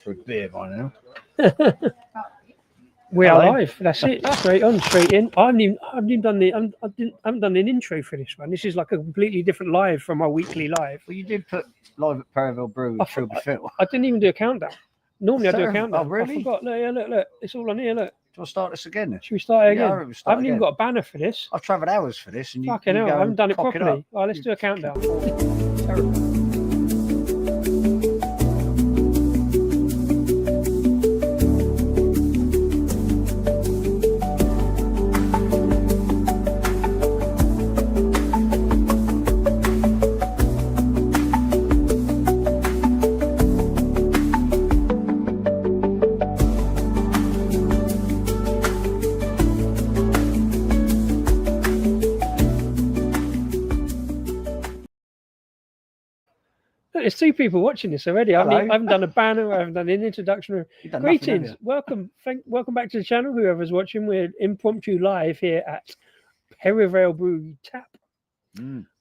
For a beer by now. We are Hello. live. That's it. Straight on, straight in. I haven't done an intro for this one. This is like a completely different live from our weekly live. Well, you did put live at Perivale Brewery with Trilby Phil. I didn't even do a countdown. Normally I do a countdown. Oh, really? I forgot. Look, yeah, look. It's all on here. Look. Do I start this again? Should we start it again? Yeah, I haven't even got a banner for this. I've travelled hours for this, and you Fucking hell, go I haven't done it cock properly. up. All right, let's do a countdown. Terrible. Look, there's 2 people watching this already. I haven't done a banner. I haven't done an introduction. Greetings, welcome back to the channel. Whoever's watching, we're impromptu live here at Perivale Brewery Tap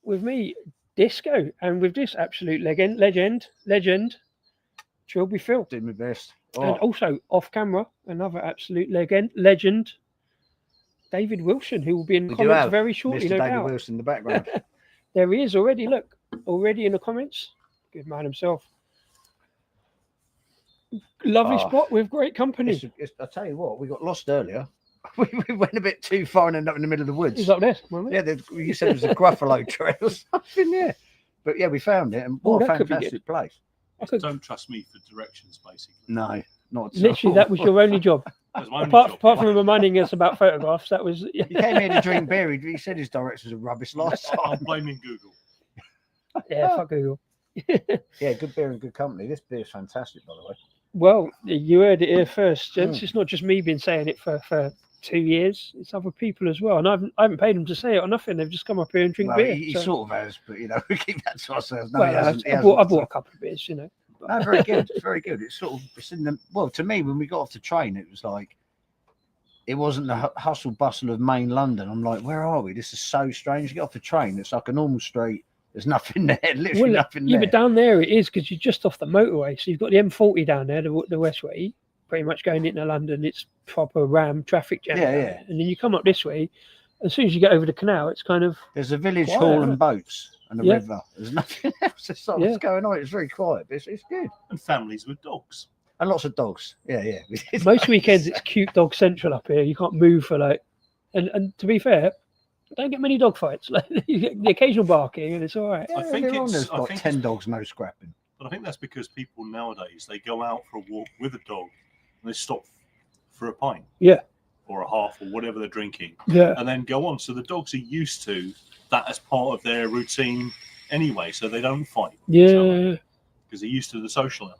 with me, Disco, and with this absolute legend, Trilby Phil. Did my best. And also off camera, another absolute legend, David Wilson, who will be in the comments very shortly, Mr. no David doubt. Wilson in the background. There he is already. Look, already in the comments. Good man himself. Lovely spot with great company. I tell you what, we got lost earlier. We went a bit too far and ended up in the middle of the woods. He's up there, wasn't it? Yeah, you said it was a Gruffalo trail or something, yeah. But yeah, we found it, and what a fantastic place. Don't trust me for directions, basically. No, not at literally. all. That was your only job. Apart from reminding us about photographs, that was. He came here to drink beer. He said his directions were rubbish last time. I'm blaming Google. Yeah, fuck Google. Yeah, good beer and good company. This beer is fantastic, by the way. Well, you heard it here first, gents. It's not just me been saying it for 2 years. It's other people as well, and I haven't paid them to say it or nothing. They've just come up here and drink beer. He sort of has, but we keep that to ourselves. No, well, I bought a couple of beers, No, very good. It's very good. It's in the to me, when we got off the train, it was like it wasn't the hustle bustle of main London. I'm like, where are we? This is so strange. You get off the train, it's like a normal street. There's nothing there, literally nothing there. Yeah, but down there it is because you're just off the motorway. So you've got the M40 down there, the west way, pretty much going into London. It's proper ram traffic jam. Yeah. And then you come up this way. As soon as you get over the canal, it's kind of there's a village hall and boats and a river. There's nothing else. It's like, what's going on? It's very quiet, but it's good. And families with dogs. And lots of dogs. Yeah. Most weekends it's cute dog central up here. You can't move for like, and to be fair, don't get many dog fights. Like you get the occasional barking, and it's all right. Yeah, I think there's like 10 dogs, no scrapping. But I think that's because people nowadays they go out for a walk with a dog and they stop for a pint. Yeah. Or a half, or whatever they're drinking. Yeah. And then go on. So the dogs are used to that as part of their routine anyway, so they don't fight. Yeah. Because they're used to the social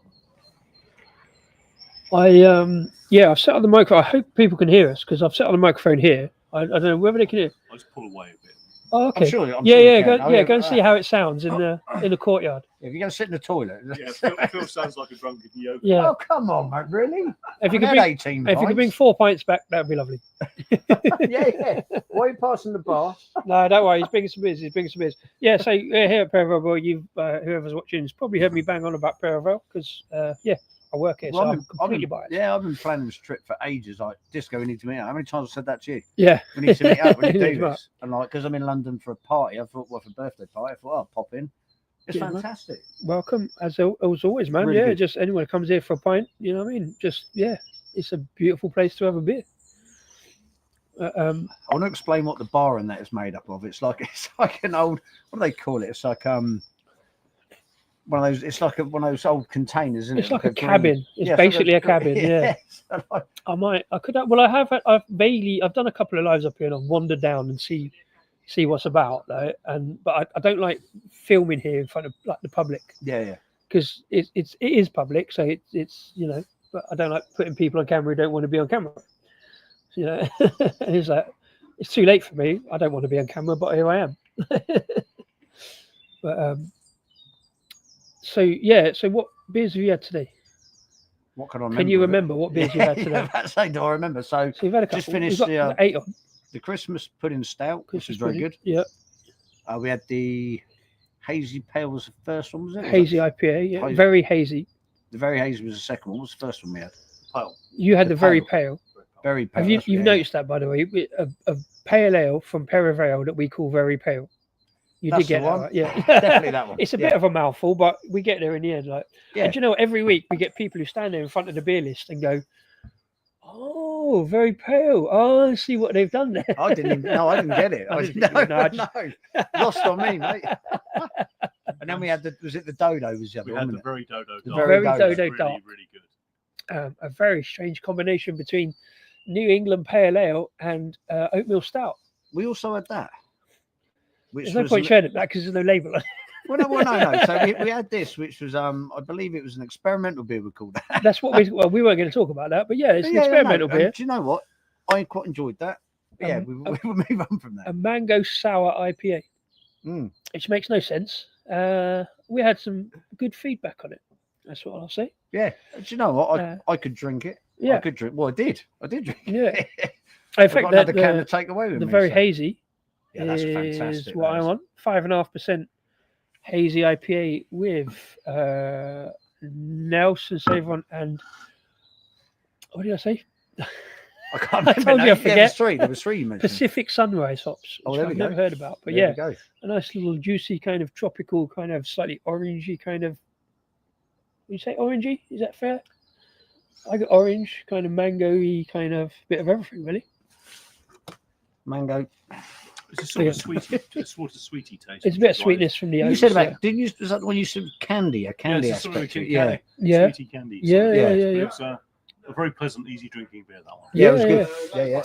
I've element. set up the microphone. I hope people can hear us because I've set up the microphone here. I don't know whether they can hear. I'll just pull away a bit. Oh, okay. I'm sure Go and see how it sounds in the courtyard. If you're going to sit in the toilet. Yeah, Phil sounds like a drunken yoga. Yeah. Oh, come on, mate, really? If you could bring 4 pints back, that'd be lovely. yeah. Why are you passing the bar? No, don't worry. He's bringing some beers. Yeah, so here at Perivale, whoever's watching has probably heard me bang on about Perivale because, I work here, so I'm completely biased. Yeah, I've been planning this trip for ages. Like, Disco, we need to meet up. How many times have I said that to you? Yeah. We need to meet up. We need to do this. And like, because I'm in London for a party, I thought, for a birthday party, I thought, I'll pop in. It's fantastic. Man. Welcome, as always, man. Really good. Just anyone who comes here for a pint, you know what I mean? It's a beautiful place to have a beer. I want to explain what the bar and that is made up of. It's like an old, what do they call it? It's like one of those. It's like one of those old containers, isn't it? It's like a cabin. It's basically a cabin. Yeah. I've done a couple of lives up here, and I've wandered down and see what's about though. But I don't like filming here in front of like the public. Yeah. Because it is public, so it's But I don't like putting people on camera who don't want to be on camera. And it's like it's too late for me. I don't want to be on camera, but here I am. But So what beers have you had today? What can I remember? Can you remember what beers you had today? Do I remember? So you've had a couple. Just finished the 8 on. The Christmas pudding stout, which was very good. Yeah. We had the Hazy Pale was the first one, was it? Hazy IPA, yeah. Very hazy. The Very Hazy was the second one. What was the first one we had? Pale. You had The the very pale. pale. Very pale. Have you've noticed that, by the way? A pale ale from Perivale that we call very pale. You That's did get the that one. right, yeah. Definitely that one. It's a bit of a mouthful, but we get there in the end. Like, Yeah. and you know, every week we get people who stand there in front of the beer list and go, "Oh, very pale. Oh, I see what they've done there." I didn't get it. No, lost on me, mate. And then we had was it the Dodo? Was the other We one? had the wasn't it? Very Dodo. The Dark. Very Dodo Really, Dark. really good. A very strange combination between New England Pale Ale and oatmeal stout. We also had that. Which There's no was point showing it back because there's no label on it. Well, no. So we had this, which was I believe it was an experimental beer. We called that. That's what we weren't going to talk about that, but yeah, it's an experimental beer. And do you know what? I quite enjoyed that. But yeah, we will move on from that. A mango sour IPA, which makes no sense. We had some good feedback on it. That's what I'll say. Yeah. Do you know what? I could drink it. Yeah. I could drink. Well, I did drink Yeah. it. In fact, another can to take away with the me. Very Hazy Yeah, that's is fantastic. what I want. 5.5% hazy IPA with Nelson Sauvignon and what did I say? I can't I remember. told you I forget. There was three you mentioned. Pacific Sunrise hops, Oh, which there we I've go. never heard about. But There yeah, we go. a nice little juicy kind of tropical, kind of slightly orangey kind of. Would you say orangey? Is that fair? I got orange, kind of mango-y, kind of bit of everything, really. Mango. It's a sort of sweetie taste. It's a bit of sweetness from the You oats. said about, didn't you? Was that when you said candy? A candy it's a sort of aspect to it? yeah. Yeah. Sweetie candy. Yeah. It's a very pleasant, easy drinking beer, that one. Yeah, it was good. Yeah.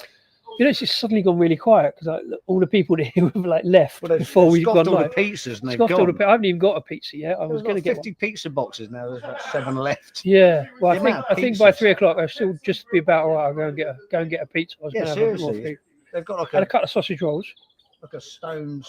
You know, it's just suddenly gone really quiet because all the people that were like left before we got all live. the pizzas and they've Scoffed all gone. I haven't even got a pizza yet. I was going to get 50 pizza boxes now. There's about 7 left. Yeah, well, The amount I of think by pizzas. 3 o'clock I'll still just be about all right. I'll go and get a pizza. I was Yeah, gonna have a bit more seriously. food. They've got And a couple of sausage rolls. like a stone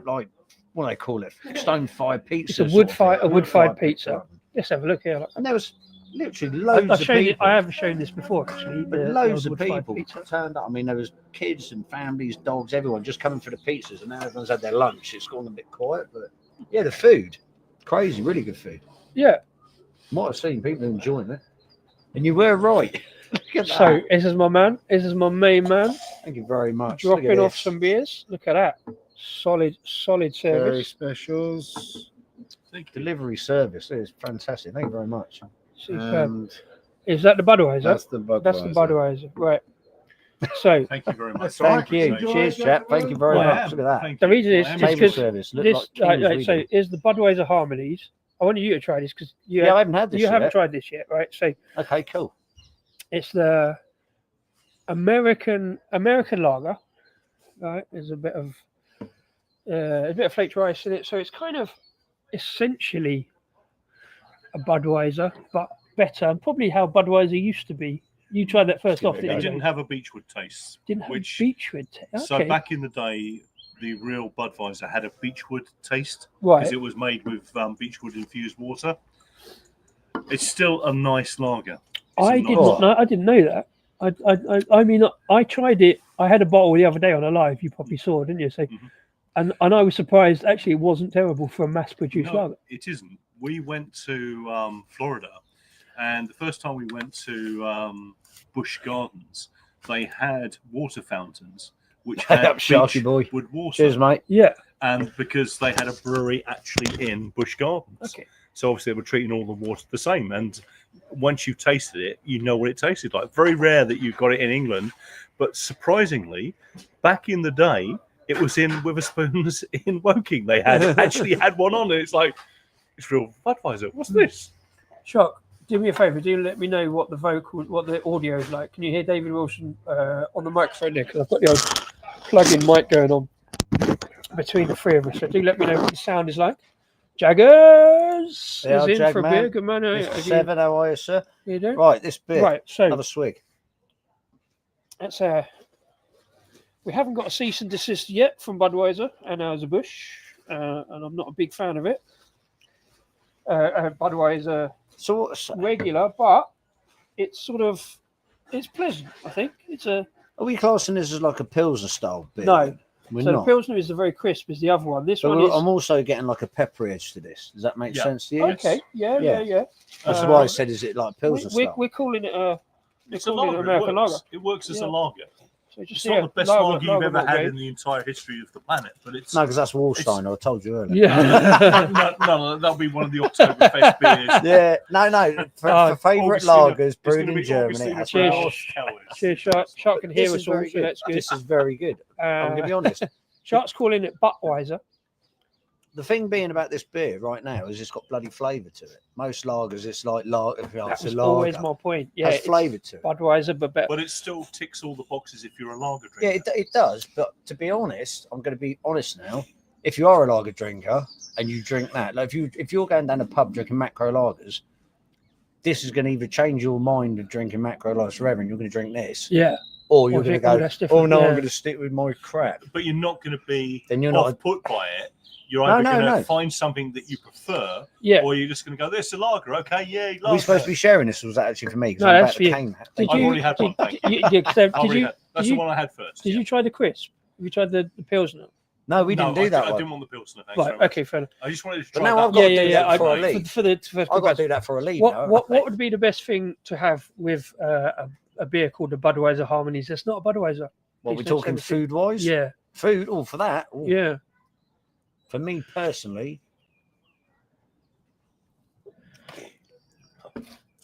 like what do they call it? Stone fired pizza. It's a sort of wood-fired thing. pizza. Let's have a look here. And there was literally loads of people. I haven't shown this before actually. But loads of people turned up. I mean, there was kids and families, dogs, everyone just coming for the pizzas. And now everyone's had their lunch. It's gone a bit quiet, but yeah, the food, crazy, really good food. Yeah. Might have seen people enjoying it, and you were right. Look at So that. this is my man. This is my main man. Thank you very much. Look at Dropping off this. some beers. Look at that. Solid Veri service. Specials. Thank you. Delivery service. It is fantastic. Thank you very much. Superb. Is that the Budweiser? That's the Budweiser. That's the Budweiser. Right. So Thank you very much. Thank you. Cheers, chap. Thank you very Yeah. much. Look at that. Thank the you. reason is I am just Table because service. Look this, like kings so reading. is the Budweiser Harmonies. I want you to try this because you, Yeah, I haven't had this you haven't yet. tried this yet, right? So Okay, cool. it's the American lager, right? There's a bit of flaked rice in it, so it's kind of essentially a Budweiser, but better, and probably how Budweiser used to be. You tried that first off, It didn't you? didn't have a beechwood taste. Didn't have which- beechwood. Okay. So back in the day, the real Budweiser had a beechwood taste right. because it was made with beechwood infused water. It's still a nice lager. I didn't know that. I mean, I tried it. I had a bottle the other day on a live. You probably saw, didn't you? So, Mhm. and I was surprised. Actually, it wasn't terrible for a mass-produced lager. It isn't. We went to Florida, and the first time we went to Busch Gardens, they had water fountains which Hey had up, Sharky boy. beechwood water. Cheers, mate. Yeah. And because they had a brewery actually in Busch Gardens. Okay. So obviously they were treating all the water the same. And once you've tasted it, you know what it tasted like. Very rare that you've got it in England. But surprisingly, back in the day, it was in Witherspoons in Woking. They had actually had one on, and it's like, it's real Budweiser. What's this? Shock. Do me a favour. Do let me know what the audio is like. Can you hear David Wilson on the microphone there? Because I've got the old plug-in mic going on between the three of us. So do let me know what the sound is like. Jaggers Yeah, is in Jag for a man. beer. Good man. Mr. 7, how are you, sir? You do? Right, this bit. Right. So Have a swig. that's we haven't got a cease and desist yet from Budweiser and Anheuser-Busch, and I'm not a big fan of it. Budweiser So what's, regular, but it's pleasant. I think it's a are we classing this as like a Pilsner style beer? no. We're so not. the Pilsner is very crisp as the other one. This But one is... I'm also getting like a peppery edge to this. Does that make sense to you? Okay, yeah. That's why I said, is it like Pilsner style? We're calling it It's a lager. American lager. It works as a lager. So It's not the best lager you've ever had in the entire history of the planet, but it's No, because that's Wallsteiner. I told you earlier. Yeah. no, that'll be one of the Oktoberfest beers. Yeah, no. For favourite lagers brewed in Germany. Cheers, Shark can hear us all, so that's good. This is very good. I'm going to be honest. Shark's calling it Budweiser. The thing being about this beer right now is it's got bloody flavour to it. Most lagers, it's like lager. That's always my point. Yeah, it's flavour to it. Budweiser, but better. But it still ticks all the boxes if you're a lager drinker. Yeah, it does. But to be honest, I'm going to be honest now. If you are a lager drinker and you drink that, like if you're going down a pub drinking macro lagers, this is going to either change your mind of drinking macro lagers forever, and you're going to drink this. Yeah. Or you're going to go, oh no, I'm going to stick with my crap. But you're not going to be put by it. You're either going to find something that you prefer, or you're just going to go, there's a lager, okay, yeah. Are we supposed to be sharing this, or was that actually for me? No, that's for you. I've already had one, thank you. That's the one I had first. Did you try the crisp? Have you tried the Pilsner? No, we didn't do that one. I didn't want the Pilsner, thanks. Right, okay, fair enough. I just wanted to try that. Now I've got to do that for a lead. I've got to do that for a lead. What would be the best thing to have with a beer called the Budweiser Harmonies? That's not a Budweiser. What, we're talking food-wise? Yeah. Food? Oh, for that? Ooh. Yeah. For me personally,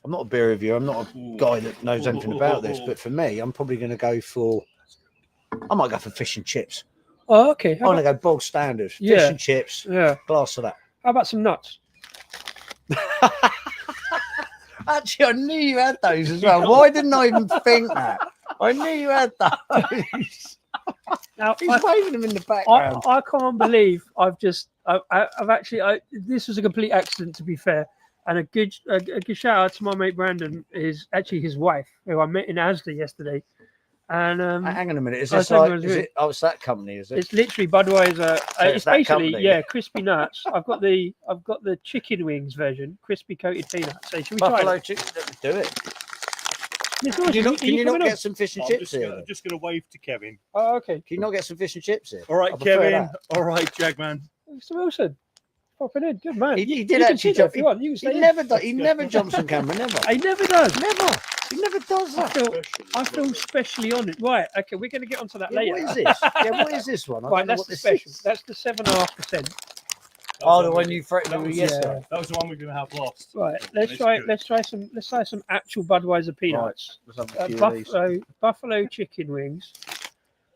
I'm not a beer reviewer. I'm not a guy that knows anything about this. But for me, I'm probably going to go for... I might go for fish and chips. Oh, okay. I'm going to go bog standard. Fish and chips. Yeah. Glass of that. How about some nuts? Actually, I knew you had those as well. Why didn't I even think that? I knew you had those. Now, he's waving them in the background. I can't believe I've actually this was a complete accident, to be fair. And a good shout out to my mate Brandon, is actually his wife, who I met in Asda yesterday. And hang on a minute, is this like? It's that company, is it? It's literally Budweiser. So it's basically company. crispy nuts. I've got the chicken wings version, crispy coated peanuts. So should we Buffalo try chicken? Do it. Can you not get some fish and chips here? I'm just going to wave to Kevin. Oh, okay. Can you not get some fish and chips here? All right, Kevin. All right, Jagman. Mr. Wilson, popping in. Good man. He did actually jump. If you want, you can he never jumps on camera. Never. He never does. Never. He never does that. I feel specially honoured. Right. Okay, we're going to get onto that later. What is this? What is this one? Right, that's the special. That's the 7.5%. Oh, the one you threatened me yesterday. That was the one we're going to have last. Right. Let's try some actual Budweiser peanuts. Right. Buffalo chicken wings.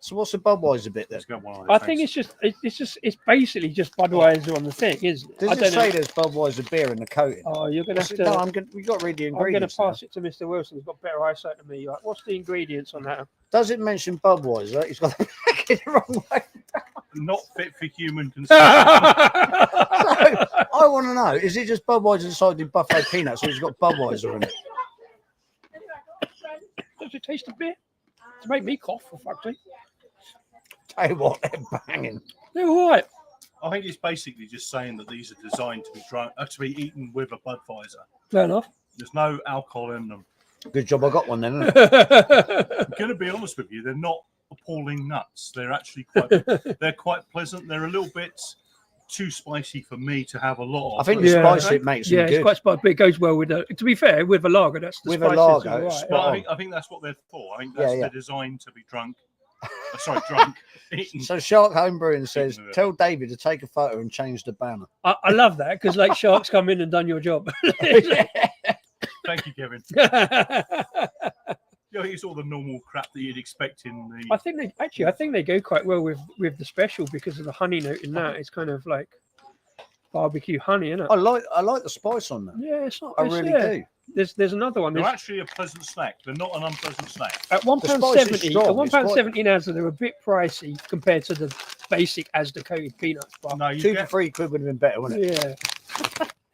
So what's the Budweiser bit then? I think it's basically just Budweiser on the thing, isn't it? Does it say there's Budweiser beer in the coating? Oh, you're gonna have to. No, we've got to read the ingredients. I'm gonna pass it to Mr. Wilson. He's got better eyesight than me. Like, what's the ingredients on that? Does it mention Budweiser? He's got the packet the wrong way. Not fit for human consumption. So, I want to know: is it just Budweiser decided in buffalo peanuts, or it's got Budweiser in it? Does it taste of beer? To make me cough, for fuck's sake. Tell you what, they're banging. They're all right. I think it's basically just saying that these are designed to be to be eaten with a Budweiser. Fair enough. There's no alcohol in them. Good job, I got one then. I'm going to be honest with you, they're not appalling nuts. They're actually quite pleasant. They're a little bit too spicy for me to have a lot of. I think the spice it makes them good. It's quite spicy, but it goes well with to be fair, with a lager, that's the with spices. A lager, right. But I think that's what they're for. I think they're designed to be drunk. Drunk. So Shark Homebrewing says, tell David to take a photo and change the banner. I love that because like Shark's come in and done your job. Thank you, Kevin. It's all the normal crap that you'd expect in the. I think they go quite well with the special because of the honey note in that. It's kind of like barbecue honey, isn't it? I like the spice on that. Yeah, it's not. I really do. There's another one. They're actually a pleasant snack. They're not an unpleasant snack. At £1.70, £1.70 Asda, they're a bit pricey compared to the basic Asda coated peanuts. But no, £2 for £3 would have been better, wouldn't it? Yeah.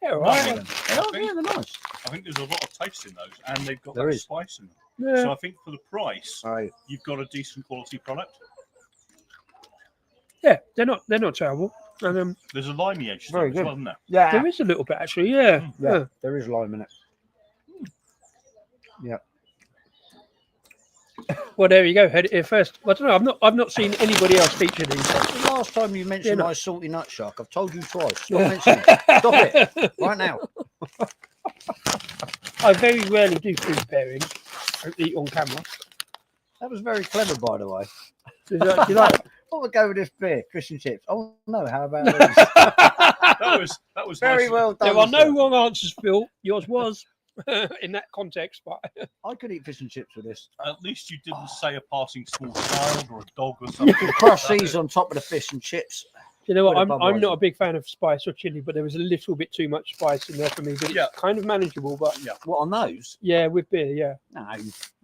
Yeah, all right. They're nice. I think there's a lot of taste in those, and they've got spice in them. Yeah. So I think for the price, you've got a decent quality product. Yeah, they're not terrible. And there's a limey edge very good. Well, isn't there? Yeah, there is a little bit actually. Yeah, there is lime in it. Yeah. Well, there you go. Heard it here first. I don't know. I've not seen anybody else feature these. That's the last time you mentioned Yeah, my salty nut shark. I've told you twice. Stop mentioning it. Stop it right now. I very rarely do food pairings. I eat on camera. That was very clever, by the way. Do you like it? What would go with this beer? Fish and chips. Oh no, how about this? That was Very nice. well done. There are no sir. wrong answers, Phil. Yours was in that context, but I could eat fish and chips with this. At least you didn't say a passing small child or a dog or something. You could crush these on top of the fish and chips. you know what? With a I'm not Budweiser. a big fan of spice or chili, but there was a little bit too much spice in there for me. But Yeah. it's kind of manageable. But What on those? yeah, with beer, yeah, No,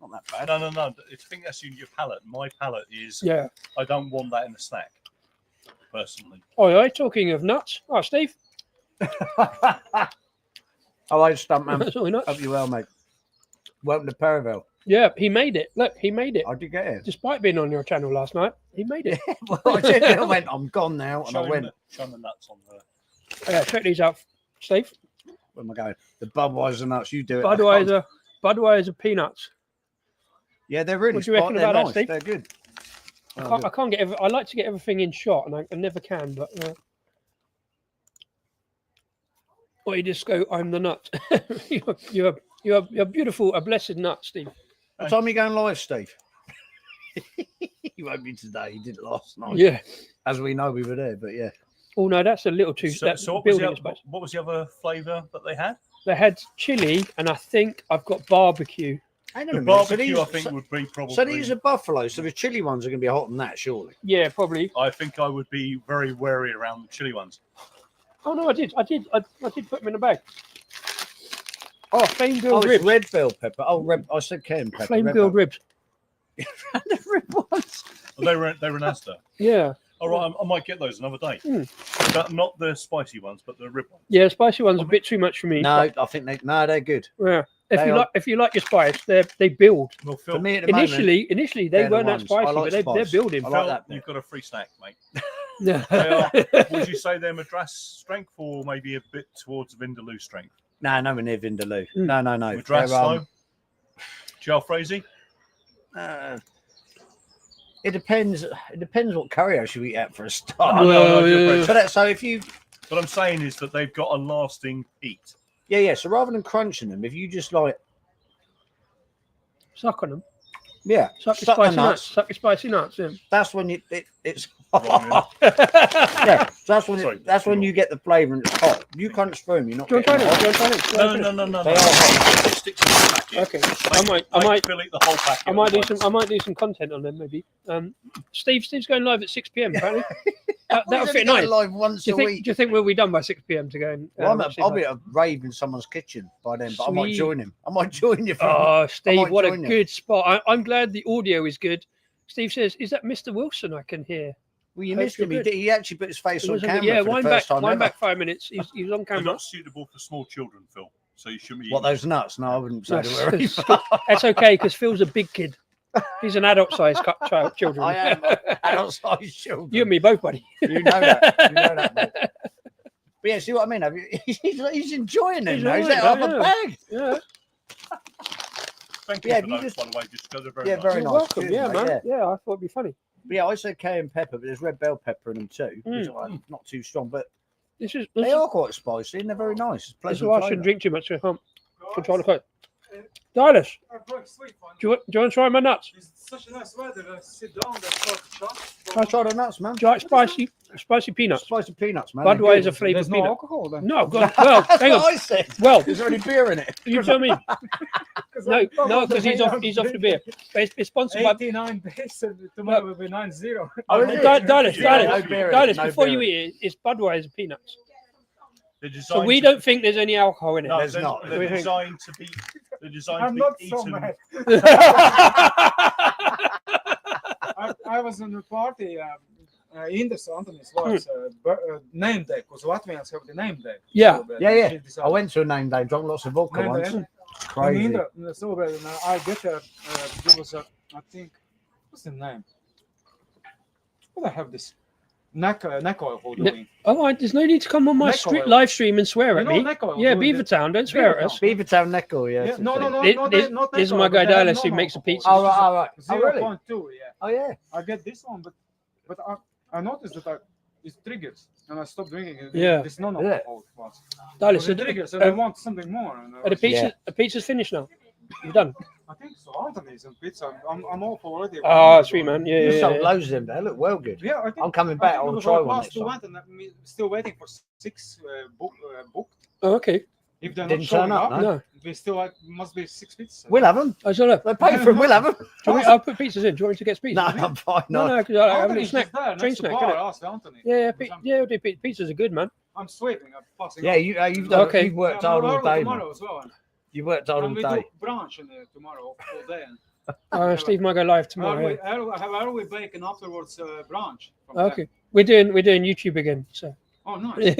not that bad. No. I think that's in your palate. My palate is. yeah. I don't want that in a snack, personally. Oh, yeah. Talking of nuts, oh, Steve, Hello, Stuntman. that's all nuts. Hope you well, mate. Welcome to Perivale. Yeah, he made it. Look, he made it. I did get it. Despite being on your channel last night, he made it. Well, I did. I went, I'm gone now. And I went, Show the nuts on there. Yeah, check these out, Steve. where am I going? The Budweiser nuts. You do it. I can't- Budweiser peanuts. Yeah, they're really What do you reckon they're about that, nice. Steve? They're good. I can't get. I like to get everything in shot, and I never can. But or you just go, I'm the nut. you're beautiful, a blessed nut, Steve. What time are you going live, Steve? You won't be today. You did it last night. Yeah. As we know, we were there, but yeah. Oh no, that's a little too. So, that's so what, was building the, space. what was the other flavour that they had? They had chili, and I think I've got barbecue. Hang on The a minute. barbecue, so I think, would be probably. So these are buffalo. So the chili ones are going to be hotter than that, surely. Yeah, probably. I think I would be very wary around the chili ones. Oh no, I did put them in the bag. Oh, flame Oh, grilled it's ribs. red bell pepper. Oh, I said cayenne pepper. Flame red grilled bell. ribs. The rib ones. Oh, they were in Asda. Yeah. All right, I might get those another day. Not the spicy ones, but the rib ones. Yeah, spicy ones a bit too much for me. No, I think they're good. Yeah. They are- If you like your spice, they build. Well, Phil, For me at the moment, Initially they they're the weren't that ones. I spicy, like but they're spice. building. I Phil, like that bit. you've got a free snack, mate. Yeah. They are, would you say they're Madras strength or maybe a bit towards Vindaloo strength? No, nowhere near Vindaloo. Mm. No. Madras, They're, though? Jalfrezi? It depends. It depends what curry I should eat at for a start. Well, yeah. So if you, What I'm saying is that they've got a lasting heat. yeah. So rather than crunching them, if you just like, Suck on them. yeah, Suck your suck the spicy nuts. nuts. Suck your spicy nuts. Yeah. That's when it's Right, yeah. So that's when Sorry, that's when you get the flavour and it's hot. You crunch through them, you're not. Do you want to getting try the it? hot. Do you want to try it? No. They are hot. Stick to the packet. Okay. Make I might Phil eat the whole packet. I might at do once. some. I might do some content on them maybe. Steve's going live at 6 p.m. Apparently. That'll We're fit only nice. going live once Do a you week. think we'll be done by 6 p.m. to go and? Well, watch I'll these be live? at a rave in someone's kitchen by then, but I might Sweet. join him. I might join you. For Oh, Steve, might what a join you. good spot. I'm glad the audio is good. Steve says, "Is that Mr. Wilson I can hear?" Well, you Hope missed you're him. good. He actually put his face It on was a- camera yeah, for the wind first back, time wind ever. back 5 minutes. He's on They're camera. not suitable for small children, Phil. So you shouldn't be. What, eating those nuts? No, I wouldn't say That's, they were. that's okay because Phil's a big kid. He's an adult-sized children. I am adult-sized children. You and me both, buddy. You know that. You know that, mate. But yeah, see what I mean? He's enjoying it He's now. He's enjoying out it, of a yeah. bag. Yeah, Thank you Yeah, for you those, just- by the way, just because they're very Yeah, nice. very you're nice. welcome. Cheers, Yeah, mate, man. yeah. Yeah, I thought it'd be funny. But yeah, I said cayenne pepper, but there's red bell pepper in them too. Which Mm. are not too strong, but This is they are quite spicy and they're very nice. It's This is pleasant why I flavour. shouldn't drink too much. So I can't control the coat. Dallas, do you want to try my nuts? It's such a nice weather. Sit down, let's start the shop. Can I try the nuts, man? Do you like spicy peanuts? Spicy peanuts, man. They're good. Budweiser flavored There's no peanut. alcohol then. No, God, well, That's hang what on. I said. Well, Is there any beer in it? you tell me. No, because he's off the beer. But it's sponsored by 89 base and tomorrow will be 9-0. Oh, is it? Dallas, Yeah, no beer in it, Dallas, no before beer you in it. eat it, it's Budweiser peanuts. They're So designed we to- don't think there's any alcohol in it. No, There's they're, not. They're We think- designed to be. They're designed I'm to not be so eaten. mad. I was in a party in the Anthony's was name day because Latvians have the name day. Yeah. So, Yeah. she decided- I went to a name day, drank lots of vodka Name once. day. Crazy. And in the, so I get there was a I think what's the name? What I have this neck oil doing. Oh, there's no need to come on my live stream and swear at me. Yeah, Beavertown, don't swear at us. Beavertown Neckel, yeah. No, this is my guy Dallas who makes the pizza. Oh, right. 0.2, yeah. Oh, yeah. I get this one, but I noticed that it triggers, and I stopped drinking it. Yeah. It's non-alcoholic ones. Dallas, It triggers, and I want something more. Are the pizza's finished now? You're done? I think so. Anthony's and pizza. I'm all for already. Oh, sweet, man. Yeah, You yeah, sold yeah. loads of them. They look well good. Yeah, I think, I'm coming back. I'll try one next time. And I'm still waiting for 6 booked. Oh, okay. If they're Didn't not showing turn up, up, No. we still must be 6 pizzas. We'll have them. I shall have. They pay for them. We'll have them. I'll put pizzas in. Do you want me to get pizza? No, I'm fine. No, because I have a little Anthony's snack. just there, Train next to snack. bar, innit? ask Anthony. Yeah, Because we'll do pizzas are good, man. I'm sweeping. I'm passing. Yeah, you've done. Okay. You've worked hard all day. Man. Tomorrow as well. You worked hard all And we day. do brunch tomorrow all day. Steve might go live tomorrow. I have early bake and afterwards brunch. From Okay, we're doing YouTube again. So there. Oh, nice.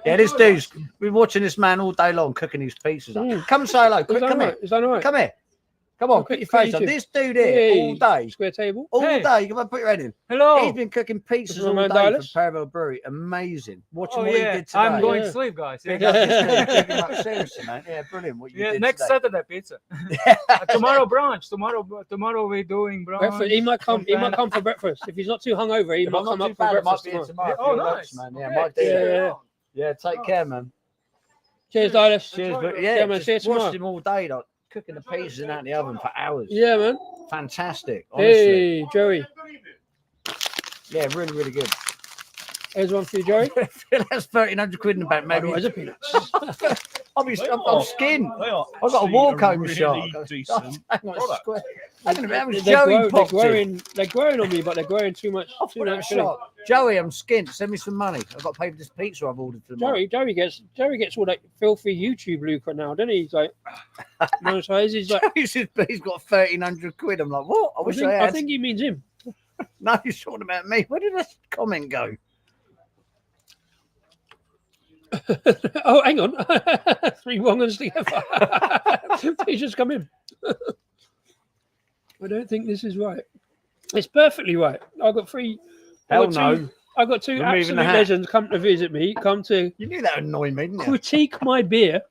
Yeah, this dude's. We're watching this man all day long cooking his pizzas. Up. Come and say hello. Quick, come here. Is that all right? Come here. Come on, Okay, put your face on. YouTube. This dude here Hey, all day. Square table. All Hey. day. Come on, put your head in. Hello. He's been cooking pizzas This is all my day man for Dallas. Perivale Brewery. Amazing. Watching Oh, what he yeah. did today. I'm going Yeah. to sleep, guys. Big up, this dude. Big him up, seriously, man. Yeah, brilliant. What you Yeah, did next today. Saturday pizza. Tomorrow brunch. Tomorrow we're doing brunch. Breakfast. He might come. He might come for breakfast if he's not too hungover. He If might I'm not come too up for bad, I might breakfast be here tomorrow. tomorrow. Oh, for nice. lunch, man. Yeah, Okay. might do Yeah, that. yeah. Yeah, take care, man. Cheers, Dallas. Cheers, Enjoy but it. yeah, Yeah, man, see you just watched tomorrow. him all day, like cooking the pizzas and out in the oven for hours. Yeah, man. Fantastic, honestly. Hey, Joey. Yeah, really, really good. Here's one for you, Joey. That's 1,300 quid in the bank, maybe. Otherwise, a peanuts. I'm skinned. They are I've got a actually walk home really shot. decent Hang on, product. square. Hang on a minute, how much They're, Joey popped in? they're growing on me, but they're growing too much. I've Too put that much filling. shot. Joey, I'm skint. Send me some money. I've got to pay for this pizza I've ordered for tomorrow. Joey gets all that filthy YouTube lucre now, doesn't he? He's like, no, so he's like, Joey says, but he's got 1,300 quid. I'm like, what? I wish I had. I think he means him. No, he's talking about me. Where did that comment go? Oh, hang on. 3 wrong ones together. He's just come in. I don't think this is right. It's perfectly right. I've got 3. Hell no. I've got 2 Removing absolute the hat. legends come to visit me, come to You knew that would annoy me, didn't you? critique my beer.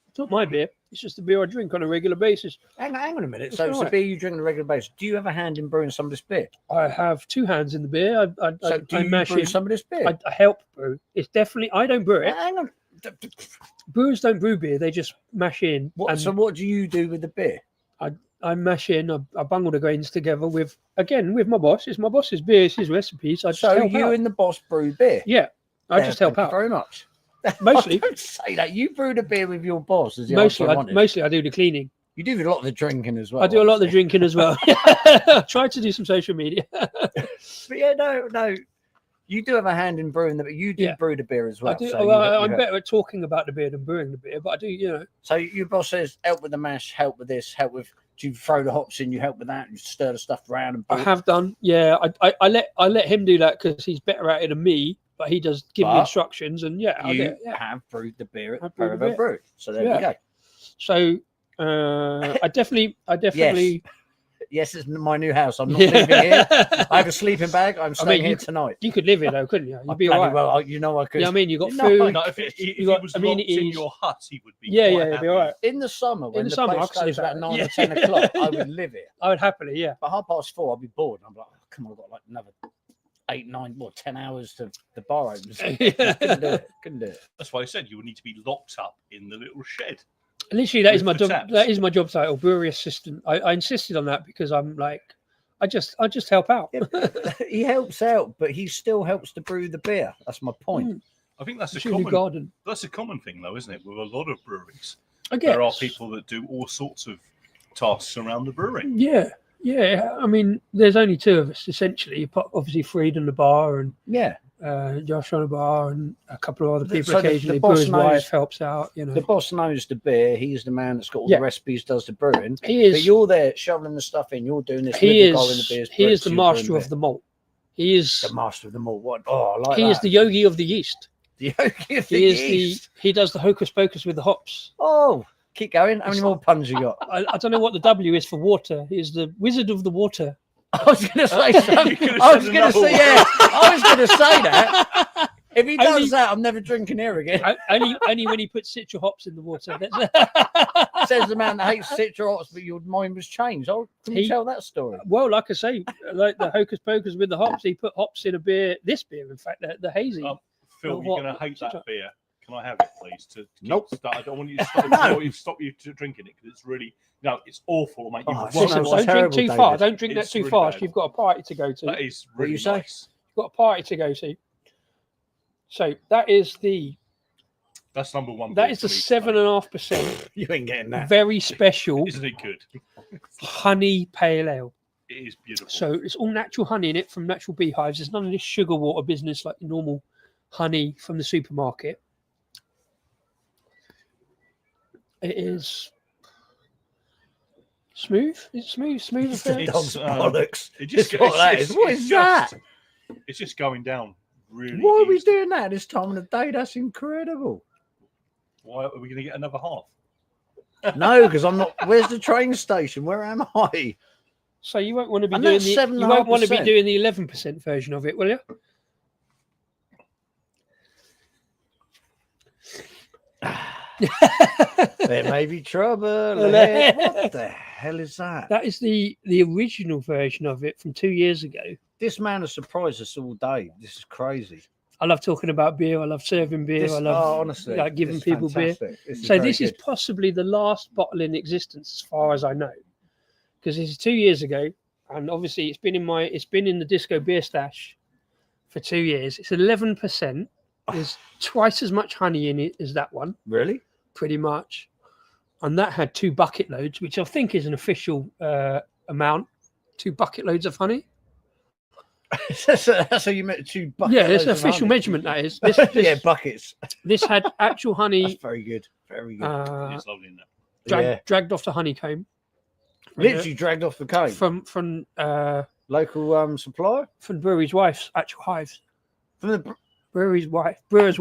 It's not my beer. It's just the beer I drink on a regular basis. Hang on a minute. It's So it's all a right. beer you drink on a regular basis. Do you have a hand in brewing some of this beer? I have 2 hands in the beer. So do I you mash brew in. some of this beer? I help brew. It's definitely. I don't brew it. Hang on. Brewers don't brew beer. They just mash in. And So what do you do with the beer? I mash in. I bungle the grains together with my boss. It's my boss's beer. It's his recipes. I just So help you out. and the boss brew beer? Yeah, I Yeah, just help thank out. you very much. Mostly, Don't say that. You brew the beer with your boss. Is the answer I wanted. mostly I do the cleaning. You do a lot of the drinking as well. I do a lot of the obviously. drinking as well. I try to do some social media. But yeah, no. You do have a hand in brewing, but you do Yeah. brew the beer as well. I do. So I'm better at talking about the beer than brewing the beer, but I do. So your boss says, help with the mash, help with this, help with. Do you throw the hops in? You help with that. You stir the stuff around and. I have done. Yeah, I let him do that because he's better at it than me. But he does give me But instructions, and I do You it, yeah. have brewed the beer at I've brewed the Perivale beer. Brewery. So there Yeah. we go. So I definitely. Yes, it's my new house. I'm not living here. I have a sleeping bag. I'm staying here tonight. You could live here though, couldn't you? You'd be Bloody all right. well, I could. Yeah, I mean, you got No, food. No, if he got was locked in amenities. your hut, he would be. Yeah, quite it'd be happy. all right. In the summer, when the the summer, place I could goes sleep about out. 9 Yeah. or 10 o'clock, I would live here. I would happily, yeah. But past4, I'll be bored. I'm like, oh, come on, I've got like another 8, 9, 10 hours to the bar opens. Couldn't do it. Couldn't do it. That's why I said you would need to be locked up in the little shed. Literally, that is my With the job. taps. That is my job title, brewery assistant. I insisted on that because I'm like, I just help out. Yeah, he helps out, but he still helps to brew the beer. That's my point. I think that's a Truly common. garden. That's a common thing, though, isn't it? With a lot of breweries, I guess there are people that do all sorts of tasks around the brewery. Yeah. I mean, there's only 2 of us essentially. Obviously, Freed on the bar and Yeah. Josh on the bar and a couple of other people So the occasionally. boss Brewer's knows- wife helps out. The boss knows the beer. He's the man that's got all Yeah. the recipes, does the brewing. He But is. you're there shoveling the stuff in. You're doing this. He with the guy in the is. beers He brewed, is so the you're master brewing of the malt. He is. beer. The master of the malt. What? Oh, I like He that. is the yogi of the yeast. The yogi of the He is yeast. He does the hocus pocus with the hops. Oh, keep going. How many more puns you got? I don't know what the W is for water. He is the wizard of the water. I was going to say something. I was going to say, yeah. I was going to say that. If he does that, I'm never drinking here again. Only when he puts citra hops in the water. Says the man that hates citra hops, but your mind was changed. Oh, can you tell that story? Well, like I say, like the hocus pocus with the hops, he put hops in a beer. This beer, in fact, the hazy. Phil, you're going to hate that beer. Can I have it, please? Nope. I don't want you to stop. Stop you drinking it because it's really it's awful, mate. Listen, don't drink too far. Don't drink that too fast. Bad. You've got a party to go to. That is really nice. You've got a party to go to. So that's number one. That is the 7.5%. You ain't getting that. Very special. Isn't it good? Honey pale ale. It is beautiful. So it's all natural honey in it from natural beehives. There's none of this sugar water business like the normal honey from the supermarket. It is smooth. It's smooth. Smooth affair. Bollocks. What is that? It's just going down. Really? Why are we doing that this time of the day? That's incredible. Why are we going to get another half? No, because I'm not. Where's the train station? Where am I? So you won't want to be doing the. You won't want to be doing the 11% version of it, will you? There may be trouble. What the hell is that? That is the original version of it from 2 years ago. This man has surprised us all day. This is crazy. I love talking about beer. I love serving beer. I love honestly, like giving people fantastic. beer. This is possibly the last bottle in existence, as far as I know, because this is 2 years ago, and obviously it's been in the Disco beer stash for 2 years. It's 11%. There's twice as much honey in it as that one. Really? Pretty much. And that had 2 bucket loads, which I think is an official amount. 2 bucket loads of honey. That's how you meant 2 buckets. Yeah, it's an official measure. That is. This, buckets. This had actual honey. That's very good. Very good. It's lovely in that. Dragged off the honeycomb. Literally dragged off the comb from local supplier, from brewery's wife's actual hives. From the brewery's wife's hives.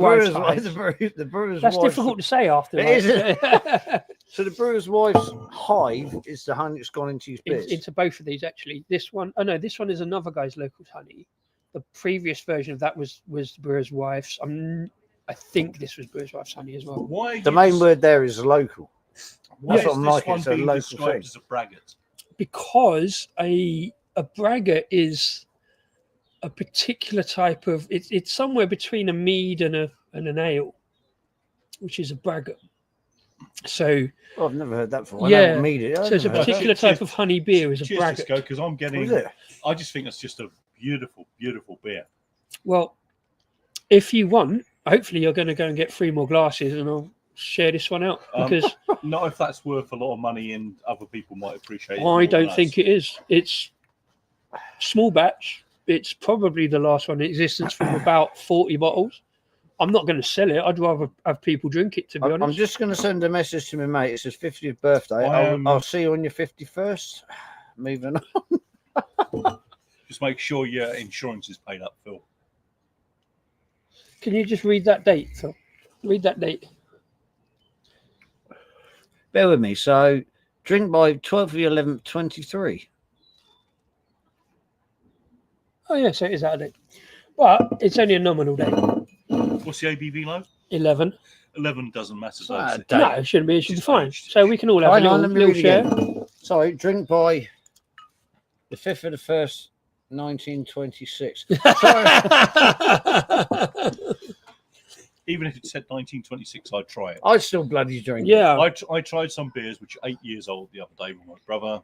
The brewer's That's difficult to say after. It is. So the brewer's wife's hive is the honey that's gone into his beers. Into both of these, actually. This one, this one is another guy's local honey. The previous version of that was the brewer's wife's. I think this was brewer's wife's honey as well. Why? The main word there is local. That's what I'm like. It's a local thing. As a braggot. Because a braggot is a particular type of. It's somewhere between a mead and an ale, which is a braggot. So I've never heard that before. So it's a particular type of honey beer is a braggot. Because I'm getting. I just think that's just a beautiful, beautiful beer. Well, if you want, hopefully you're going to go and get 3 more glasses, and I'll share this one out because not if that's worth a lot of money and other people might appreciate it. I don't think it is. It's small batch. It's probably the last one in existence from about 40 bottles. I'm not going to sell it. I'd rather have people drink it, to be honest. I'm just going to send a message to my mate. It's his 50th birthday. I'll see you on your 51st. Moving on. Just make sure your insurance is paid up, Phil. Can you just read that date, Phil? Read that date. Bear with me. So, drink by 12/11/23. 23. Oh, yeah, so it is out of date. But it's only a nominal date. What's the ABV low? 11. 11 doesn't matter. No, it shouldn't be. It should be fine. So we can all have a little share. Sorry, drink by the 5th of the 1st, 1926. Even if it said 1926, I'd try it. I'd still bloody drink. Yeah. I tried some beers which are 8 years old the other day with my brother.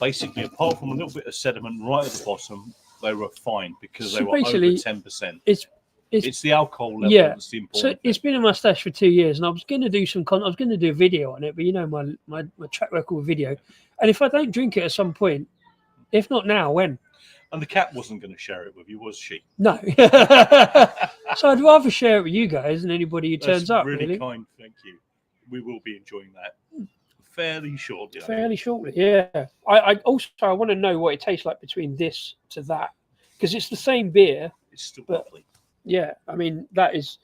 Basically, apart from a little bit of sediment right at the bottom, they were fine because they were over 10%. It's the alcohol level that's the important. So it's been in my stash for 2 years, and I was going to do I was going to do a video on it, but you know my track record with video. And if I don't drink it at some point, if not now, when? And the cat wasn't going to share it with you, was she? No. So I'd rather share it with you guys than anybody who turns up. Really kind, thank you. We will be enjoying that fairly shortly. Fairly shortly, yeah. I also want to know what it tastes like between this to that, because it's the same beer. It's still lovely. Yeah, I mean that is.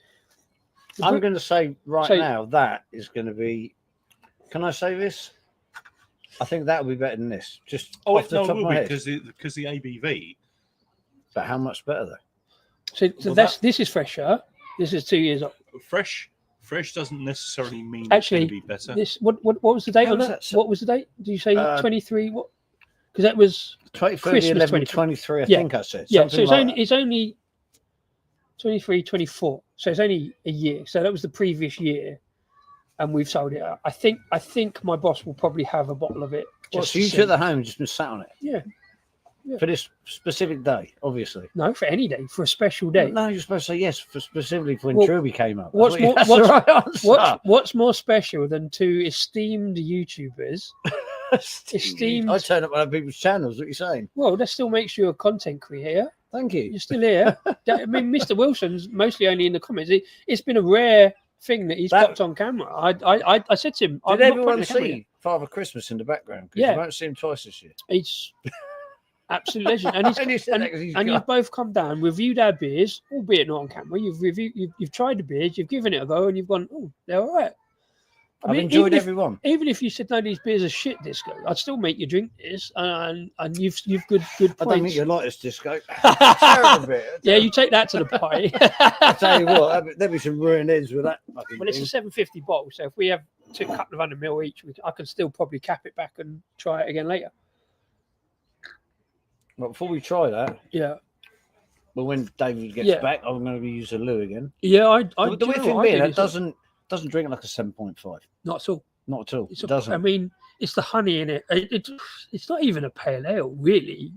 I'm going to say now that is going to be. Can I say this? I think that would be better than this. Just Oh, off the top of my head. because the ABV. But how much better though? So this is fresher. This is 2 years old. Fresh doesn't necessarily mean Actually, it's going to be better. This what was the date How on was that? that? What was the date? Did you say 23? What? Because that was 23, 23, I think I said. yeah. So Something it's like only that. it's only 23, 24. So it's only a year. So that was the previous year, and we've sold it out. I think my boss will probably have a bottle of it. Well, Just so to you see. took the home and just been sat on it Yeah. for this specific day, obviously. No, for any day, for a special day. No, you're supposed to say yes for specifically for when Well, Trilby came up. what's more- That's what's- the right answer. What's more special than two esteemed YouTubers? Esteemed. I turn up on other people's channels. What are you saying? Well, that still makes you a content creator. Thank you. You're still here. I mean, Mr. Wilson's mostly only in the comments. It's been a rare thing that he's popped on camera. I said to him, Did everyone see Father Christmas in the background? Because Yeah. you won't see him twice this year. He's absolute legend, and, And he said that 'cause he's got- you've both come down, reviewed our beers, albeit not on camera. You've tried the beers, you've given it a go, and you've gone, oh, they're all right. I've enjoyed every one. Even if you said no, these beers are shit, Disco, I'd still make you drink this, and you've good points. I don't think you like this Disco. Terrible bit. Yeah, you take that to the party. I tell you what, there'll be some ruined ends with that. Fucking Well, it's a thing. 750 bottle, so if we have a couple of 100 ml each, I can still probably cap it back and try it again later. Well, before we try that, Yeah, well, when David gets Yeah. back, I'm going to be using loo again. yeah. The weird thing being, it doesn't drink like a 7.5. not at all. Not at all. It's It doesn't. I mean, it's the honey in it. It's not even a pale ale, really,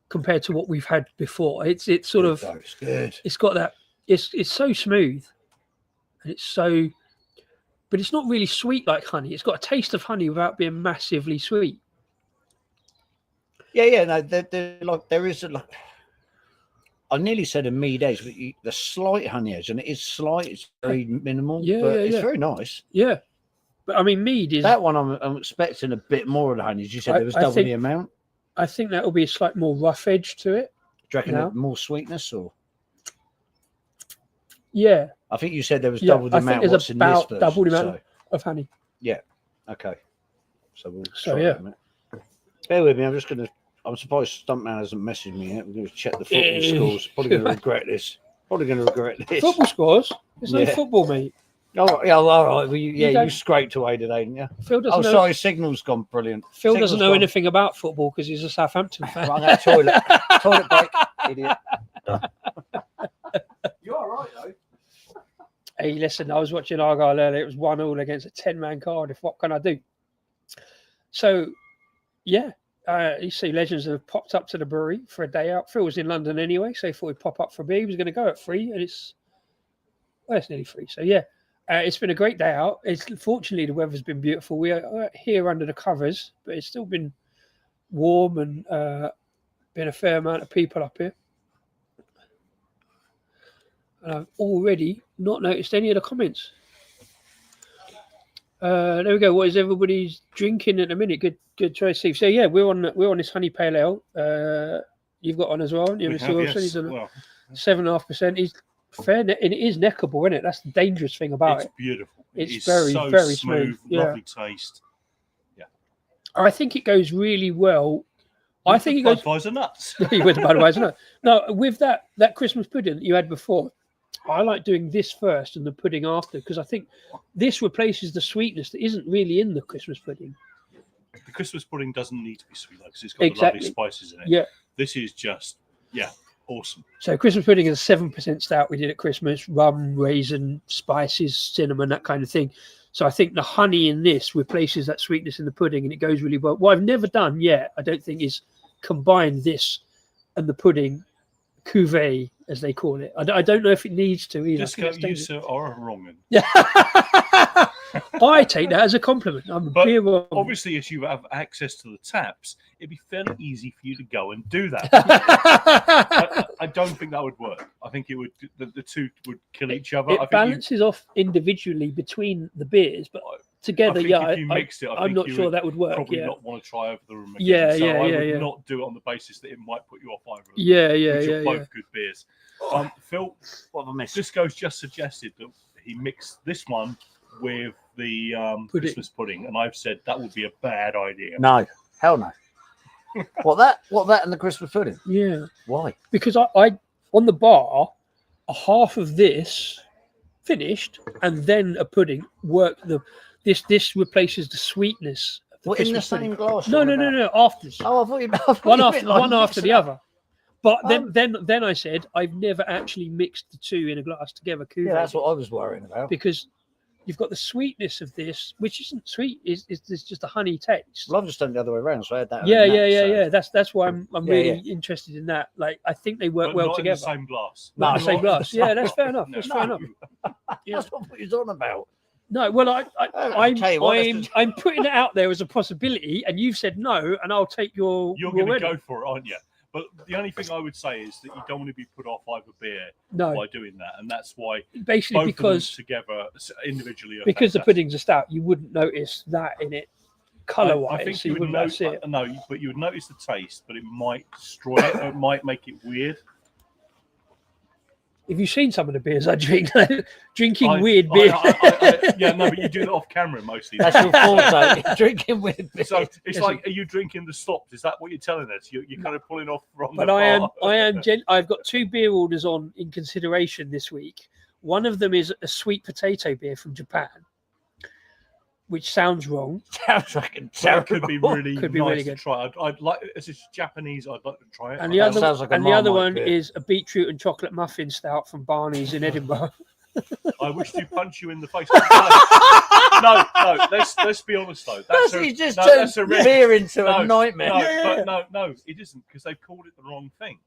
compared to what we've had before. It's sort of. It's good. It's got that. It's so smooth, and it's so, but it's not really sweet like honey. It's got a taste of honey without being massively sweet. Yeah. No, there is like. I nearly said a mead edge, but the slight honey edge, and it is slight. It's very minimal. Yeah, but yeah, it's yeah. very nice. Yeah, but I mean, mead is. That one, I'm expecting a bit more of the honey. As you said, there was I double think- the amount. I think that will be a slight more rough edge to it. Do you reckon No. more sweetness, or Yeah, I think you said there was Yeah, double the I think amount. there's What's in this about version, double the amount so, of honey. okay. So we'll So, try yeah. it in a minute. Bear with me. I'm surprised Stuntman hasn't messaged me yet. We're going to check the football scores. Probably going to regret this. Football scores. There's no Yeah. football, mate. All right. Well, you don't- scraped away today, didn't you? Phil doesn't Oh, know. sorry. Signal's gone brilliant. Phil Signal's doesn't know gone. anything about football because he's a Southampton fan. Right, I'm going to toilet. Toilet break. Idiot. You're all right, though. Hey, listen, I was watching Argyle earlier. It was 1-1 against a 10-man Cardiff. What can I do? So, yeah, you see legends have popped up to the brewery for a day out. Phil was in London anyway, so he thought he'd pop up for a beer. He was going to go at 3, and it's nearly 3. So, yeah, it's been a great day out. Fortunately, the weather's been beautiful. We are here under the covers, but it's still been warm and been a fair amount of people up here. And I've already not noticed any of the comments. There we go. What is everybody's drinking at the minute? Good choice, Steve. So yeah, we're on this honey pale ale. You've got one as well, haven't you, We Mr. have, Wilson? yes. He's on Well, 7.5%. He's fair, and it is neckable, isn't it? That's the dangerous thing about it's it. beautiful. It's It's very, so very smooth. Yeah. Lovely taste. I think it goes really well. I think it goes Budweiser nuts. with the Budweiser. No, with that Christmas pudding that you had before, I like doing this first and the pudding after because I think this replaces the sweetness that isn't really in the Christmas pudding. The Christmas pudding doesn't need to be sweet because it's got Exactly. the lovely spices in it. Yeah. This is just, awesome. So Christmas pudding is a 7% stout we did at Christmas, rum, raisin, spices, cinnamon, that kind of thing. So I think the honey in this replaces that sweetness in the pudding and it goes really well. What I've never done yet, I don't think, is combine this and the pudding cuvee, as they call it. I don't know if it needs to either. Just go use are wrong. Yeah. I take that as a compliment. I'm a But beer wrong. Obviously, as you have access to the taps, it'd be fairly easy for you to go and do that. I don't think that would work. I think it would. The two would kill each other. I It think balances off individually between the beers, but I together, think if you mixed it, I I'm think not you sure would that would work. probably Yeah. not want to try over the room again. Yeah, so yeah, I yeah, would yeah. not do it on the basis that it might put you off either of them. Yeah, which are both good beers. Phil, What have I missed? Disco's just suggested that he mixed this one with the Christmas pudding, and I've said that would be a bad idea. No, hell no. What that and the Christmas pudding? Yeah. Why? Because I on the bar, a half of this finished, and then a pudding worked. This replaces the sweetness. Of the What, in the Christmas pudding. same glass? No. After. Oh, I thought One after the other. But Oh. then I said I've never actually mixed the two in a glass together. Yeah, that's what I was worrying about. Because you've got the sweetness of this, which isn't sweet, is just a honey taste. Well, I've just done the other way around, so I had that. Yeah. That's why I'm Yeah, really interested in that. Like, I think they work But well not together. in the same glass. Not in the same not glass. the Yeah, same that's fair enough. No. That's fair enough. That's what you're on about. No, well, I'll tell you what, I'm putting it out there as a possibility, and you've said no, and I'll take your. You're going to go for it, aren't you? But the only thing I would say is that you don't want to be put off either beer No, by doing that, and that's why basically both because of them together individually are because the fantastic. pudding's a stout, you wouldn't notice that in it, color wise. I think so you you would wouldn't notice see it. No, but you would notice the taste, but it might destroy it. Or it might make it weird. Have you seen some of the beers I drink? Drinking weird I- beer. yeah, no, but you do that off camera mostly. That's your forte. Drinking with beer. So it's like, are you drinking the stopped? Is that what you're telling us? You're kind of pulling off from But the bar. I've got 2 beer orders on in consideration this week. One of them is a sweet potato beer from Japan, which sounds wrong. Sounds like a That could be really Could be nice really to good. try. I'd like, as it's Japanese, I'd like to try it. And I the don't other know. sounds like a and the other Marmite one beer. is a beetroot and chocolate muffin stout from Barney's in Edinburgh. I wish to punch you in the face. No, let's be honest though. He just that's turned a beer into No, a nightmare. no, it isn't because they've called it the wrong thing.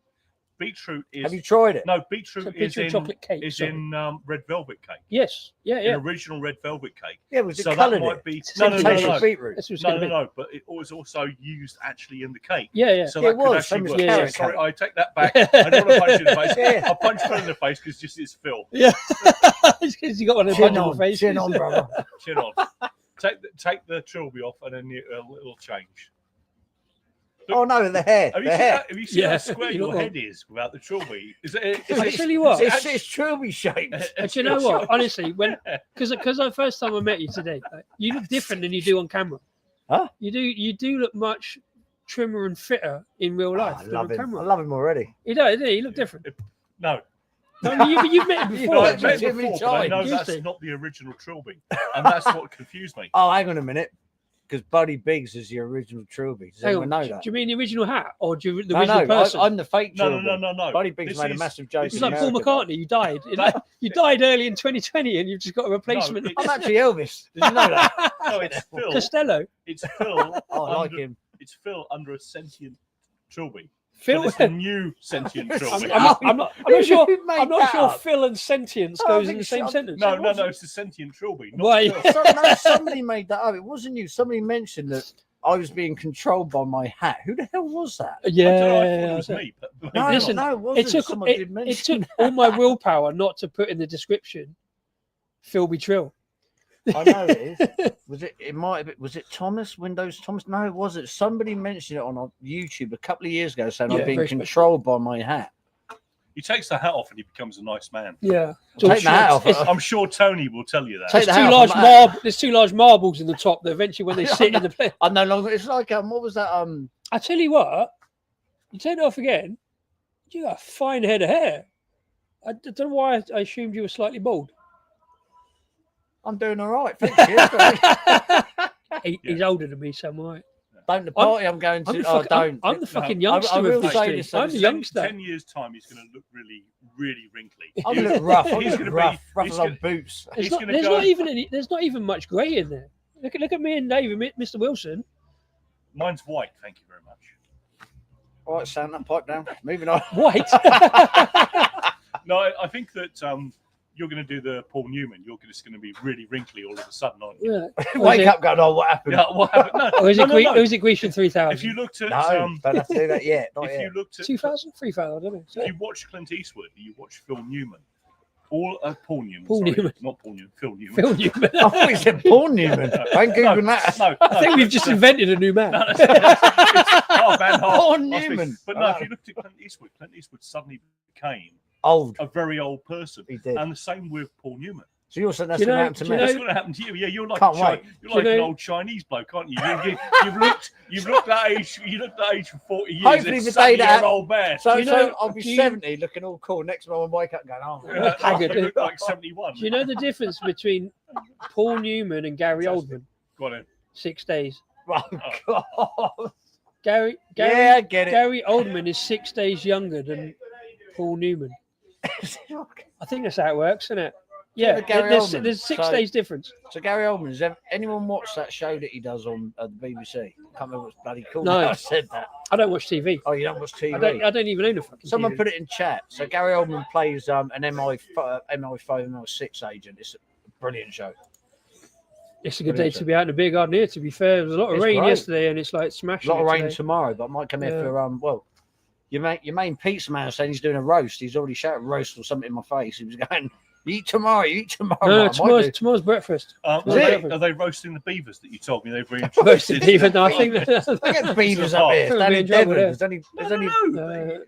Beetroot is Have you tried it? no It's a beetroot is beetroot in chocolate cake. is sorry. in red velvet cake. Yes, yeah. An original red velvet cake. Yeah, was it So that coloured? might be It's no, no, no, Taste no, of beetroot. That's what's no, gonna no, be. no. But it was also used actually in the cake. Yeah. So Yeah, that it could was, actually same as work. carrot Yeah, cake. sorry, I take that back. I don't want to punch you in the face. Yeah. I'll punch Phil in the face because just it's Phil. Yeah. Because you got one of the Chin punch on, face. chin on, brother. Chin on. Take the trilby off and then a little change. Oh no, the hair. Have you The seen hair. that? Have you seen Yeah. how square You your look head is without the trilby? Is it? I tell you what, It's Trilby shaped. But you know what? Honestly, because the first time I met you today, you look different than you do on camera. Huh? You do look much trimmer and fitter in real life I than love on him. camera. I love him already. You don't, do you? You look different. No, No, you've met him You before. no, know, I've met Jimmy him before, but I know Used that's to. not the original trilby, and that's what confused me. Oh, hang on a minute. Because Buddy Biggs is the original Trilby. Does Hang anyone on, know do that? you mean the original hat or do you, the No, original person? I'm the fake No, Trilby. no. Buddy Biggs This made a is- massive joke. this It's is in like Paul America. McCartney. You died. You died early in 2020, and you've just got a replacement. it's- I'm actually Elvis. Did you know that? No, it's Phil. Costello. It's Phil. Oh, I like under, him. It's Phil under a sentient trilby. Phil. But it's a new sentient trilby. I'm not sure. Who made I'm not that sure up? Phil and sentience Oh, I goes in think the same so. sentence. No, it's a sentient trilby. Not Why? Phil. Somebody made that up. It wasn't you. Somebody mentioned that I was being controlled by my hat. Who the hell was that? I don't know, I thought it Yeah. was me. But No, Listen, no, it It wasn't. took Someone did it mention took all my willpower not to put in the description. Philby Trill. I know it is. Was it? It might have been. Was it Thomas? Windows Thomas? No, it wasn't. Somebody mentioned it on YouTube a couple of years ago, saying Yeah, I'm being very special. controlled by my hat. he takes the hat off and he becomes a nice man. Yeah. Take the hat off. I'm sure Tony will tell you that. Take There's the two hat large off my hat. there's 2 large marbles in the top that eventually when they sit in the play. I'm no longer. It's like what was that? I tell you what, you take it off again, you got a fine head of hair. I don't know why I assumed you were slightly bald. I'm doing all right. Thank you. He's older than me, so I'm all right. Don't the party I'm going I'm to. the, Oh, fuck- I'm- don't. I'm the fucking I youngster will of this say two. this, I'm the in youngster. 10 years' time, he's going to look really, really wrinkly. I'm gonna look rough. I'm He's gonna gonna rough. be- Rough he's as old gonna- boots. There's He's not, gonna there's go- not even any. There's not even much grey in there. Look at me and David, Mr. Wilson. Mine's white, thank you very much. All right, sound that pipe down. Moving on. White. No, I think that you're going to do the Paul Newman. You're just going to be really wrinkly all of a sudden, aren't you? Yeah. Wake up, going, oh, what happened? Yeah, what happened? No, Or is it, no, no. or is it Grecian 3000? If you looked at, No, don't have to do that yet. Not if yet. you looked at, 2000, 3000, I don't know. if you watch Clint Eastwood, you watch Phil Newman. Paul Newman. Paul sorry, Newman. not Paul Newman. Phil Newman. Phil Newman. I thought he said Paul Newman. I ain't Googling that. No, I think we've just invented a new man. No, it's half and half. Paul I think- Newman. But no, if you looked at Clint Eastwood suddenly became Old. a very old person. He did. And the same with Paul Newman. So you're saying that's Do you going to know- happen to do me? you know- That's going to happen to you. Yeah, you're like Can't wait. you're like Do you an know- old Chinese bloke, aren't you? You've looked that age. You looked that age for 40 years. Hopefully It's the day suddenly that- you're an old man. So, Do you know- I'll be do you- 70 looking all cool. Next time I wake up going, oh, Haggard. You look like 71. Do you know the difference between Paul Newman and Gary Oldman? Go on then. 6 days. oh, God. Gary Yeah, I get it. Gary Oldman is 6 days younger than Paul Newman. I think that's how it works, isn't it? Yeah, Gary there's, Oldman. there's 6 So- days difference. So Gary Oldman, has anyone watched that show that he does on the BBC? I can't remember what's bloody called. No. I said that. I don't watch TV. Oh, you don't watch TV? I don't even own a fucking Someone TV. put it in chat. So Gary Oldman plays an MI5, MI6 agent. It's a brilliant show. It's a good day to be out in the beer garden here, to be fair. There was a lot of It's rain great. yesterday and it's like A smashing. lot of it rain today. tomorrow, but I might come here Yeah. for your main pizza man saying he's doing a roast. He's already shouting roast or something in my face. He was going, "You eat tomorrow, you eat tomorrow." No, I might do. tomorrow's breakfast. Are Is it? they roasting the beavers that you told me they've Roasted reintroduced? beaver. No, I think Look at the beavers up here. We'll Down be in in trouble Devon. there. There's only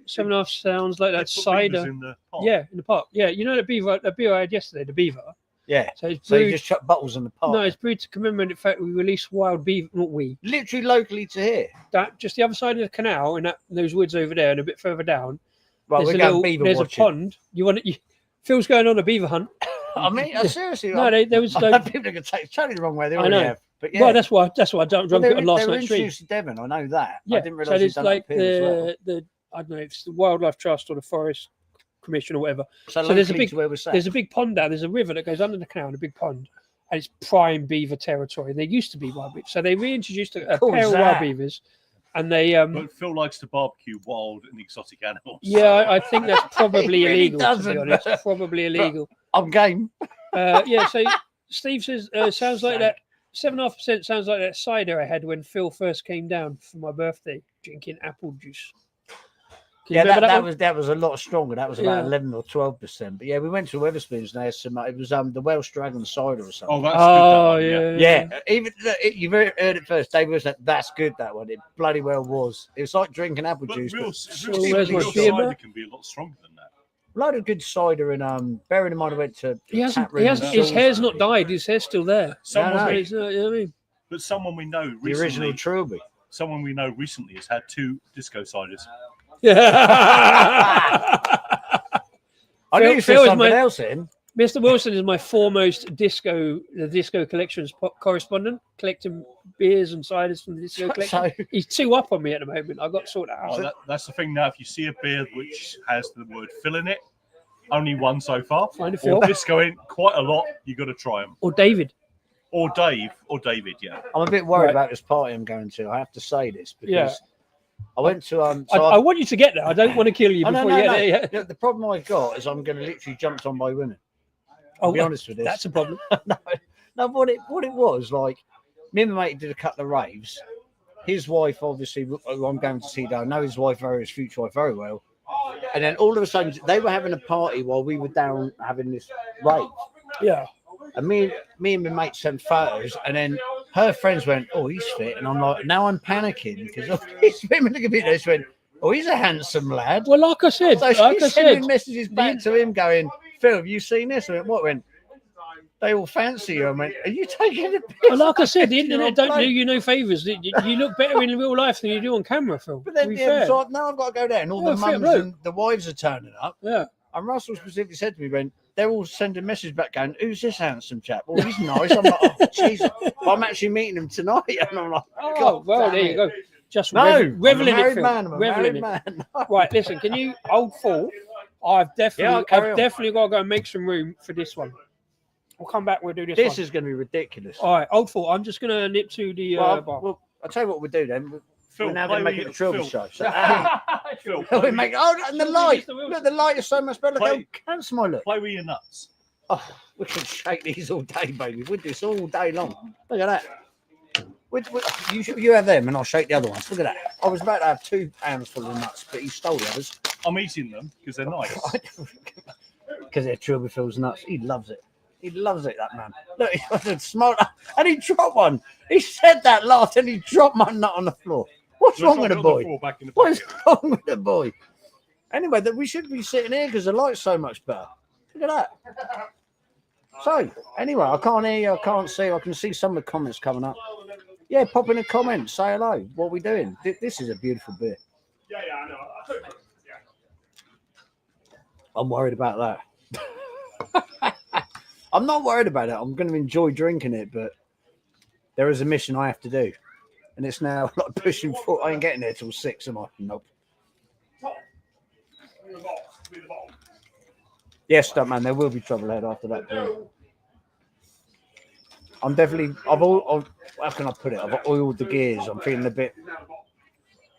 7.5 sounds like that cider. In the pot. Yeah, in the pot. Yeah, you know the beer I had yesterday, the beaver. yeah. So it's So you brewed. just chuck bottles in the pot. No, it's brewed to commemorate the fact we released wild beaver. Not we. Literally locally to here. That just the other side of the canal, and those woods over there, and a bit further down. Right, there's we're a going little, beaver there's watching. a pond. Phil's going on a beaver hunt. I mean, seriously. No, there was I like, people are going to take it totally the wrong way. They I already know. have. But yeah. well, that's why I drunk Well, it on last they were night's stream. introduced to Devon. I know that. Yeah, I didn't so realise there's they'd done like it up here as well. the I don't know if it's the Wildlife Trust or the Forest Commission or whatever. So there's a locally big- to where we're sat. There's a big pond there. There's a river that goes under the canal, a big pond, and it's prime beaver territory. There used to be wild beavers, so they reintroduced a Cool pair as of wild that. beavers, and they But Phil likes to barbecue wild and exotic animals. yeah, I think that's probably He really illegal. To doesn't, be honest, but- probably illegal. I'm game. Yeah, so Steve says sounds like that. 7.5% sounds like that cider I had when Phil first came down for my birthday, drinking apple juice. Can you Yeah, remember that one? was a lot stronger. That was about Yeah. 11 or 12%. But yeah, we went to Wetherspoons and they had some. It was the Welsh Dragon cider or something. Oh, that's Oh good. That one, yeah, yeah, even you've heard it first. David was like, "That's good." That one, it bloody well was. It was like drinking apple But juice. real, But real, where's my real beer, cider Matt? can be a lot stronger than that. a load of good cider and bearing in mind I went to. He hasn't. tap room in His hair's not Salisbury. dyed. His hair's still there. Someone, no. So we- it's, you know what I mean? but someone we know The original recently, Trilby. someone we know recently has had 2 disco ciders. I Phil- knew you said Phil is something my- else in. Mr. Wilson is my foremost disco collections correspondent, collecting beers and ciders from the disco collection. So, He's 2 up on me at the moment. I've got to sort that out. Oh, that's the thing now. If you see a beer which has the word Phil in it, only one so far, Find a Phil or disco in quite a lot, you got to try them. or David. Or Dave, or David, yeah. I'm a bit worried Right. about this party I'm going to. I have to say this because Yeah. I went to I want you to get there. I don't want to kill you Oh, before no, you no, get there. Yeah. The problem I've got is I'm going to literally jumped on by women. I'll Oh, be honest with this. that's a problem. No, what it was like, me and my mate did a couple of raves. His wife, obviously, who I'm going to see, I know his wife, his future wife, very well. And then all of a sudden, they were having a party while we were down having this rave. Yeah. And me and my mate sent photos, and then her friends went, "Oh, he's fit," and I'm like, now I'm panicking because he's women look a bit. They went, "Oh, he's a handsome lad." Well, like I said, So she's sending messages back to him, going, "Phil, have you seen this?" I went, "What?" Went, "They all fancy you." I went, "Are you taking the piss?" well, like I said, the You're internet on don't do plane. you no favors. You look better in real life than you do on camera, Phil. But To then be yeah, fair. so now I've got to go there, and all Yeah, the fair mums bloke. and the wives are turning up. Yeah. And Russell specifically said to me, "When they're all sending messages back, going, who's this handsome chap? Oh, he's nice." I'm like, "Oh, Jesus!" I'm actually meeting him tonight, and I'm like, Oh, God, well, damn there it. you go. Just No, revel in I'm a it, married Phil. man. I'm a Revel married in it. man. Right, listen, can you old fool? I've definitely, carry on. I've definitely got to go and make some room for this one. We'll come back. We'll do this. This one. is going to be ridiculous. All right, old fool. I'm just gonna nip to the Well, bar. well, I'll tell you what we'll do then. Phil, We're now play going to make with it a Trilby Phil. show. So, Phil, we make and the Trilby, light. Mr. Wilson. Look, the light is so much better. Look Play- how handsome I look. play with your nuts. Oh, we can shake these all day, baby. We'll do this all day long. Look at that. You have them, and I'll shake the other ones. Look at that. I was about to have 2 hands full of nuts, but he stole the others I'm eating them because they're nice. because they're Trilby Phil's nuts. He loves it. He loves it, that man. Look, he was smart, and he dropped one. He said that last, and he dropped my nut on the floor. What's wrong with the boy? Back in the What is bucket. wrong with the boy? Anyway, that we should be sitting here because the light's so much better. Look at that. So, anyway, I can't hear you. I can't see. I can see some of the comments coming up. Yeah, pop in a comment. Say hello. What are we doing? This is a beautiful beer. Yeah, I know. I'm worried about that. I'm not worried about it. I'm going to enjoy drinking it, but there is a mission I have to do. And it's now like pushing forward. I ain't getting there till 6, am I? Nope. Yes, Stuntman, there will be trouble ahead after that beer. I'm definitely, how can I put it? I've oiled the gears. I'm feeling a bit,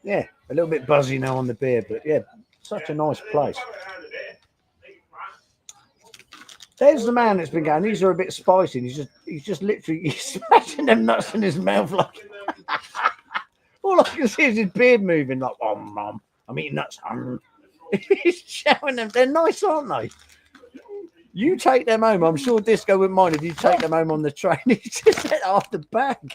a little bit buzzy now on the beer, but yeah, such a nice place. There's the man that's been going, these are a bit spicy. And he's just literally smashing them nuts in his mouth like, all I can see is his beard moving like, I'm eating nuts. He's shouting them. They're nice, aren't they? You take them home. I'm sure Disco wouldn't mind if you take them home on the train. He just said half the bag.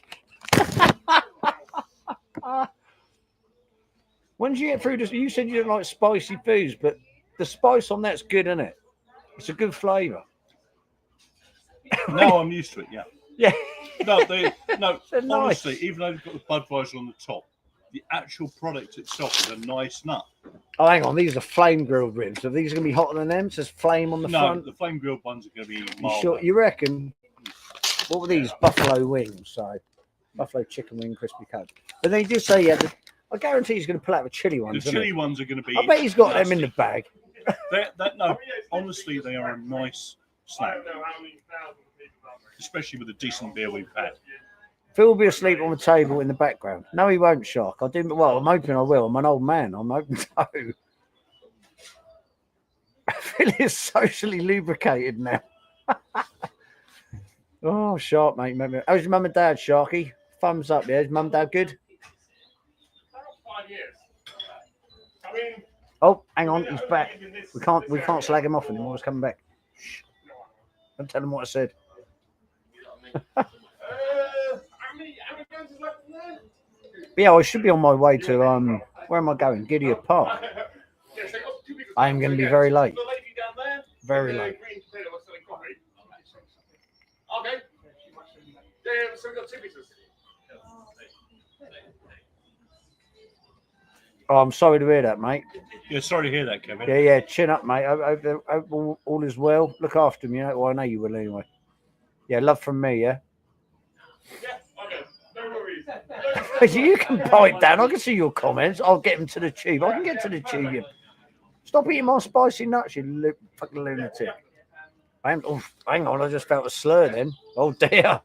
When did you get through this? You said you don't like spicy foods, but the spice on that's good, isn't it? It's a good flavour. No, I'm used to it. Yeah. Yeah. No. Honestly, nice. even though you've got the Budweiser on the top, the actual product itself is a nice nut. Oh, hang on. These are flame grilled ribs. Are these going to be hotter than them? It says flame on the front. No, the flame grilled ones are going to be You mild. sure? You reckon? What were these? Buffalo wings. So, buffalo chicken wing, crispy cut. But they did say, I guarantee he's going to pull out the chili ones. The chili ones are going to be. I bet he's got them in the bag. No, honestly, they are a nice snack, especially with a decent beer we've had. Phil will be asleep on the table in the background. No, he won't, Shark. I didn't. Well, I'm hoping I will. I'm an old man. I'm hoping so. Phil is socially lubricated now. Oh, Shark, mate. How's your mum and dad, Sharky? Thumbs up, yeah. Is mum and dad good? 5 years. I mean, Oh, hang on. He's back. We can't slag him off anymore. He's coming back. Shh. Don't tell him what I said. Yeah, I should be on my way to where am I going? Gideon Park. I am going to be very late. Very late. Okay. Yeah, so we've got 2 pizzas. Oh, I'm sorry to hear that, mate. Yeah, sorry to hear that, Kevin. Yeah, chin up, mate. I hope all is well. Look after him, you know. Well, I know you will anyway. Yeah, love from me, yeah? Yeah, okay. No worries. You can pipe down. I can see your comments. I'll get him to the tube. I can get to the tube. You. Stop eating my spicy nuts, you fucking lunatic. Hang on, I just felt a slur then. Oh, dear.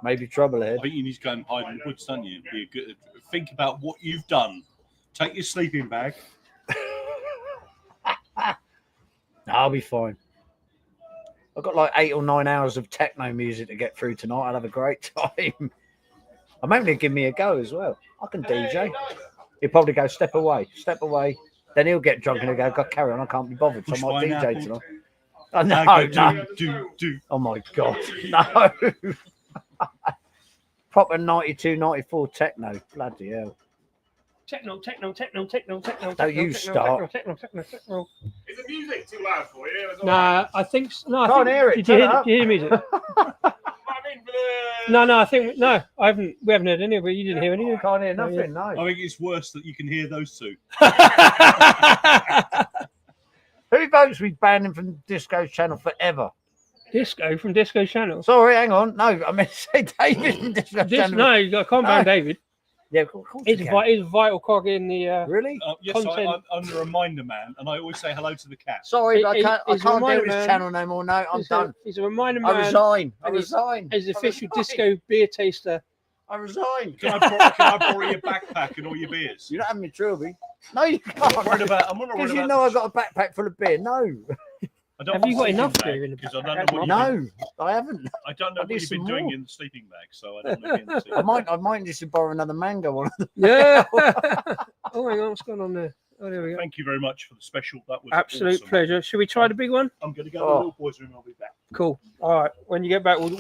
Maybe trouble ahead. I think you need to go and hide in the woods, don't you? Think about what you've done. Take your sleeping bag. I'll be fine. I've got like 8 or 9 hours of techno music to get through tonight. I'll have a great time. I'm hoping to give me a go as well. I can DJ. He'll probably go step away. Then he'll get drunk and he'll go, God, carry on. I can't be bothered. So I might DJ tonight. Oh, no. Do. Oh, my God. No. Proper 92, 94 techno. Bloody hell. Techno. Don't you start. Techno. Is the music too loud for you? Nah, I think no. Can't hear it. Did you hear music? No. I think no. I haven't. We haven't heard any of it. You didn't hear any. Can't hear nothing. No. I think it's worse that you can hear those two. Who votes we ban him from Disco's channel forever? Disco from Disco channel. Sorry, hang on. No, I meant to say David from Disco's channel. No, you can't ban David. Yeah, of course. He's a vital cog in the. Really? Yes, content. I'm a reminder man, and I always say hello to the cat. Sorry, I can't he's a do reminder this man. channel no more. No, I'm done. He's a reminder man. I resign. He's official disco beer taster. I resign. Can I borrow your backpack and all your beers? You don't have me Trilby. No, you can't. I'm not worried about. Because you know I've got a backpack full of beer. No. Have you got enough beer in the backpack? No, I haven't. I don't know what you've been doing in the sleeping bag, so I don't know. I might just borrow another mango one. Yeah. Oh, hang on, what's going on there? Oh, there we go. Thank you very much for the special. That was absolute awesome. pleasure. Should we try the big one? I'm going to go to the little boys' room. I'll be back. Cool. All right. When you get back, we'll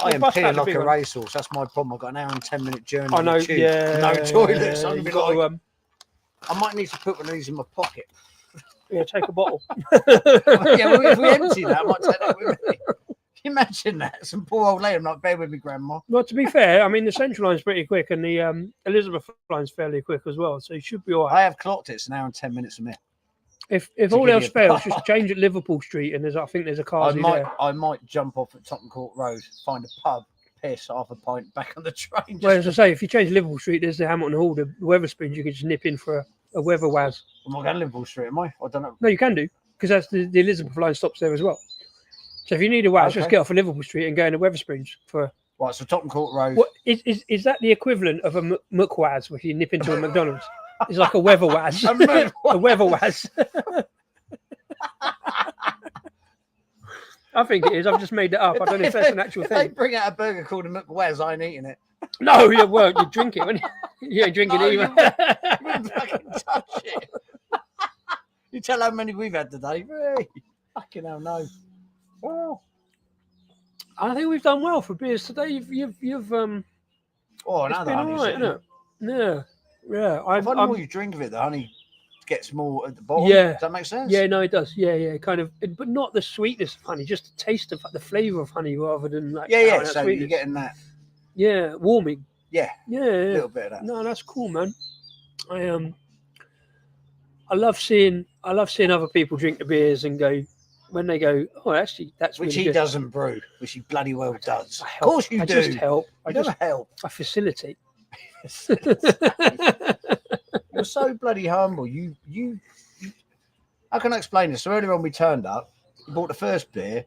I am bust out peeing the like big a one. racehorse. That's my problem. I've got an hour and 10-minute journey. I know. Yeah. No toilets. I'm You've be got like, to, I might need to put one of these in my pocket. yeah, take a bottle. Yeah, well, if we empty that, I might take that with me. Imagine that. Some poor old lady. I'm like, bear with me, Grandma. Well, to be fair, I mean, the Central line's pretty quick, and the Elizabeth line's fairly quick as well, so you should be all right. I have clocked it. It's an hour and 10 minutes a minute. If all else fails, just change at Liverpool Street, and I think there's a car there. I might jump off at Tottenham Court Road, find a pub, piss half a pint, back on the train. Well, as I say, if you change Liverpool Street, there's the Hamilton Hall, the Weatherspoons. You can just nip in for a weather waz. I'm not going to Liverpool Street, am I? I don't know. No, you can do, because that's the Elizabeth line stops there as well. So if you need a waz, just get off of Liverpool Street and go into Weatherspoons for. Right, so Tottenham Court Road. What is that the equivalent of a McWaz, where you nip into a McDonald's? It's like a weather waz. A weather waz. I think it is. I've just made it up. I don't know if that's an actual thing. They bring out a burger called a McWaz, I ain't eating it. No, you won't. You drink it, won't you? You ain't drinking it either. You wouldn't fucking touch it. You tell how many we've had today. Hey, fucking hell, no. Oh. I think we've done well for beers today. You've Oh, it's now been the all honey's right, isn't it? Yeah. I find the more you drink of it, the honey gets more at the bottom. Yeah. Does that make sense? Yeah, no, it does. Yeah, kind of, but not the sweetness of honey, just the taste of the flavour of honey rather than like. Yeah. So sweetness. you're getting that. Yeah, warming. Yeah. Yeah. A little bit of that. No, that's cool, man. I love seeing other people drink the beers and go when they go, oh, actually, that's which really he good. doesn't brew, which he bloody well does. Of course you do. I just help. I never help. I facilitate. You're so bloody humble. You. How can I explain this? So earlier on, we turned up, we bought the first beer,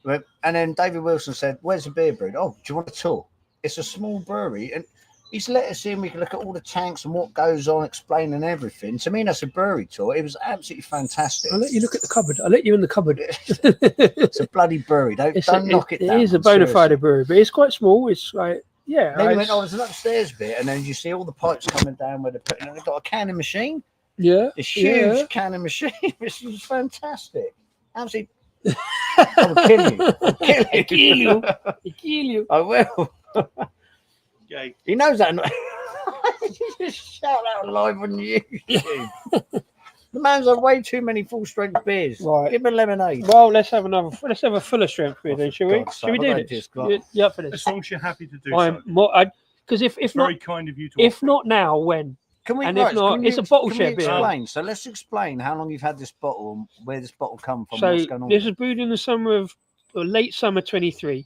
and then David Wilson said, "Where's the beer brewed? Oh, do you want a tour? It's a small brewery, and he's let us in. We can look at all the tanks and what goes on, explaining everything. To me, that's a brewery tour. It was absolutely fantastic. I'll let you look at the cupboard. I'll let you in the cupboard. It's a bloody brewery. Don't knock it down. It is a bona fide brewery, but it's quite small. It's like, yeah. Then we went, there's an upstairs bit, and then you see all the pipes coming down where they're putting. They've got a canning machine. Yeah. A huge canning machine. This is fantastic. Absolutely. I'll kill you. I'll kill you. I will. Yay. He knows that. You just shout out live on YouTube. The man's had way too many full strength beers. Right. Give him a lemonade. Well, let's have a fuller strength beer then, shall we? Shall we do this? You up for this? As long as you're happy to do I'm so. more. Because if Very not, kind of you to if offer. not now, when? Can we? And if not, it's a bottle share beer. Explain. So let's explain how long you've had this bottle and where this bottle come from. So what's going on this was brewed in the summer of, or late summer 23.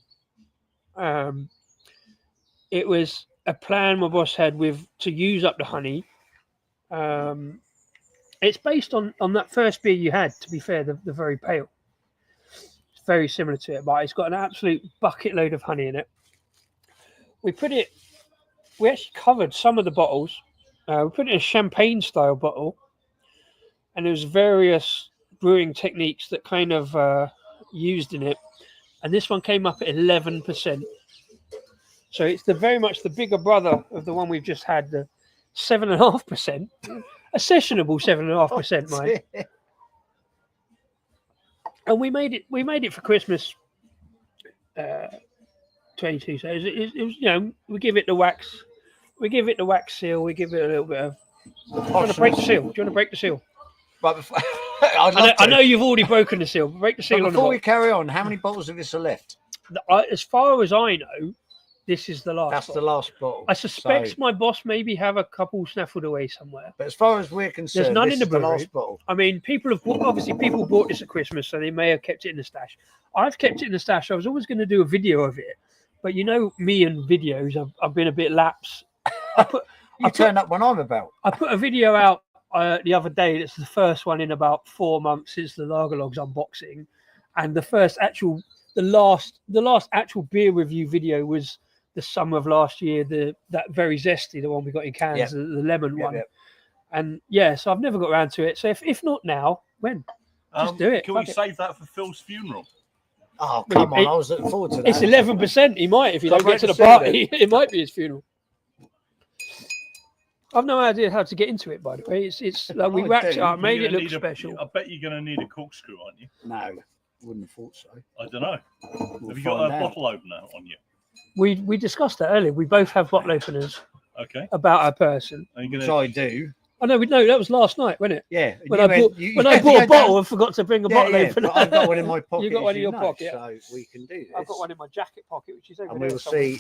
It was a plan my boss had to use up the honey. It's based on that first beer you had. To be fair, the very pale. It's very similar to it, but it's got an absolute bucket load of honey in it. We actually covered some of the bottles. We put it in a champagne style bottle, and there's various brewing techniques that kind of used in it. And this one came up at 11%. So it's very much the bigger brother of the one we've just had, the 7.5%, a sessionable 7.5%, mate. And we made it for Christmas. 22. So it was, we give it the wax. We give it the wax seal. We give it a little bit of. Do you want to break the seal? Do you want to break the seal? Right, before, I know you've already broken the seal. But break the seal on the before we carry on, how many bottles of this are left? As far as I know, this is the last. That's bottle. the last bottle. I suspect my boss maybe have a couple snaffled away somewhere. But as far as we're concerned, there's none this in the is the brewery. last bottle. I mean, people bought this at Christmas, so they may have kept it in the stash. I've kept it in the stash. I was always going to do a video of it, but me and videos, I've been a bit lax. You turn up when I'm about. I put a video out the other day. That's the first one in about 4 months since the Lagerlogs unboxing, and the last actual beer review video was the summer of last year. That very zesty, the one we got in cans, the lemon one. Yep. And so I've never got around to it. So if not now, when? Just do it. Can we save that for Phil's funeral? Oh, come on. I was looking forward to that. It's 11%. He might, if you don't get to the party, it might be his funeral. I've no idea how to get into it, by the way. It's like we wrapped it up, made it look special. I bet you're going to need a corkscrew, aren't you? No, wouldn't have thought so. I don't know. Have you got a bottle opener on you? We discussed that earlier. We both have bottle openers. Okay. About our person. Which I do. I know. No, that was last night, wasn't it? Yeah. When I bought a bottle and forgot to bring a bottle opener. But I've got one in my pocket. You got one in your pocket, so we can do this. I've got one in my jacket pocket, which is over and there. we will see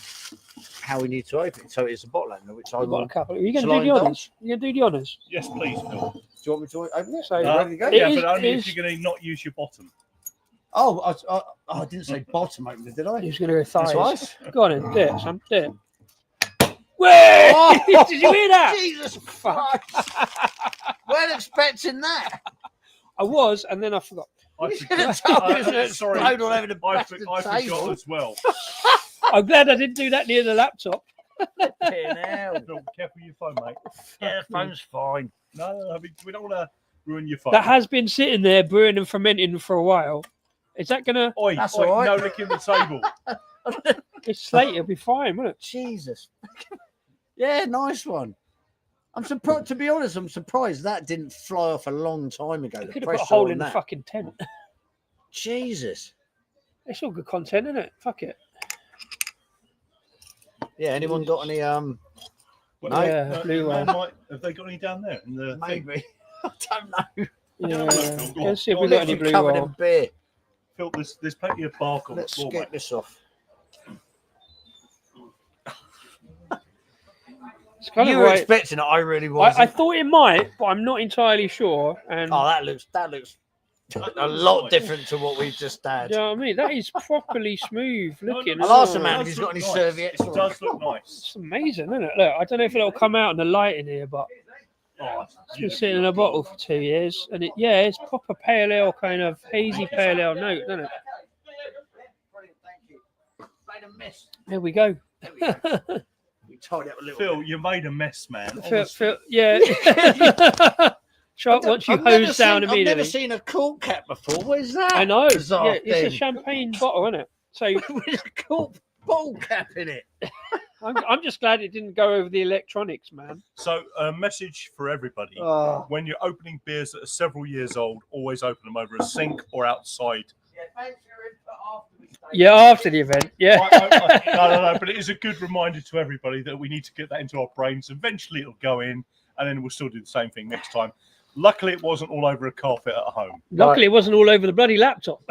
how we need to open it. So it's a bottle opener, which I I've got will. a couple. Are you going Shall to do I the honours? You going to do the honours? Yes, please, Phil. Do you want me to open it? So, ready to go? Yeah, It but only is- if you're going to not use your bottom. Oh, I didn't say bottom opener, did I? He's going to go thighs. That's right. Go on then, do it, son. Do it. Wait! Oh, Did you hear that? Jesus Christ! Weren't expecting that. I was, and then I forgot. I You should forgot. have told us it Sorry, exploded all over the I bastard forgot table. as well. I'm glad I didn't do that near the laptop. Fucking hell. Phil, careful with your phone, mate. Yeah, phone's fine. No, we don't want to ruin your phone. That has been sitting there brewing and fermenting for a while. Is that gonna? Oi, That's oi, all right. no licking the table. It's slate. It'll be fine, won't it? Jesus. Yeah, nice one. I'm surprised. To be honest, I'm surprised that didn't fly off a long time ago. You The could have put a pressure hole on in the that. fucking tent. Jesus. It's all good content, isn't it? Fuck it. Yeah. Anyone got any? Well, No. Yeah, blue one. Have they got any down there? In the thing? Maybe. I don't know. Yeah. Go on. Let's see if Go we on, got any Literally blue covered roll. in beer. Phil, there's plenty of bark on Let's the floor, get mate. this off. It's kind You of were right. expecting it. I really was. I thought it might, but I'm not entirely sure. And Oh, that looks a lot different to what we've just had. you know what I mean? That is properly smooth looking. No, I'll ask as the well. man if It he's does got any look serviettes. It does look nice. It's amazing, isn't it? Look, I don't know if it'll come out in the light in here, but Oh, it's been sitting in a bottle for 2 years, and it's proper pale ale, kind of hazy pale ale note, doesn't it? There we go. We tied up a little. Phil, you made a mess, man. Phil, yeah. Sharp once you I've never hose down seen- I've immediately. never seen a cork cap before. What is that? I know. Bizarre Yeah, it's a thing. champagne bottle, isn't it? So With a cork bottle cap in it. I'm just glad it didn't go over the electronics, man. So, a message for everybody. Oh. When you're opening beers that are several years old, always open them over a sink or outside. Yeah, after the event. Yeah. No, but it is a good reminder to everybody that we need to get that into our brains. Eventually, it'll go in, and then we'll still do the same thing next time. Luckily, it wasn't all over a carpet at home. Luckily, it wasn't all over the bloody laptop.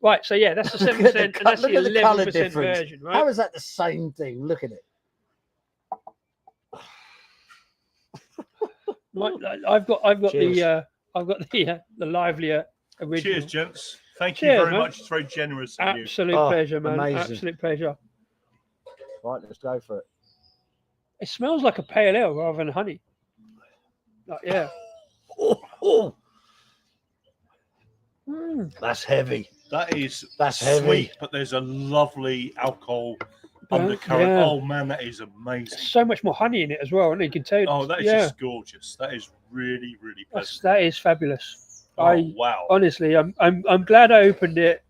Right, so yeah, that's the 7%, Look at the and that's the look at the colour 11% difference. version, right? How is that the same thing? Look at it. I've got Cheers. the livelier original. Cheers, gents. Thank Cheers, you very man. much. It's very generous of you. Absolute Oh, pleasure, man. amazing. Absolute pleasure. Right, let's go for it. It smells like a pale ale rather than honey. Like, yeah. Oh, Mm. that's heavy. That's That's sweet, heavy. but there's a lovely alcohol undercurrent. yeah. Oh man, that is amazing. So much more honey in it as well, and you can tell. Oh, that is yeah, just gorgeous. That is really, really pleasant. that is fabulous. Oh, wow. Honestly, I'm glad I opened it.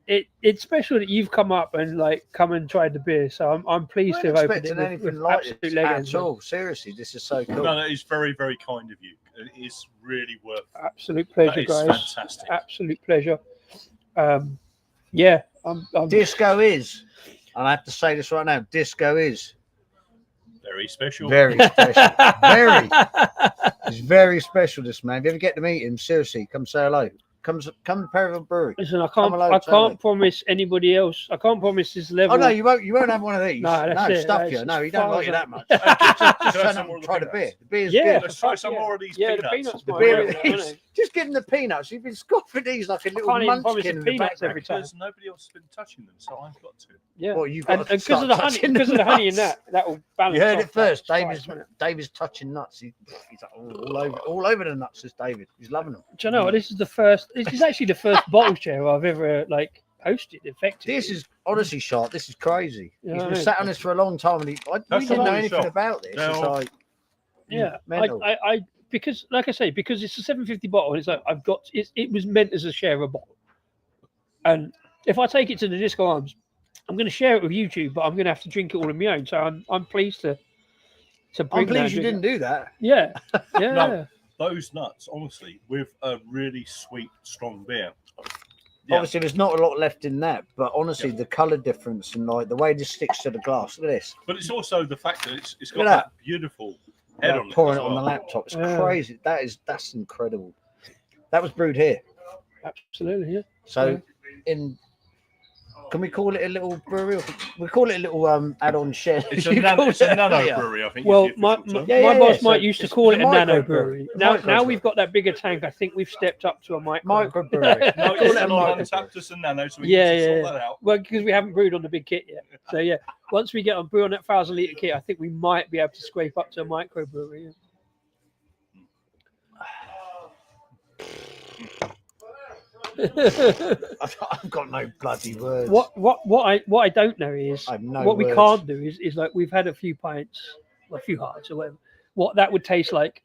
It's special that you've come up and come and tried the beer. So I'm pleased I to have wasn't opened it expecting with anything like absolute this legends. at all. Seriously, this is so cool. No, that is very, very kind of you. It is really worth it. Absolute That pleasure, is guys. fantastic. Absolute pleasure. Yeah, I'm Disco is, and I have to say this right now. Disco is Very special. very special. Very. He's very special. This man. If you ever get to meet him, seriously, come say hello. Come to Perivale Brewery. Listen, I Come along, can't tell me. promise anybody else. I can't promise this level. Oh no, you won't. You won't have one of these. No, that's it. stuff That's you. No, as he don't far like as you I- that much. Can I Just have turn some up more and of try the the beer. peanuts? The beer's Yeah. good. Let's try fuck some yeah. more of these Yeah, the peanuts. peanuts The might beer work, is. won't it? Just give him the peanuts. You've been scoffing these like a little Can't even promise munchkin the in the peanuts background. every time. Because nobody else has been touching them, so I've got to. Yeah. Well, you've And got to because start of the honey, touching because of the honey in nuts. that will balance. You heard off it first. that David's spice, won't it? David's touching nuts. He's like all over the nuts. Is David? He's loving them. Do you know what? This is the first. This is actually the first bottle share I've ever hosted. Effectively, This is honestly, Sharp. This is crazy. Yeah, He's I been know. sat on this for a long time, and we That's didn't know the anything shop. about this. It's No. like yeah. mental. I because, like I say, because it's a 750 bottle, and it's like it was meant as a share of a bottle. And if I take it to the Disco Arms, I'm going to share it with YouTube, but I'm going to have to drink it all on my own. So I'm pleased to bring I'm pleased that you and didn't do that. Yeah, yeah. No. Those nuts, honestly, with a really sweet, strong beer. Yeah. Obviously, there's not a lot left in that, but honestly, the colour difference and like the way this sticks to the glass. Look at this. But it's also the fact that it's got Look at that beautiful head on it pouring as it on the well. laptop. It's crazy. That's incredible. That was brewed here. Absolutely, yeah. So, can we call it a little brewery? Or we call it a little add-on shed. It's a nano brewery, I think. Well, is the my official term. boss might So used to it's call a it a nano microbrew. brewery. A Now microbrew. we've got that bigger tank. I think we've stepped up to a micro. Microbrewery. No, Call it's it a not microbrewery. untapped as a nano, so we Yeah, need to yeah, sort that out. Well, because we haven't brewed on the big kit yet. So yeah, once we get on brew on that 1,000-litre kit, I think we might be able to scrape up to a microbrewery. Yeah. I've got no bloody words. What I don't know is I have no what we words. can't do is like we've had a few pints, a few hearts or whatever. What that would taste like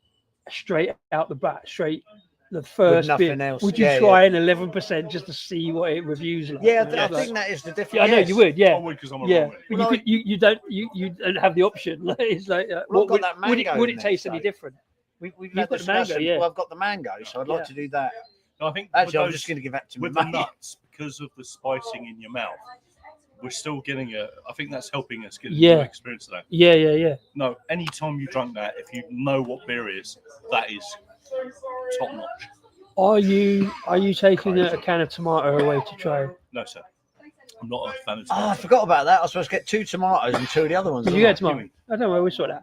straight out the bat, straight the first nothing bit. else. Would you Yeah, try an 11% just to see what it reviews like? Yeah, You know, I like- think that is the difference. yeah, I know you would. Yeah, I would because I'm a yeah. Roman. But Well, you don't have the option. Like, it's like Well, what I've got that would it mango would in it there, taste any so- different? We've You've had got the mango, discussion. yeah. Well, I've got the mango, so I'd like Yeah. to do that. No, I think Actually, I'm with just going to give that to with my the mate. nuts, because of the spicing in your mouth, we're still getting I think that's helping us get a Yeah. new experience of that. Yeah. No, anytime you drunk that, if you know what beer is, that is top notch. Are you taking a can of tomato away to try? No, sir. I'm not a fan of Oh, I tomato. forgot about that. I was supposed to get 2 tomatoes and 2 of the other ones. Did you wasn't get tomato? I don't know. We sort that.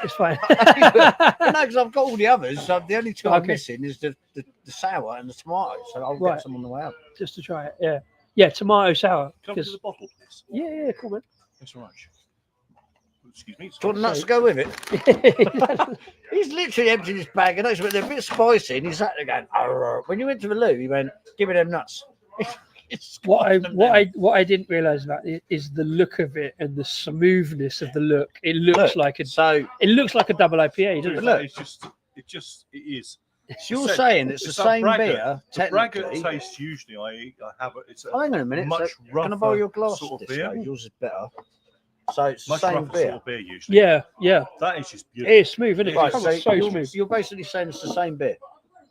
It's fine. I? No, because I've got all the others. So the only 2 I'm Okay. missing is the sour and the tomato. So I'll Right. get some on the way up. Just to try it. Yeah. Tomato sour. Come to 'cause- the bottle, please. yeah, cool man. Thanks very much. Excuse me. Do you want nuts to go with it? He's literally emptied his bag of nuts, but they're a bit spicy. And he's sat there going, "Arr." When you went to the loo, he went, "Give me them nuts." It's what them down. I didn't realize about it is the look of it and the smoothness of the look. It looks like a So double IPA, doesn't it? Look. It is. you're saying it's the same Braggart- beer, The Braggart technically. taste usually I have it. It's a Hang on a minute. much So, rougher can I borrow your glass? sort of this beer. way? Yours is better. So it's the Much same rougher beer. sort of beer usually. Yeah. That is just It beautiful. is smooth, isn't it? Right, It's so so you're, smooth. you're basically saying it's the same beer.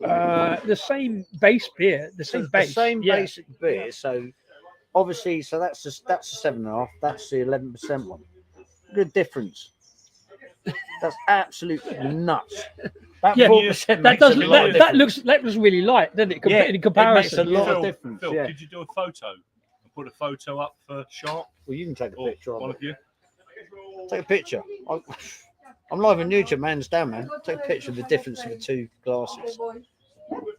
The same base beer, the So same it's base. the same yeah. basic beer. So obviously, so that's the 7.5. That's the 11% one. Good difference. That's absolutely nuts. That Yeah, 4% That makes does a lot of that difference. looks really light, doesn't it? Yeah, In it comparison. makes a lot of Phil, difference. Phil, Yeah. did you do a photo? Put a photo up for Sharp Well, you can take a or picture of one it. of you? Take a picture. I'm live on YouTube, man. It's down, man. Take a picture of the difference of the 2 glasses.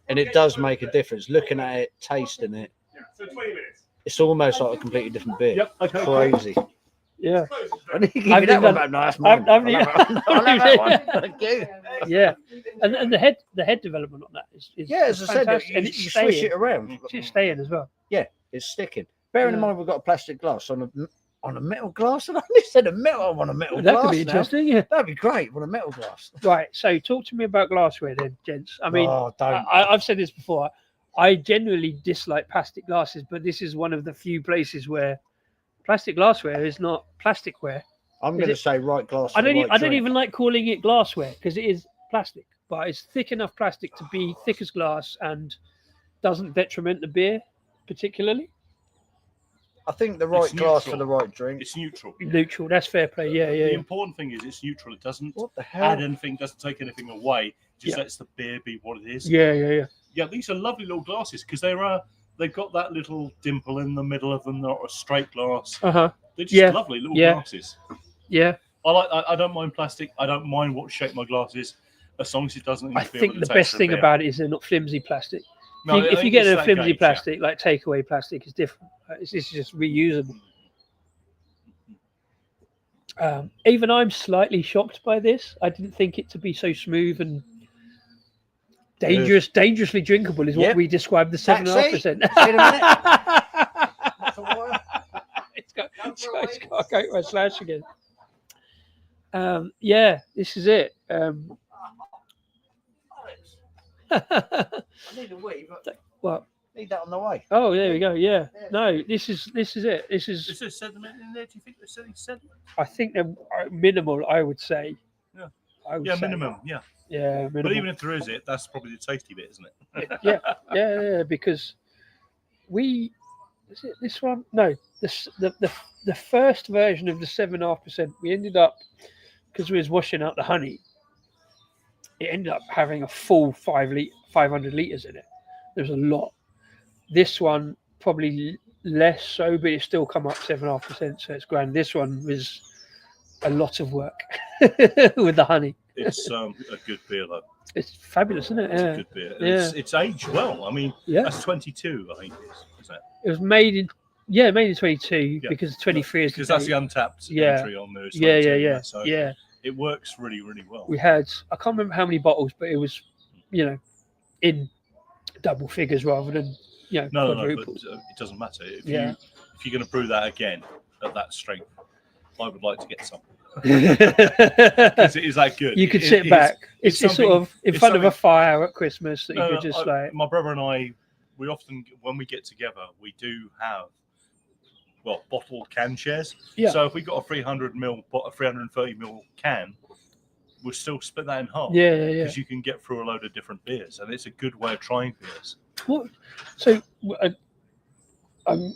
And it does make a difference. Looking at it, tasting it, So 20 minutes. it's almost like a completely different beer. Yep. Okay. Crazy. Yeah, I need to give I've you that done- one back. No, that's mine. I've- I'll have it. I'll have that one. Thank you. yeah. And the head development on that is Yeah, as I said, fantastic. you, and you it's swish staying. it around. It's staying as well. It's sticking. Bearing in Yeah. mind, we've got a plastic glass on a metal glass. And I just said a metal. I want a metal That glass. could be now. interesting. Yeah. That'd be great. Want a metal glass? Right. So talk to me about glassware then, gents. I mean, oh, don't. I've said this before. I generally dislike plastic glasses, but this is one of the few places where plastic glassware is not plasticware. I'm is going to it- say right glass. I for the don't. right I don't drink. even like calling it glassware because it is plastic, but it's thick enough plastic to be thick as glass and doesn't detriment the beer particularly. I think the right It's glass neutral. for the right drink. It's neutral. Neutral. That's fair play. Yeah, The yeah. important thing is it's neutral. It doesn't What the add hell? anything, doesn't take anything away. Just Yeah. lets the beer be what it is. Yeah. Yeah, these are lovely little glasses because they've got that little dimple in the middle of them. They're not a straight glass. Uh-huh. They're just Yeah. lovely little Yeah. glasses. Yeah. I don't mind plastic. I don't mind what shape my glass is, as long as it doesn't I interfere think with the the best taste of thing the beer. about it is they're not flimsy plastic. No, If I you think get it's a that flimsy gauge, yeah. plastic, like takeaway plastic, is different. It's just reusable. Even I'm slightly shocked by this. I didn't think it to be so smooth and dangerously drinkable is what Yep. we described the 7.5%. Wait a minute. It's got to go to a slash again. Yeah, this is it. I need a wee, but What? need that on the way. Oh, there we go. Yeah. No, this is it. This is. Is there sediment in there? Do you think there's any sediment? I think they're minimal. I would say. Yeah. I would Yeah, say. minimum. Yeah. Yeah, minimal. But even if there is that's probably the tasty bit, isn't it? yeah, because is it this one? No, the first version of the 7.5%. We ended up because we was washing out the honey. it ended up having a full 500 litres in it. There's a lot. This one probably less so, but it still come up 7.5%, so it's grand. This one was a lot of work with the honey. It's a good beer, though. It's fabulous, isn't it? It's Yeah. a good beer. Yeah. It's aged well. I mean, that's 22, I think it is that? It was made in 22 because 23 is because that's the untapped entry on there. Yeah. So yeah. It works really, really well. We had, I can't remember how many bottles, but it was, in double figures rather than, No, quadruples. but it doesn't matter. If you're going to brew that again at that strength, I would like to get some. Because it is that good. You could sit back. It's sort of in front of a fire at Christmas that you could just like. My brother and I, we often, when we get together, we do have, bottled can shares. Yeah. So if we got a 330ml can, we'll still split that in half. Yeah. Because you can get through a load of different beers, and it's a good way of trying beers. What? So I've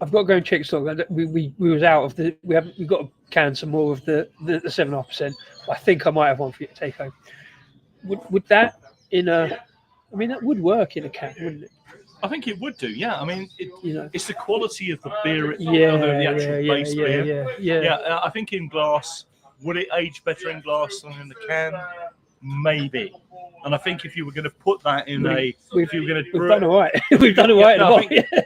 got to go and check stock. We was out of the. We've got to can some more of the 7.5%. I think I might have one for you to take home. Would that that would work in a can, wouldn't it? I think it would do. Yeah. I mean, it's the quality of the beer, the actual base beer. Yeah. I think in glass, would it age better in glass than in the can? Maybe. And I think if you were going to put that in we've done all right. We've done all right. I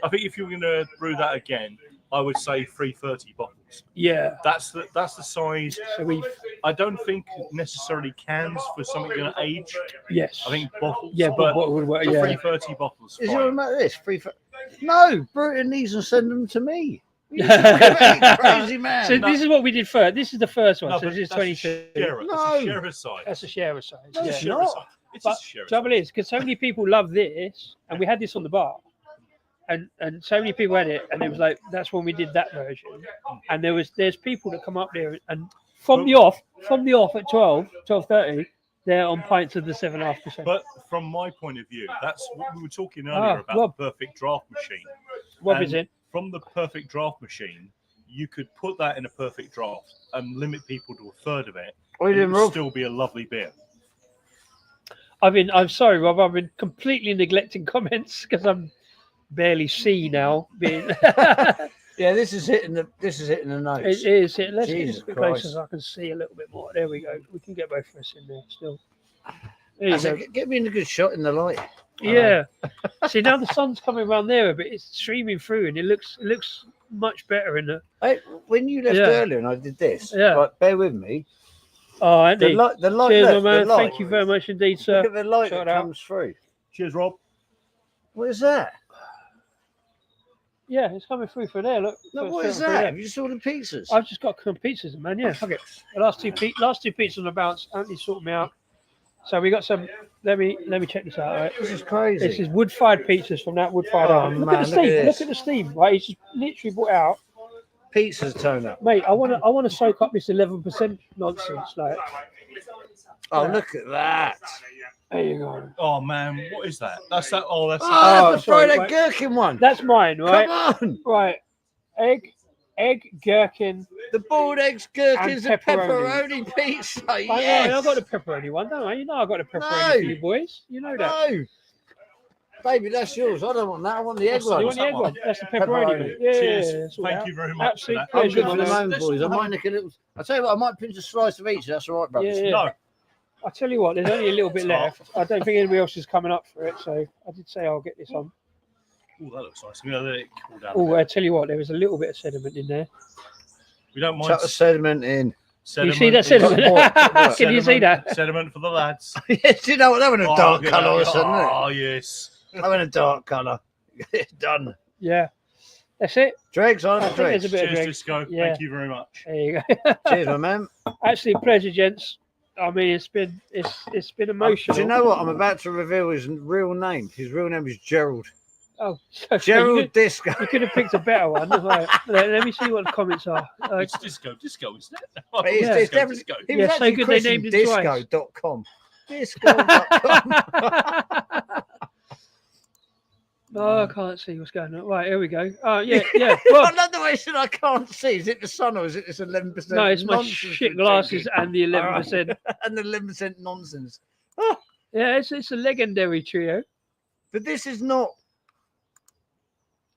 think if you were going to brew that again, I would say 330 bottles. Yeah, that's the size. So I don't think necessarily cans for something going to age. Yes, I think bottles. Yeah, but bottle would work. 330 bottles. Is your about this? No, brew it in these and send them to me. Crazy man. So this is what we did first. This is the first one. No, so this is 22. That's a sharer size. That's a sharer size. No, yeah. it's not. It's But a sharer trouble is, because so many people love this, and we had this on the bar, and so many people had it, and it was like that's when we did that version. And there's people that come up there, and from the off at 12:30, they're on pints of the 7.5%. But from my point of view, that's what we were talking earlier about the perfect draft machine. What is it? From the perfect draft machine, you could put that in a perfect draft and limit people to a third of it. It would still be a lovely beer. I'm sorry, Rob. I've been completely neglecting comments because I'm barely see now. Yeah, this is hitting the notes. It is. Let's get Jesus as quick close Christ. as I can see a little bit more. There we go. We can get both of us in there still. Get me in a good shot in the light. Yeah. See, now the sun's coming around there a bit. It's streaming through, and it looks much better in the. Hey, when you left earlier and I did this, bear with me. Oh, Andy. The light. Cheers, my man. Thank you very much indeed, sir. Look at the light that comes through. Cheers, Rob. What is that? Yeah, it's coming through for there. Look. What is that? Have you saw the pizzas? I've just got some pizzas, man. Yeah, okay. The last two pizzas on the bounce. Anthony sorted me out. So we got some. Let me check this out. Right? This is crazy. This is wood-fired pizzas from that wood-fired oven. Look at the steam. Look at the steam. Right, he's just literally brought out. Pizzas turn up, mate. I want to soak up this 11% nonsense. Like, look at that. There you go. Oh man, what is that? That's that. Oh, that's. Oh, the fried egg gherkin one. That's mine, right? Come on. Right, egg, gherkin. The boiled eggs, gherkins, and pepperoni pizza. Yes. I got the pepperoni one, don't I? You know I got the pepperoni for you boys. You know that. No. Baby, that's yours. I don't want that. I want the egg one. You want the egg one? That's the pepperoni. Yeah. Cheers. Thank you very much. Absolute for that. pleasure. I'm good for the moment, boys. I might nick a little. I'll tell you what, I might pinch a slice of each. That's all right, brothers. Yeah. No. I tell you what, there's only a little bit left. I don't think anybody else is coming up for it, so I did say I'll get this on. Oh, that looks nice. I'm gonna let it cool down. Oh, I tell you what, there was a little bit of sediment in there. We don't mind. Chuck the sediment in. You see that sediment? Can you see that? Sediment for the lads. Yes, you know what? That went a dark colour all of a sudden, isn't it? Oh, yes. That went a dark colour. Done. Yeah. That's it. Dregs on the dregs. There's a bit of Cheers, dregs. Disco. Yeah. Thank you very much. There you go. Cheers, my man. Actually, a pleasure, gents. I mean, it's been emotional. Do you know what? I'm about to reveal his real name. His real name is Gerald. Oh, so Gerald Disco. You could have picked a better one. Right. Let me see what the comments are. It's Disco, isn't it? It's definitely Disco. He was so actually good they named it twice. Disco.com. Disco.com. Oh, I can't see what's going on. Right, here we go. Oh, yeah. I Well, love the way I said I can't see. Is it the sun or is it this 11%? no, it's my nonsense shit we're glasses drinking? and the All right. 11%. And the 11% nonsense. Yeah, it's a legendary trio. But this is not.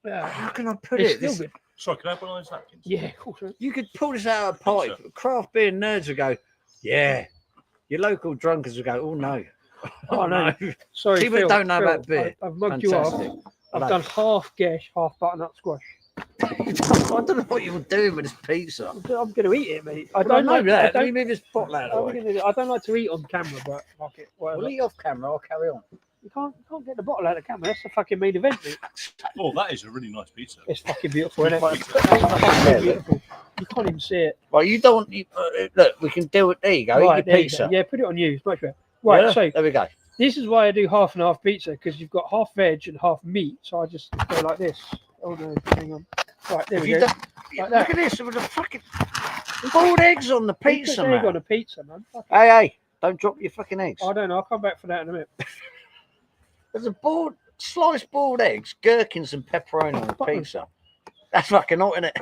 Yeah, How can I put it's it? still This, good. Sorry, can I have one of those napkins? Yeah, of course. you could pull this out of a pipe. so. Craft beer nerds would go, yeah. Your local drunkards would go, oh no. Oh, no. Sorry, People Phil, don't know Phil, about beer. I've mugged you off. Fantastic. I've done half gesh, half butternut squash. I don't know what you're doing with this pizza. I'm going to eat it, mate. I I don't know like that. I Let me don't, move this bottle out of the way. I don't like to eat on camera, but fuck it. Whatever. We'll eat off camera. I'll carry on. You can't get the bottle out of the camera. That's the fucking main event, mate. Oh, that is a really nice pizza. It's fucking beautiful, isn't it? Yeah, It's fucking beautiful. You can't even see it. Well, you don't. Look, we can do it. There you go. Eat your there you pizza. go. Yeah, put it on you. It's much better. Right, Yeah, so there we go. this is why I do half and half pizza, because you've got half veg and half meat. So I just go like this. Oh no, hang on. Right, there If we you go. don't- Like look that. at this. With the fucking boiled eggs on the pizza, Put egg on man. a pizza, man. Fuck it. Hey, don't drop your fucking eggs. I don't know. I'll come back for that in a minute. There's a sliced boiled eggs, gherkins, and pepperoni on the Fucking- pizza. That's fucking hot, isn't it?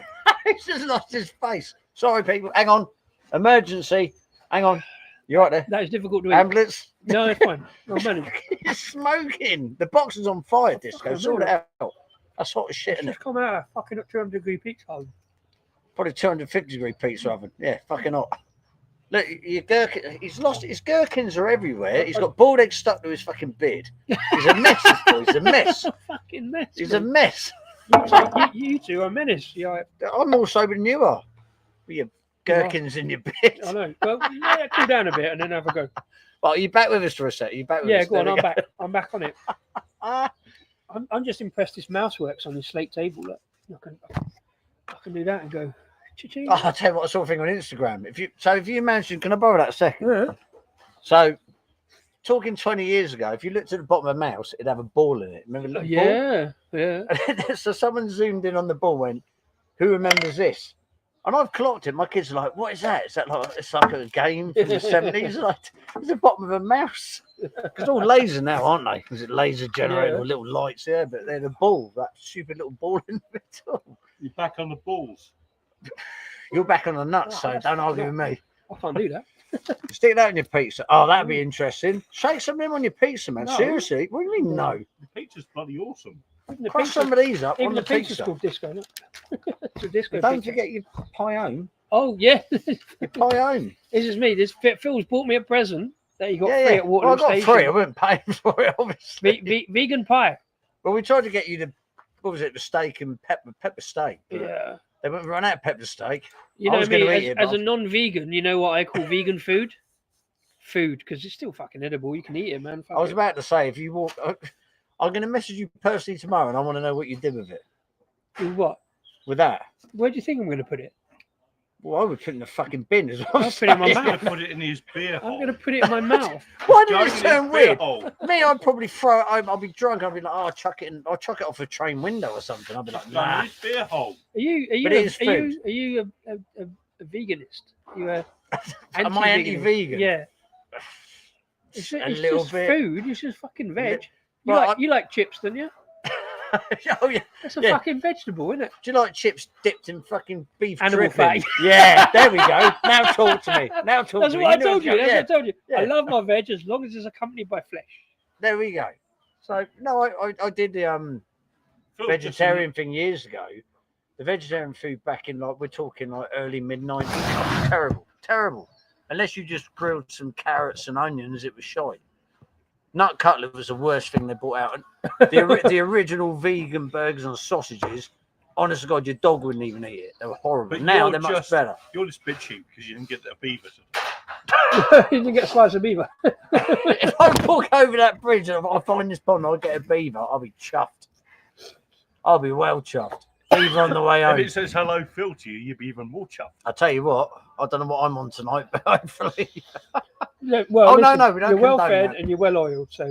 He's just lost his face. Sorry, people. Hang on. Emergency. Hang on. You right there? That is difficult to eat. Ambulance. No, it's fine. I'll manage. You're smoking. The box is on fire, Disco. Sort it out. That's hot as shit, isn't it? Just come out of fucking 200-degree pizza oven. Probably 250-degree pizza oven. Yeah, fucking hot. Look, your gherkin. He's lost. His gherkins are everywhere. He's got boiled eggs stuck to his fucking beard. He's a mess. This boy. He's a mess. Fucking mess. He's a mess. You two are a menace. Yeah, I'm more sober than you are. With your gherkins in your beard. I know. Well, let it cool down a bit and then have a go. Well, are you back with us for a sec? Are you back with Yeah, us? go on. There I'm we back. I'm back on it. Ah, I'm just impressed this mouse works on this slate table. Look, I can do that and go. Cha-ching. oh, I'll tell you what, I saw a thing on Instagram. If you imagine, can I borrow that a second? Yeah. So, talking 20 years ago, if you looked at the bottom of a mouse, it'd have a ball in it. Remember the little ball? Yeah. So someone zoomed in on the ball and went, who remembers this? And I've clocked it. My kids are like, what is that? Is that like, it's like a game from the 70s? Like, it's the bottom of a mouse. Because all laser now, aren't they? Because it laser generated with little lights there, but they're the ball, that stupid little ball in the middle. You're back on the balls. You're back on the nuts, so don't argue with me. I can't do that. Stick that in your pizza. Oh, that'd be interesting. Shake some of them on your pizza, man. No. Seriously. What do you mean, no? The pizza's bloody awesome. Even the Crush pizza, some of these up even on the the pizza's pizza. called disco, isn't it? It's a disco Don't pizza. forget your pie home. Oh, yeah. Your pie home. This is me. Phil's bought me a present that he got free at Well, Waterloo I got Station. free. I wasn't paying for it, obviously. Vegan pie. Well, we tried to get you the, what was it, the steak and pepper steak. But Yeah. they wouldn't run out of pepper steak. You I know was me, gonna eat it, as but a non-vegan, you know what I call vegan food? Food, because it's still fucking edible. You can eat it, man. Fuck I was it. about to say, if you walk, I'm going to message you personally tomorrow and I want to know what you did with it. With what? With that. Where do you think I'm going to put it? Well, I would put it in the fucking bin as well. I'll put it in my He's mouth. going to put it in his beer I'm hole. going to put it in my mouth. Why Go did it in turn his beer weird? hole. Me, I'd probably throw it. I'll be drunk. I'll be like, oh, I'll chuck it off a train window or something. I'll be like, Go in nah. his beer hole. Are you But it is a veganist? Are you a Am I anti-vegan? Yeah. It's A it's little just bit. food. It's just fucking veg. You Well, like you like chips, don't you? Oh yeah. That's a Yeah. fucking vegetable, isn't it? Do you like chips dipped in fucking beef Animal dripping? fat. Yeah, there we go. Now talk to me. Now talk That's to me. what I know told you. what's That's going- what I told you. I Yeah. love my veg as long as it's accompanied by flesh. There we go. So no, I did the Phil, vegetarian thing years ago. The vegetarian food back in like we're talking like early mid-90s. Terrible. Unless you just grilled some carrots and onions, it was shite. Nut cutlet was the worst thing they brought out. And the original vegan burgers and sausages. Honest to God, your dog wouldn't even eat it. They were horrible. But Now you're they're much just- better. You're just a bit cheap because you didn't get that beaver. You didn't get a slice of beaver. If I walk over that bridge and I find this pond, I'll get a beaver. I'll be chuffed. I'll be well chuffed. Beaver on the way If home. it says hello, Phil, to you, you'd be even more chuffed. I tell you what, I don't know what I'm on tonight, but hopefully. Yeah, well, Oh, listen, no, we don't you're well condone fed that. and you're well oiled. So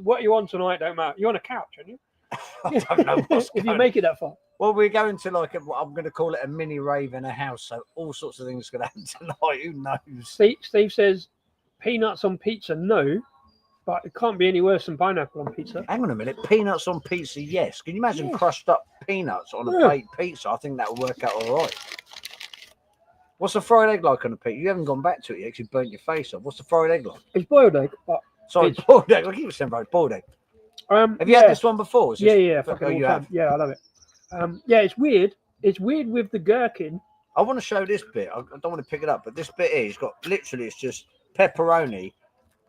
what you're on tonight don't matter. You're on a couch, aren't you? I don't know what's If you going. make it that far. Well, we're going to like what I'm going to call it a mini rave in a house, so all sorts of things are going to happen tonight. Who knows? Steve says peanuts on pizza, no. but it can't be any worse than pineapple on pizza. Hang on a minute, peanuts on pizza, yes. Can you imagine crushed up peanuts on a baked pizza? I think that would work out all right. What's the fried egg like on a pizza? You haven't gone back to it yet because you burnt your face off. What's the fried egg like? It's boiled egg, but boiled egg. I keep saying boiled egg. Have you had this one before? Yeah. You have? Yeah, I love it. Yeah, it's weird. It's weird with the gherkin. I want to show this bit. I don't want to pick it up, but this bit here, it's got literally, it's just pepperoni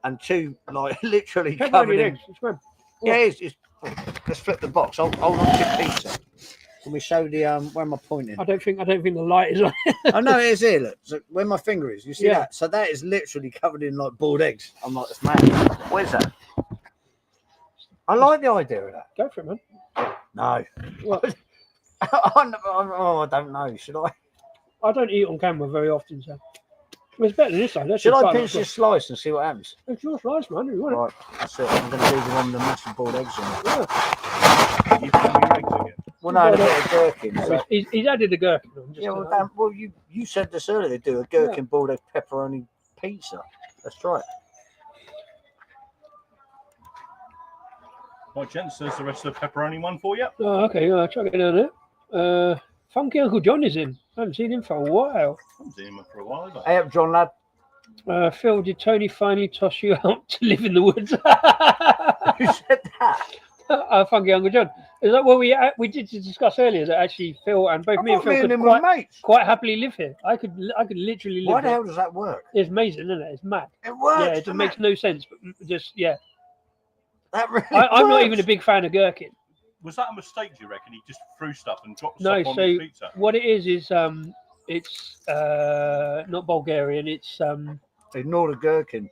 and two, like, literally covered in. Eggs. It's good. Yeah, it's. Let's flip the box. Hold on to pizza. Can we show the where am I pointing? I don't think the light is on. I know it is here. Look, so where my finger is. You see that? So that is literally covered in like boiled eggs. I'm like, it's mad. What is that? I like the idea of that. Go for it, man. No. What? I don't know. Should I? I don't eat on camera very often, so it's better than this side. Should I pinch this slice and see what happens? It's your slice, man. You want right, that's it. I'm going to do the one with the massive boiled eggs in it. Yeah. You put your eggs again. Well, no, a bit of gherkin. So. He's added a gherkin on. Yeah, well, you said this earlier. They do a gherkin boiled egg pepperoni pizza. Let's try it. Right, gents, there's the rest of the pepperoni one for you. Oh, okay. I'll try to get down there. Funky Uncle John is in. I haven't seen him for a while. I haven't seen him for a while. Hey up, John, lad. Phil, did Tony finally toss you out to live in the woods? Who said that? Funky Uncle John. Is that what we did discuss earlier? That actually Phil and both me and Phil could quite happily live here. I could literally live. Why the hell does that work? It's amazing, isn't it? It's mad. It works. Yeah, it makes no sense, but just That really I'm not even a big fan of gherkin. Was that a mistake, do you reckon? He just threw stuff and dropped No, stuff on so the pizza? what it is it's not Bulgarian. It's ignore the gherkin.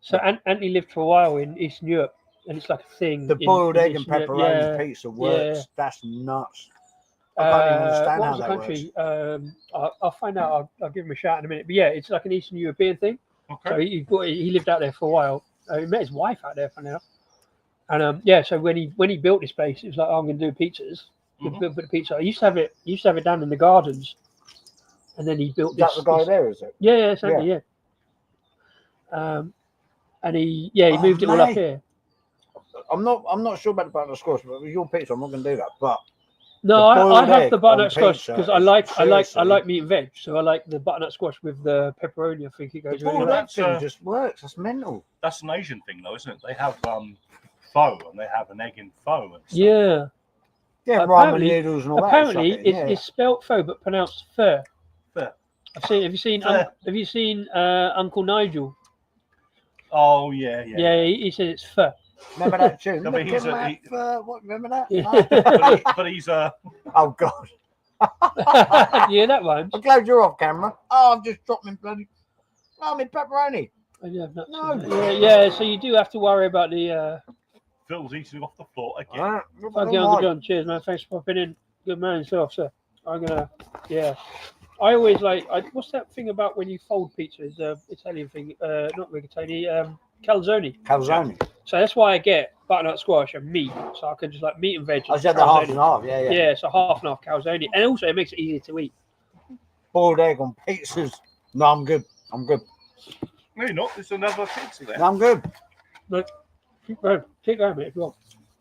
So Anthony lived for a while in Eastern Europe, and it's like a thing. The boiled egg and pepperoni pizza works. Yeah. That's nuts. I can't even understand how that works. I'll find out. I'll give him a shout in a minute. But yeah, it's like an Eastern European thing. Okay. So he lived out there for a while. He met his wife out there for now. And so when he built this place, it was like, I'm going to do pizzas. Built the pizza. I used to have it down in the gardens, and then he built this. Is that the guy there? Is it? Yeah, certainly, yeah. And he moved it all up here. I'm not sure about the butternut squash, but with your pizza, I'm not going to do that. But no, I have the butternut squash because I like meat and veg, so I like the butternut squash with the pepperoni. I think it goes really well. That thing just works. That's mental. That's an Asian thing, though, isn't it? They have pho, and they have an egg in pho. And stuff. Yeah, ramen noodles and all that. Apparently, it's spelt pho but pronounced pho. Pho. Have you seen Uncle Nigel? Oh yeah. Yeah, he said it's pho. Remember that tune? No, but remember that? but he's Oh God. Yeah, that one. I'm glad you're off camera. Oh, I've just dropped my bloody. Oh, my pepperoni. Yeah. So you do have to worry about the. Phil's eating off the floor again. Thank you, Uncle John. Cheers, man. Thanks for popping in. Good man yourself, sir. I'm gonna. Yeah. I always like. What's that thing about when you fold pizza? It's an Italian thing. Not rigatoni. Calzone. Calzone. So that's why I get butternut squash and meat. So I can just like meat and veg. I said the half and half. Yeah. Yeah. So half and half calzone, and also it makes it easier to eat. Boiled egg on pizzas. No, I'm good. No, you're not. There's another pizza there. No, I'm good. Look, keep going, mate, if you want.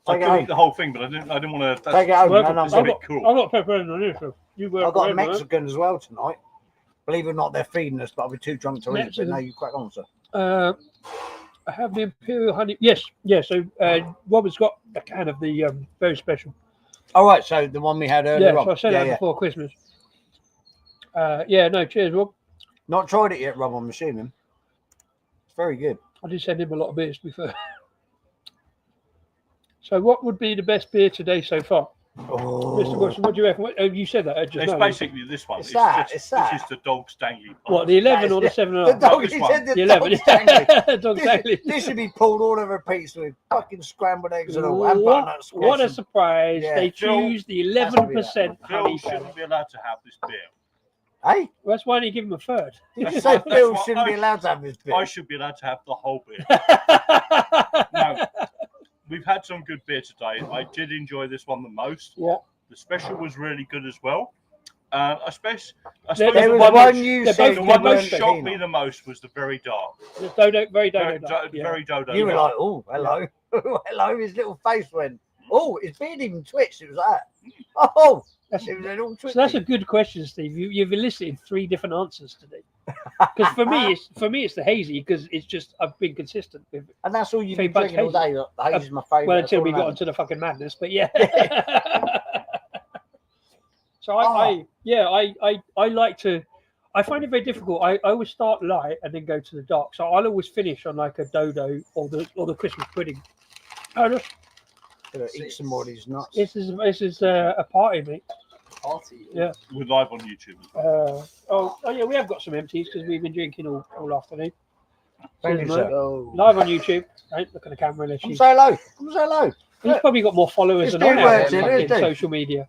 I could eat the whole thing, but I didn't want to. Take it home. It's a bit cool. I've got pepperoni on here, so I've got a Mexican as well tonight. Believe it or not, they're feeding us, but I'll be too drunk to eat. But no, you crack on, sir. I have the Imperial Honey. Yes. So Robert's got a can of the Veri Special. All right, so the one we had earlier. Yeah, so I said that before Christmas. No, cheers, Rob. Not tried it yet, Rob. I'm assuming. It's very good. I did send him a lot of beers before. So, what would be the best beer today so far? Oh. Mr. Wilson, what do you reckon? You said that just it's now. Basically this one. It's that. It's just the dog's dangly. What, the 11 or the 7.5? The dog, he said the 11. Dog's dangly. This should be pulled all over a pizza with fucking scrambled eggs and all. What a surprise. Yeah. They choose the 11% honey. Phil shouldn't be allowed to have this beer. Hey? Well, that's why you give him a third. You say Phil shouldn't be allowed to have this beer. I should be allowed to have the whole beer. No. We've had some good beer today. I did enjoy this one the most. Yeah. The special was really good as well. I suppose There was the one you they're said both- the you one that weren't shocked keen me on. the most was the very dark. The dodo, very Very, dodo. dark, yeah. very dodo. You were dark. like, oh, hello. Hello. His little face went, oh, his beard even twitched. It was like that. Oh, That's, it was an all so that's a twitchy. good question, Steve. You've elicited 3 different answers today. Because for me, it's the hazy because it's just I've been consistent with it. And that's all you've Three been bucks drinking all day. Like, the haze is my favourite. Well, that's until all we that got matters. onto the fucking madness, but yeah. So Oh. I like to. I find it very difficult. I always start light and then go to the dark. So I'll always finish on like a dodo or the Christmas pudding. Oh, look, Gonna eat some more of these nuts. this is a party, mate. Party. Yeah. We're live on YouTube. Oh yeah, we have got some empties because we've been drinking all afternoon. Thank you, So, sir. live on YouTube. Don't look at the camera unless Come you. say hello. Come say hello. He's probably got more followers This than I dude have works on here, fucking doesn't he? social media.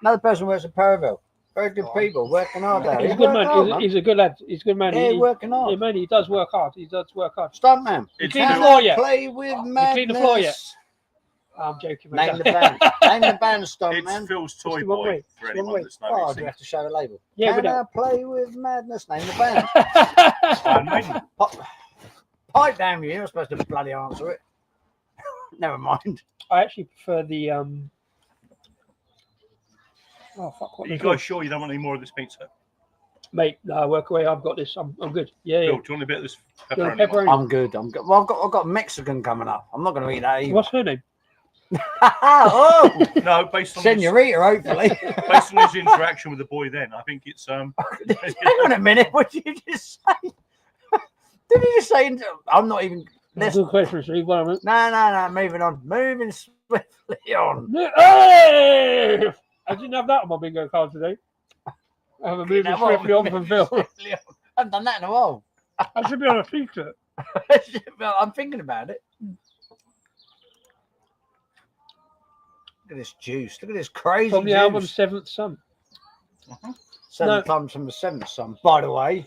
Another person works at Perivale. Very good people, working hard there. He's a He good work man. hard, He's a good lad. He's a good man. Yeah, He- working Yeah, hard. man, he does work hard. He does work hard. Stunt man. It's clean the Phil- floor yet? Play with clean madness. the floor yet? I'm joking. mate. Name the band. Name the band, Stunt It's man. Phil's Toy the wrong Boy way. for It's the wrong anyone way. that's Oh, do noticing. you have to show the label? Yeah, we Can I don't. play with madness? Name the band. Iron Maiden. Pipe down, you're not supposed to bloody answer it. Never mind. I actually prefer the Oh fuck! What Are you they called? guys sure you don't want any more of this pizza? Mate, no, work away. I've got this. I'm good. Yeah, yeah. Phil, do you want a bit of this Do you want pepperoni? pepperoni? I'm good. I'm good. Well, I've got Mexican coming up. I'm not going to eat that either. What's her name? Oh, No, based on senorita, hopefully. based on his interaction with the boy, then I think it's Hang on a minute. What did you just say? Did you just say? I'm not even. That's Listen. a good question, Steve. One minute. No. Moving on. Moving swiftly on. Hey! I didn't have that on my bingo card today. I have a moving Now what? swiftly on from Phil. Swiftly on. I haven't done that in a while. I should be on a t-shirt. I'm thinking about it. Look at this juice. Look at this crazy From the juice. album Seventh Son. Seventh No. comes from the seventh son. By the way,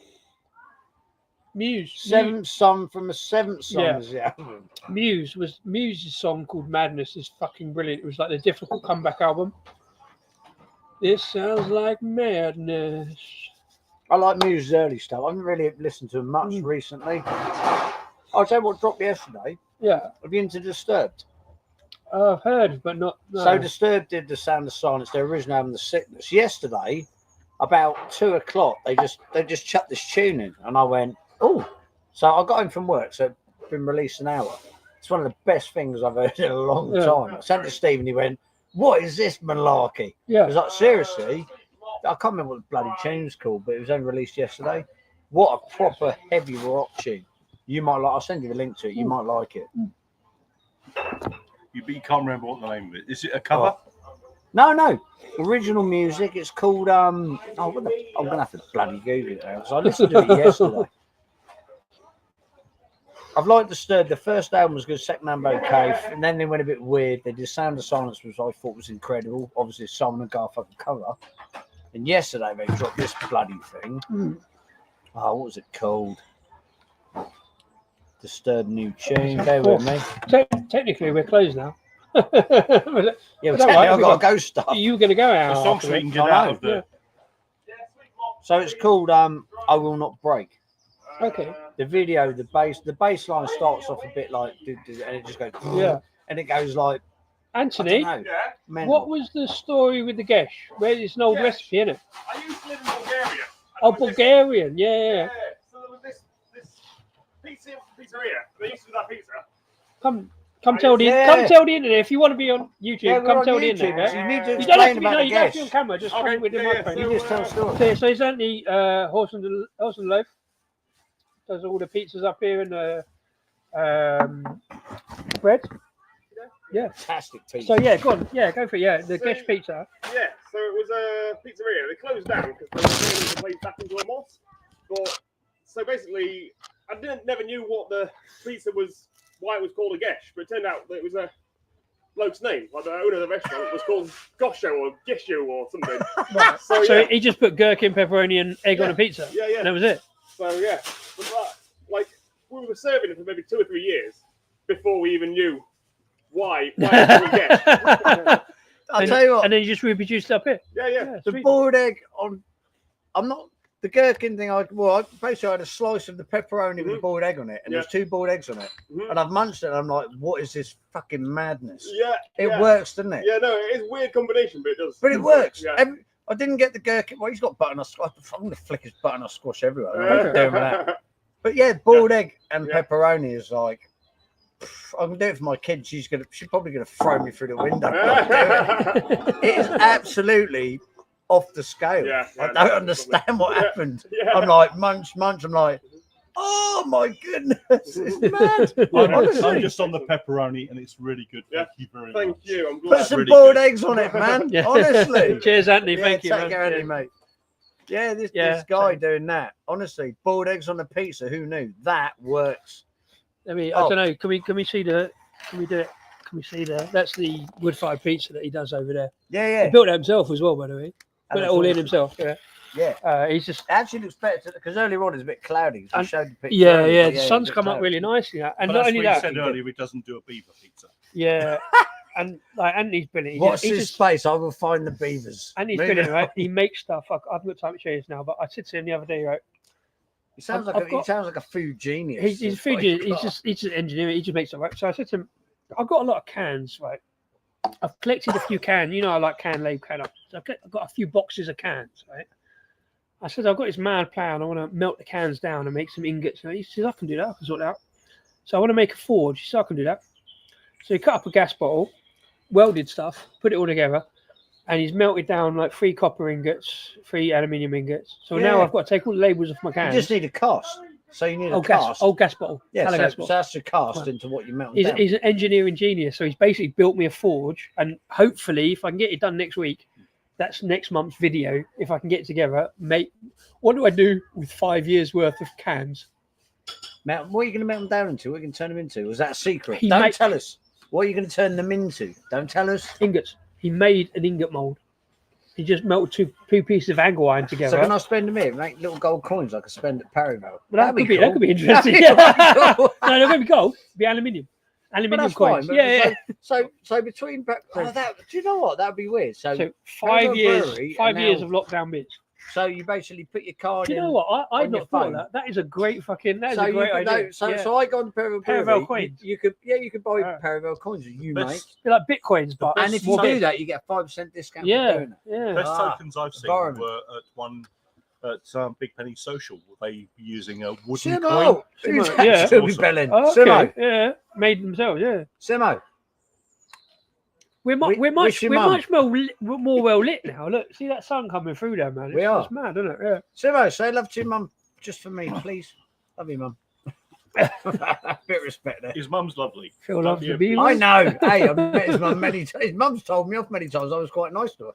Muse. seventh son from the seventh son Yeah. was the album. Muse's song called Madness is fucking brilliant. It was like the difficult comeback album. This sounds like madness. I like Muse's early stuff. I haven't really listened to him much recently. I'll tell you what dropped yesterday. Yeah, Have you into Disturbed? I've heard, but not. No. So Disturbed did The Sound of Silence, their original album, The Sickness. Yesterday, about 2:00, they just chucked this tune in, and I went, oh. So I got home from work, so it's been released an hour. It's one of the best things I've heard in a long Yeah. time. I sent it to Steve, and he went, "What is this malarkey?" I yeah, was like, seriously? I can't remember what the bloody tune's called, but it was only released yesterday. What a proper heavy rock tune. You might like. I'll send you the link to it. You might like it. You can't remember what the name of it is. It a cover? No. Original music. It's called I'm gonna have to bloody Google it now because I listened to it yesterday. I've liked Disturbed. The first album was good, second album okay, and then they went a bit weird. They did Sound of Silence, which I thought was incredible. Obviously, Simon and Garfunkel cover. And yesterday they dropped this bloody thing. Oh, what was it called? Disturbed new tune. Bear with me. Technically, we're closed now. Yeah, but technically I've got to go stuff. You were going to go out. The song after so we it. can get I out know, of the. So it's called I Will Not Break. Okay. The video, the bass line starts off a bit like, and it just goes, Yeah. and it goes like, Anthony, I don't know, mental. what was the story with the gesh? Where it's an old Gesh. recipe, isn't it? I used to live in Bulgaria. Oh, Bulgarian. Yeah. So there was this pizzeria. They used to do that pizza. Come tell the Yeah. come tell the internet if you want to be on YouTube. Yeah, we're come on tell the YouTube, internet. so Yeah? you need to You don't have explain to be, about no, the you don't have to be on guest. camera. Just Okay, come with the yeah, microphone. so, You just tell a story. So it's Anthony Horse and Loaf does all the pizzas up here and the bread. Yeah. Fantastic piece. So yeah, go on. Yeah, go for it. Yeah, the So- gesh pizza. Yeah, so it was a pizzeria. They closed down because they were turning the place back into a mosque. But so basically, I never knew what the pizza was, why it was called a gesh. But it turned out that it was a bloke's name. Like the owner of the restaurant was called Gosho or Geshu or something. So So yeah, he just put gherkin, pepperoni, and egg on a pizza. yeah, yeah. And that was it. So yeah, but like we were serving it for maybe 2 or 3 years before we even knew why it was called a gesh. I'll tell you what. And then you just reproduced up here. Yeah. The Sweet. boiled egg on. I'm not the gherkin thing. I basically had a slice of the pepperoni with a boiled egg on it, and there's 2 boiled eggs on it, and I've munched it. And I'm like, what is this fucking madness? Yeah. It works, doesn't it? Yeah, no, it is a weird combination, but it does. But it works. Yeah. I didn't get the gherkin. Well, he's got butternut squash. I'm gonna flick his butternut squash everywhere. I'm not doing that. But yeah, boiled egg and pepperoni is like. I can do it for my kids. She's probably gonna throw me through the window. It is absolutely off the scale. I don't understand what happened. I'm like munch. I'm like, oh my goodness, it's mad. I'm just on the pepperoni, and it's really good. Thank you very much. Thank you. I'm glad. Put some boiled eggs on it, man. Honestly. Cheers, Anthony. Thank you, take man. care, Anthony, mate. Yeah, this guy doing that. Honestly, boiled eggs on a pizza. Who knew that works? I mean, I don't know. Can we see the? Can we do it? Can we see the? That's the wood-fired pizza that he does over there. Yeah. He built it himself as well, by the way. Put it all in himself. Yeah. He's just. It actually looks better because earlier on it's a bit cloudy. So I showed the picture. Yeah. The sun's come up really nicely now, and But not that's only what that. you said earlier, he doesn't do a beaver pizza. Yeah. And like Anthony's brilliant. Watch this space. I will find the beavers. Anthony's brilliant, right? He makes stuff. I've got time to show you this now, but I said to him the other day, right? He sounds like a food genius. He's a food genius. He's just engineering. He just makes stuff, right? So I said to him, I've got a lot of cans, right? I've collected a few cans. You know, I like can label can up. So I've got a few boxes of cans, right? I said, I've got this mad plan. I want to melt the cans down and make some ingots. And he says, I can do that. I can sort that out. So I want to make a forge. He said, I can do that. So he cut up a gas bottle, welded stuff, put it all together, and he's melted down like 3 copper ingots, 3 aluminium ingots. So now I've got to take all the labels off my cans. You just need a cast. So you need a cast. Gas bottle. Yeah, gas so bottle. that's a cast into what you melt. He's an engineering genius. So he's basically built me a forge, and hopefully, if I can get it done next week, that's next month's video. If I can get it together, mate, what do I do with 5 years worth of cans? What are you going to melt them down into? What are you going to turn them into? Was that a secret? Don't tell us. What are you going to turn them into? Don't tell us. Ingots. He made an ingot mold. He just melted two pieces of angle iron together. So can I spend them here? Make little gold coins like I spend at Perivale. That could be interesting. No, they're going to be gold. It'll be aluminium. Aluminium coins. Fine, yeah. So between do you know what? That'd be weird. So 5 years. 5 years of lockdown bits. So you basically put your card in. Do you know what? I'd not thought of that. That is a great fucking. That is a great idea. So I got on Perivale Brewery, coins. You could buy Perivale coins. Mate. They're like bitcoins, but and if you do that, you get a 5% discount. Yeah. Best tokens I've seen were at Big Penny Social. They were using a wooden coin. Yeah, Trilby Phil. Simo. Yeah, made themselves. Yeah, Simo. We're much more well lit now. Look, see that sun coming through there, man. It's mad, isn't it? Yeah. Simo, say love to your mum just for me, please. Love you, mum. Bit of respect there. His mum's lovely. Phil loves the beer. I know. Hey, I've met his mum many times. His mum's told me off many times. I was quite nice to her.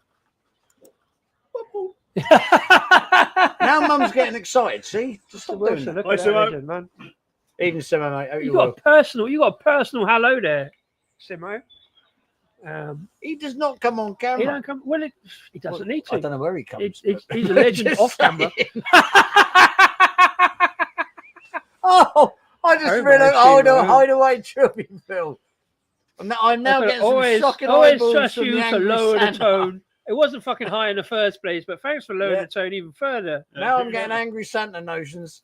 Now mum's getting excited. See, just the words. Man. Even Simo, mate. You got a personal hello there, Simo. He does not come on camera. He don't come. Well, he doesn't need to. I don't know where he comes. He's a legend off camera. Oh, I just realised. Hide away, Trilby Phil. I'm now getting some shocking always trust you to lower the tone. It wasn't fucking high in the first place, but thanks for lowering the tone even further. Now I'm getting angry Santa notions.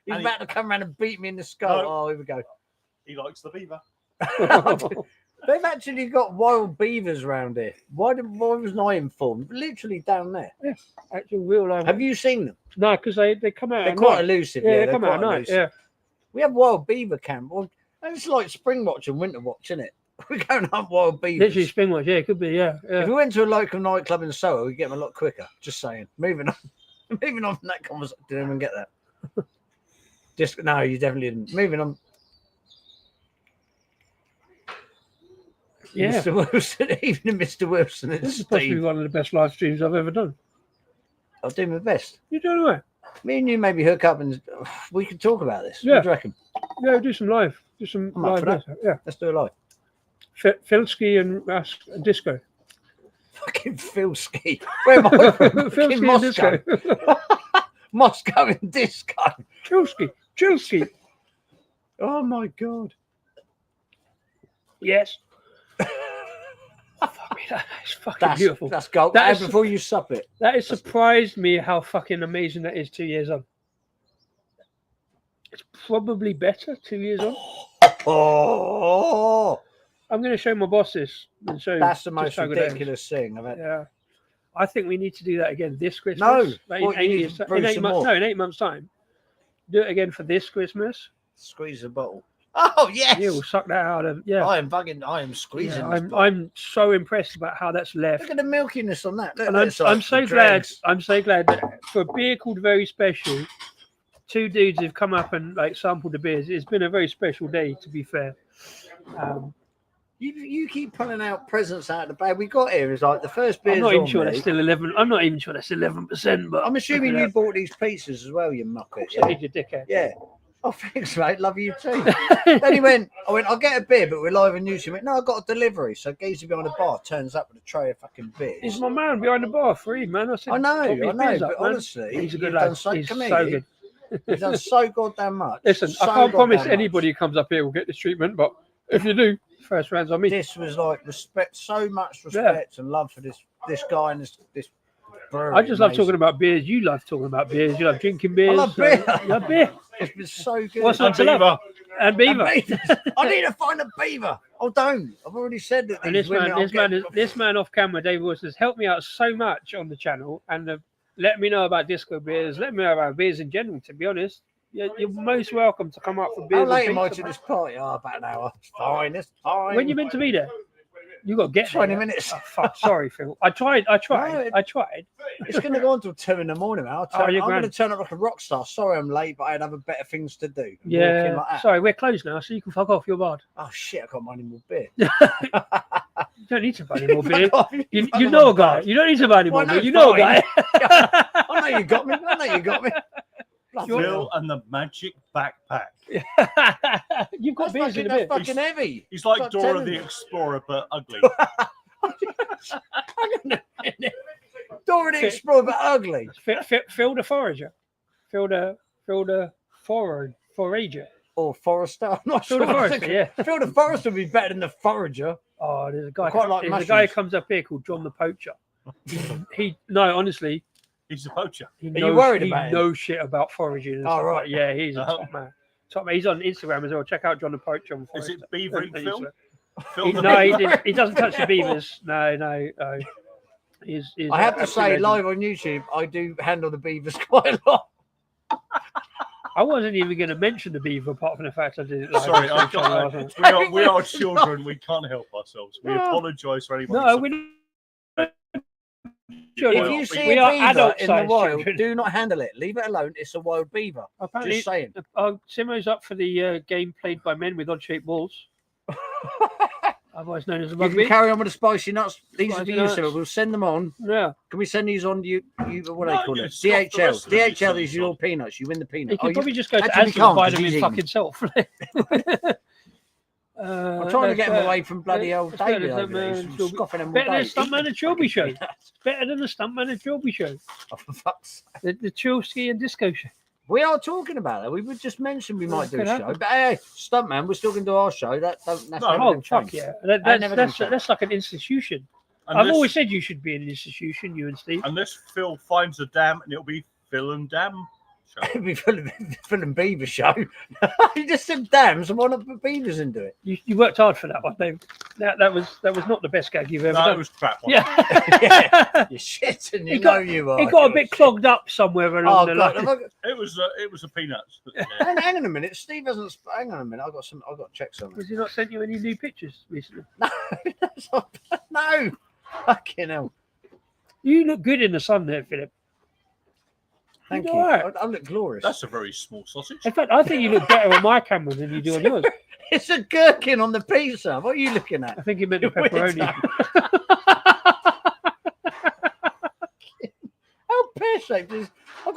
He's about to come around and beat me in the skull. Oh, here we go. He likes the beaver. They've actually got wild beavers around here. Why wasn't I informed? Literally down there. Yeah, actual real life. Have you seen them? No, because they come out. They're quite elusive. Yeah, they come out at night. Yeah. We have wild beaver camp. Well, it's like spring watch and winter watch, isn't it? We're going hunt wild beavers. Literally spring watch. Yeah, it could be. Yeah. If we went to a local nightclub in Soho, we'd get them a lot quicker. Just saying. Moving on. Moving on from that conversation. Didn't even get that. No, you definitely didn't. Moving on. Yeah, Mr. Wilson, even Mr. Wilson. This is possibly one of the best live streams I've ever done. I'll do my best. You're doing all right. Me and you maybe hook up and we can talk about this. Yeah. What do you reckon? Yeah, do some live. Do some live. Yeah, let's do a live. Philski and Disco. Fucking Philski. Where am I from? Philski Moscow. and Disco. Moscow and Disco. Chilski. Oh my God. Yes. It's fucking beautiful. That's gold. That is- Before you sup it. That has surprised me how fucking amazing that is 2 years on. It's probably better 2 years on. Oh, I'm going to show my boss this and show. that's the just most how good it is. ridiculous thing I've had. Yeah, I think we need to do that again this Christmas. No, Like what, in you 8 need years, to brew in 8 some months. more? No, in 8 months' time. Do it again for this Christmas. Squeeze the bottle. Oh yes. Yeah, we'll suck that out of. Yeah, I am squeezing. yeah, this bottle. I'm so impressed about how that's left. Look at the milkiness on that. Look, And it's like I'm so the glad. dregs. I'm so glad that for a beer called Veri Special, 2 dudes have come up and like sampled the beers. It's been a very special day, to be fair. You keep pulling out presents out of the bag. We got here is like the first beer. I'm not even sure that's still 11. I'm not even sure that's 11%. But I'm assuming look you at bought these pizzas as well, you muppet. that. You dickhead. Yeah. Oh, thanks, mate. Love you too. Then I went, I'll get a beer, but we're live on YouTube. He went, no, I got a delivery. So geezer behind the bar turns up with a tray of fucking beers. He's my man behind the bar, free man. I said, I know, "Pop his but beers up, man." honestly, He's a good you've lad. done so, He's come so here, good. You've done so goddamn much. Listen, so I can't promise goddamn anybody who comes up here will get this treatment, but if you do, first round's on me. much. This was like respect, so much respect and love for this guy and this brewery. I just love Amazing. talking about beers. You love talking about beers. You love drinking beers. love beer. You love beer. It's been so good. What's not to love? And beaver. I need to find a beaver. Oh, don't. I've already said that. And these women I'll get- this man off camera, Dave Wilson, has helped me out so much on the channel and let me know about disco beers, let me know about beers in general. To be honest, you're most welcome to come up for beers. How and late am I pizza, to man. this party? Oh, about an hour. It's fine. It's fine. When you meant to be there? You got to get 20 there. minutes. Oh, fuck, sorry, Phil. I tried. No, I tried. It's going to go on till 2 in the morning. Now. Oh, I'm you're going to grand. turn up like a rock star. Sorry, I'm late, but I had other better things to do. Walking Yeah. like that. Sorry, we're closed now, so you can fuck off. You're barred. Oh shit! I can't buy any more beer. You don't need to buy any more beer. Fuck off, You fuck know a off, guy. bud. You don't need to buy any Well, more no, beer. You know a fine. guy. I know you got me. I know you got me. Bloody Phil hell. and the magic backpack. You've got That's beers in fucking, a that's bit. fucking heavy. He's like Stop Dora telling the me. Explorer, but ugly. Hang on a minute. Dora the Explorer, but ugly. Phil the forager. Phil the forager. Or Forester. I'm not Phil sure. the forester, yeah. Phil the Forester would be better than the Forager. Oh, there's a guy. I quite like there's a guy who mushrooms. comes up here called John the Poacher. No, honestly, He's a poacher. he you knows, worried he about him? knows shit about foraging. And Oh, stuff right. like- yeah, he's a Oh. top man. Top man. He's on Instagram as well. Check out John the Poacher on Is Forester. it beavering On Phil? Instagram. Phil the No, he doesn't touch the beavers. No. He's I have to absolute say, legend. live on YouTube, I do handle the beavers quite a lot. I wasn't even going to mention the beaver, apart from the fact I did it. Live Sorry, on I the channel can't. last night. We are children. We can't help ourselves. We No. apologise for anyone. No, we're not. Sure, If Well, you see we a are beaver adult in the sized wild, children. do not handle it. Leave it alone. It's a wild beaver. Apparently, Just saying. Simo's up for the game played by men with odd-shaped balls, otherwise known as a You can rugby. carry on with the spicy nuts. These are Spicy the nuts. use. We'll send them on. Yeah, Can we send these on you what do No, they call you it? stop the rest DHL. of them, you DHL, silly these are your sod. peanuts. You win the he peanut. could probably just go to actually Asda and buy can't, them 'cause in he's fucking self. I'm trying to get him away from bloody old that's better David than over there. Stuntman He's Trilby. scoffing him all Better than day. Stuntman and Trilby show. Better than the Stuntman and Trilby show. Oh, for fuck's sake. The Trilby and Disco show. We are talking about that. We would just mention we might do a Could show. happen. But hey, Stuntman, we're still going to do our show. That's No. never Oh gonna fuck change. yeah! never gonna change. That's like an institution. I've Unless, always said you should be in an institution, you and Steve. unless Phil finds a dam, and it'll be Phil and Dam show. It'd be Phil and Beaver show. You just said damn, so why not put beavers into it? You worked hard for that one, Dave. That was not the best gag you've ever No, done. it was crap. One. Yeah. You shit, and you It know got- you are. It got a bit clogged up somewhere along Oh the god! line. have I- It was a peanuts. Yeah. hang on a minute. Steve hasn't. Hang on a minute. I've got to check something. Has he not sent you any new pictures recently? No, that's not, no. Fucking hell. You look good in the sun there, Philip. Thank look you. all right. I look glorious. That's a very small sausage. In fact, I think you look better on my camera than you do on yours. It's a gherkin on the pizza. What are you looking at? I think you meant the You weird pepperoni. How pear-shaped is? Why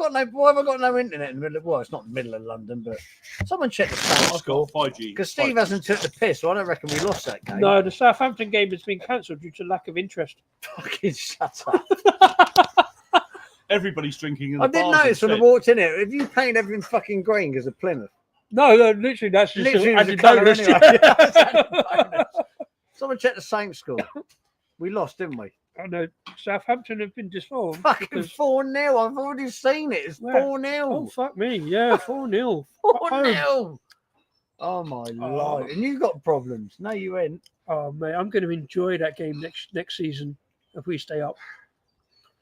have I got no internet in the middle of? Well, it's not the middle of London, but someone check the I've got score 5G. because Steve hasn't took the piss. So I don't reckon we lost that game. No, the Southampton game has been cancelled due to lack of interest. Fucking shut up. Everybody's drinking in the I didn't bars notice when I instead. walked in here. If you paint everything fucking green because of Plymouth, No, literally, that's just literally I was a did colour notice. anyway. Someone check the same score. We lost, didn't we? I know Southampton have been disformed. Fucking because- 4-0. I've already seen it. It's Where? 4-0. Oh, fuck me. Yeah, 4-0. 4-0. Oh my life! And you got problems? No, you ain't. Oh, mate, I'm going to enjoy that game next season if we stay up.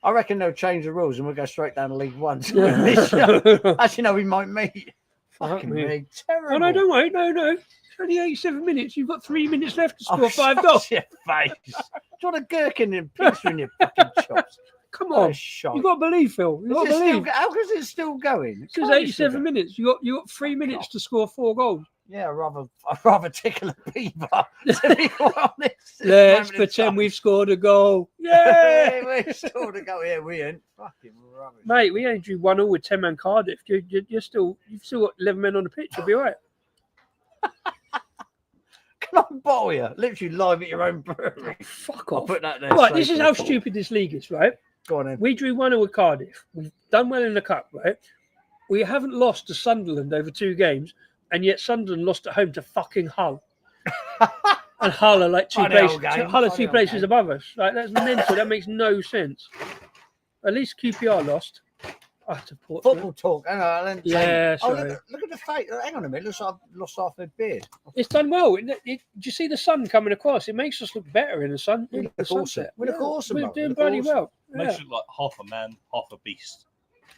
I reckon they'll change the rules and we'll go straight down to League One. Oh, Actually, no, we might meet. Fucking me. me. Terrible. no, don't worry. No. It's only 87 minutes. You've got 3 minutes left to score 5 goals. Your face. Do you want a gherkin and pizza in your fucking chops? Come on. Shite. You've got to believe, Phil. You've got to believe. How is it still going? This is 87 minutes. You got 3 minutes to score 4 goals. Yeah, I'd rather tickle a beaver, to be quite honest. Let's pretend we've scored a goal. Yeah, we scored a goal. Yeah, we ain't. Fucking rubbish. Mate, we only drew 1-1 with 10-man Cardiff. You've still got 11 men on the pitch. You'll be all right. Can I bottle you? Literally live at your own brewery. Fuck I'll off. put that there. Right, this is how stupid this league is, right? Go on then. We drew 1-0 with Cardiff. We've done well in the cup, right? We haven't lost to Sunderland over 2 games, and yet Sunderland lost at home to fucking Hull. And Hull are like two places above us. Like, that's mental. That makes no sense. At least QPR lost. Football talk. Hang on. Yeah, Oh, sorry. look at the face. Hang on a minute. Looks like I've lost half my beard. It's done well. Do you see the sun coming across? It makes us look better in the sun. We In look the awesome. sunset. We look awesome. We're bro. doing We look bloody awesome. well. Makes Yeah. you like half a man, half a beast.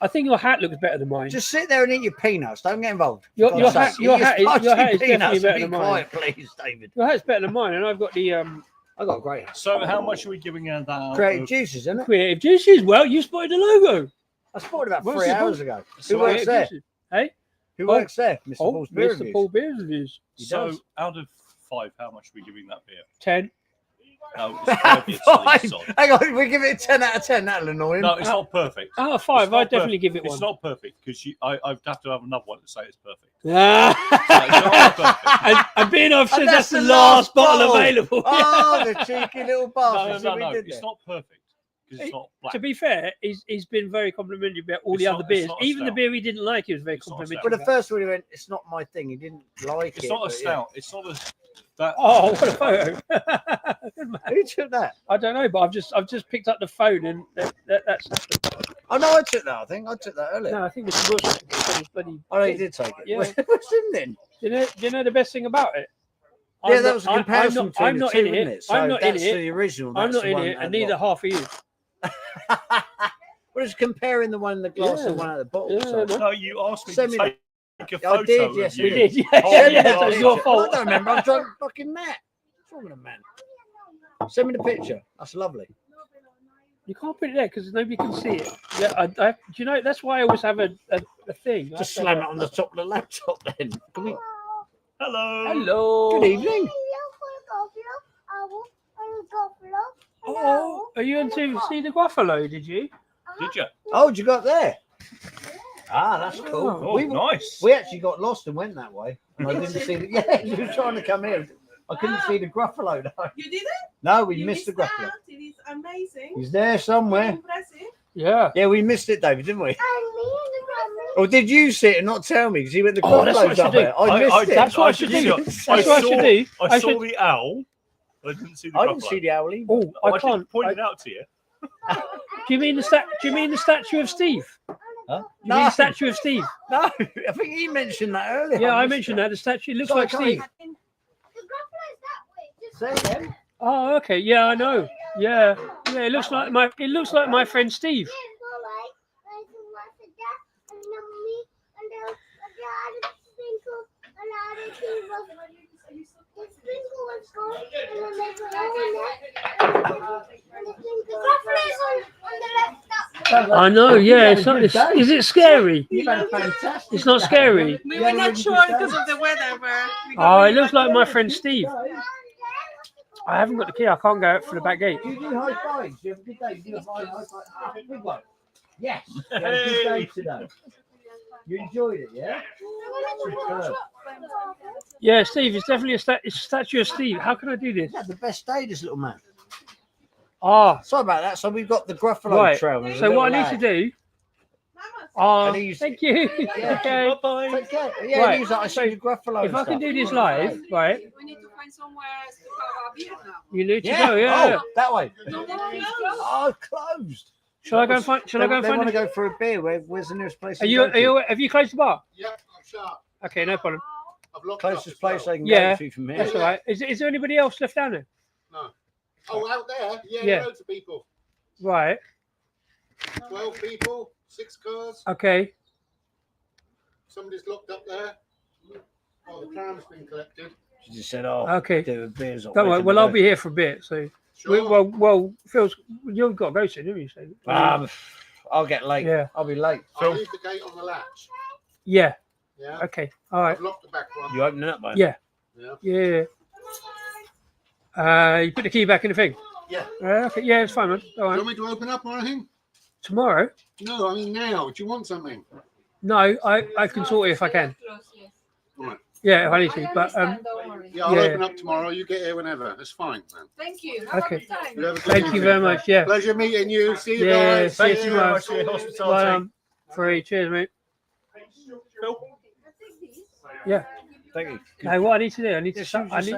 I think your hat looks better than mine. Just sit there and eat your peanuts. Don't get involved. Your For God's hat sake. is Eat definitely peanuts better and than be mine. quiet, please, David. Your hat's better than mine, and I've got the I got a great hat. So how much are we giving that out? Creative Juices, isn't it? creative juices. Well, you spotted the logo. I spotted about What's 3 the hours ball? ago. So Who works Creative there? Juices. Hey? Who works there? Mr. Paul's Beer Mr. Reviews. Paul Beers Reviews. He So does. out of 5, how much are we giving that beer? 10. No, it's 5. It's Fine. solid. Hang on, we give it a 10 out of 10. That'll annoy him. No, it's not perfect. Oh, 5. It's not I'd definitely perfect. give it 1. It's not perfect because I'd have to have another one to say it's perfect. Ah. and being I've said And that's that's the the last last bottle bottle. available. Oh, the cheeky little No, bastard. no, See no, what we did it's there? not perfect because it's not black. To be fair, he's been very complimentary about all It's the not- other it's beers. not a Even the stout. beer he didn't like, he was very It's not a complimentary. stout. Well, the first one he went, it's not my thing. He didn't like It's it. not a but stout. It's not a that. Oh, what a photo! Good man. Yeah. Who took that? I don't know, but I've just picked up the phone and that's. Oh, no, I took that. I think I took that earlier. No, I think Mr. Bush said his bloody. Oh, no, he did take it. Yeah. What's in then? Do you know the best thing about it? Yeah, that was a comparison between I'm the not two, in wasn't it. it? So I'm not in that's it. the original. I'm That's not the in one it, at and the neither half of you. bottom. We're just comparing the one in the glass Yeah. and one at the bottom. Yeah, so. no. No, you asked me Send to me take a photo I did, of yes, you. We did. Yeah, Oh, yeah, yeah, so it's your I fault. don't remember. I'm drunk fucking Matt. What's wrong with a man? Send me the picture. That's lovely. You can't put it there because nobody can see it. Yeah, do you know that's why I always have a thing. I Just have to slam have it on the top of the laptop then. Can we... Hello. Hello. Good evening. Oh, are you going to see the Gruffalo? Did you? Did you? Oh, you got there? Ah, that's cool. Oh, nice. We actually got lost and went that way. And I didn't see the. Yeah, you were trying to come here. I couldn't see the Gruffalo. No, You didn't? no we You missed the missed Gruffalo. out. It is amazing. He's there somewhere. Impressive. Yeah. Yeah, we missed it, David, didn't we? Or did you see it and not tell me? Because you went the Oh, that's what I Gruffalo's should up do. there. I missed it. That's what I should do. That's what I should do. I saw the owl. I didn't see the I didn't Gruffalo. see the owl either. Oh, Oh, I I can't. didn't point it out to you. Do you mean the statue of Steve? Huh? You mean the statue of Steve? No, I think he mentioned that earlier. Yeah, I missed mentioned it. that. The statue looks Sorry, like Steve. Say again. Oh, okay. Yeah, I know. Yeah, yeah. It looks like my friend Steve. I know. Yeah. It's not. Is it scary? You've had a fantastic It's not day. scary. We were not sure because of the weather, but we Oh, it looks like my friend Steve. I haven't got the key. I can't go out for the back gate. Do you do high fives? You have a good day. You do a high five. Ah, big one. Yes. You had a good day today. You enjoyed it, yeah? Superb. Yeah, Steve. It's definitely it's a statue of Steve. How can I do this? He's had the best day, this little man. Ah, Sorry about that. So we've got the Gruffalo right. trail. There's a So what I little need to do? Oh, And he's- thank you. Yeah. Okay. Bye-bye. Take care. Yeah, Right, and he's like, I so see the Gruffalo. If I can do this live, right? We need to find somewhere to have a beer now. You need to Yeah. go. Yeah. Oh, that way. No, Oh, closed. Shall I go and find? Shall I go and They find? want to it? go for a beer. Where's the nearest place? Are you? Have you closed the bar? Yeah, I'm sharp. Okay, no problem. I've locked Closest up as place well. they can Yeah, go to from here. That's all right. Is there anybody else left down there? No. Oh, out there? Yeah, Yeah. loads of people. Right. 12 people, 6 cars. Okay. Somebody's locked up there. Oh, the tram's been collected. She just said, "Oh, Okay. there were beers." Don't worry. Well, I'll be here for a bit. So, Sure. well, Phil's. You've got to go soon, haven't you? So, I'll get late. Yeah. I'll be late. I'll leave the gate on the latch. Yeah. Yeah. Okay. All right. I've locked the back one. You opening up, mate? Yeah. Yeah. Yeah. You put the key back in the thing. Yeah. Okay. Yeah, it's fine, man. All Do you right. want me to open up or anything? Tomorrow? No, I mean now. Do you want something? No, I can sort it if I can. Right. Yeah, if I need to. But Yeah, I'll Yeah. open up tomorrow. You get here whenever. It's fine, man. Thank you. Have Okay. a good time. You have a good thank you evening. very much. Yeah. Pleasure meeting you. See you Yeah. guys. See you See you. tomorrow. much for your Well, hospitality. free. Cheers, mate. Phil? Yeah. Thank you. No, what I need to do, I need to. Yes, I I need.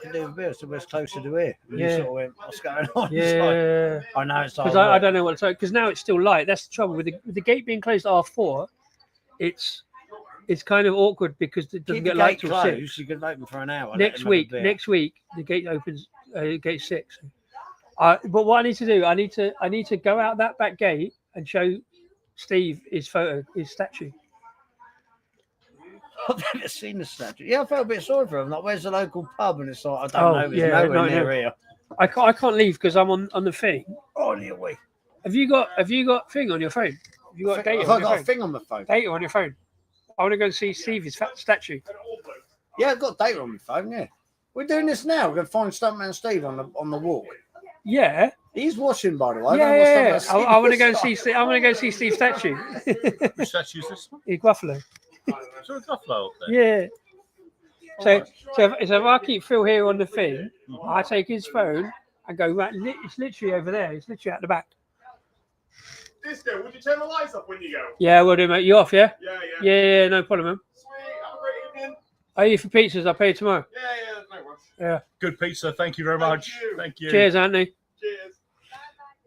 can do a beer. So we're closer to here. And Yeah. you sort of went, what's going on? It's Yeah. like, I know it's like. Because I don't know what it's like. Because now it's still light. That's the trouble with the gate being closed at half 4. It's kind of awkward because it doesn't Keep get the light gate till 6. closed. You can open for an hour. let Next them have a week, beer. the gate opens. Gate 6. But what I need to do, I need to go out that back gate and show Steve his statue. I've never seen the statue. Yeah, I felt a bit sorry for him. Like, where's the local pub? And it's like, I don't know. There's nowhere no, near no. here. I can't leave because I'm on the thing. Oh, near way. Have you got thing on your phone? Have you got data Have on I your got a phone? thing on my phone? Data on your phone. I want to go and see Stevie's statue. Yeah, I've got data on my phone. Yeah, we're doing this now. We're gonna find Stuntman Steve on the walk. Yeah. He's watching, by the way. Yeah. I want to go and see. I want to go see Steve's statue. Which statue is this one? In Gruffalo. Is there a Gruffalo up there? Yeah. So if I keep Phil here on the thing, I take his phone and go right. It's literally over there. It's literally at the back. Disco, would you turn the lights off when you go? Yeah, we'll do, mate. You off? Yeah. Yeah. Yeah. No problem, man. Sweet. Have a great evening. Are you for pizzas? I'll pay you tomorrow. Yeah. No rush. Yeah. Good pizza. Thank you very much. Thank you. Cheers, Anthony. Cheers.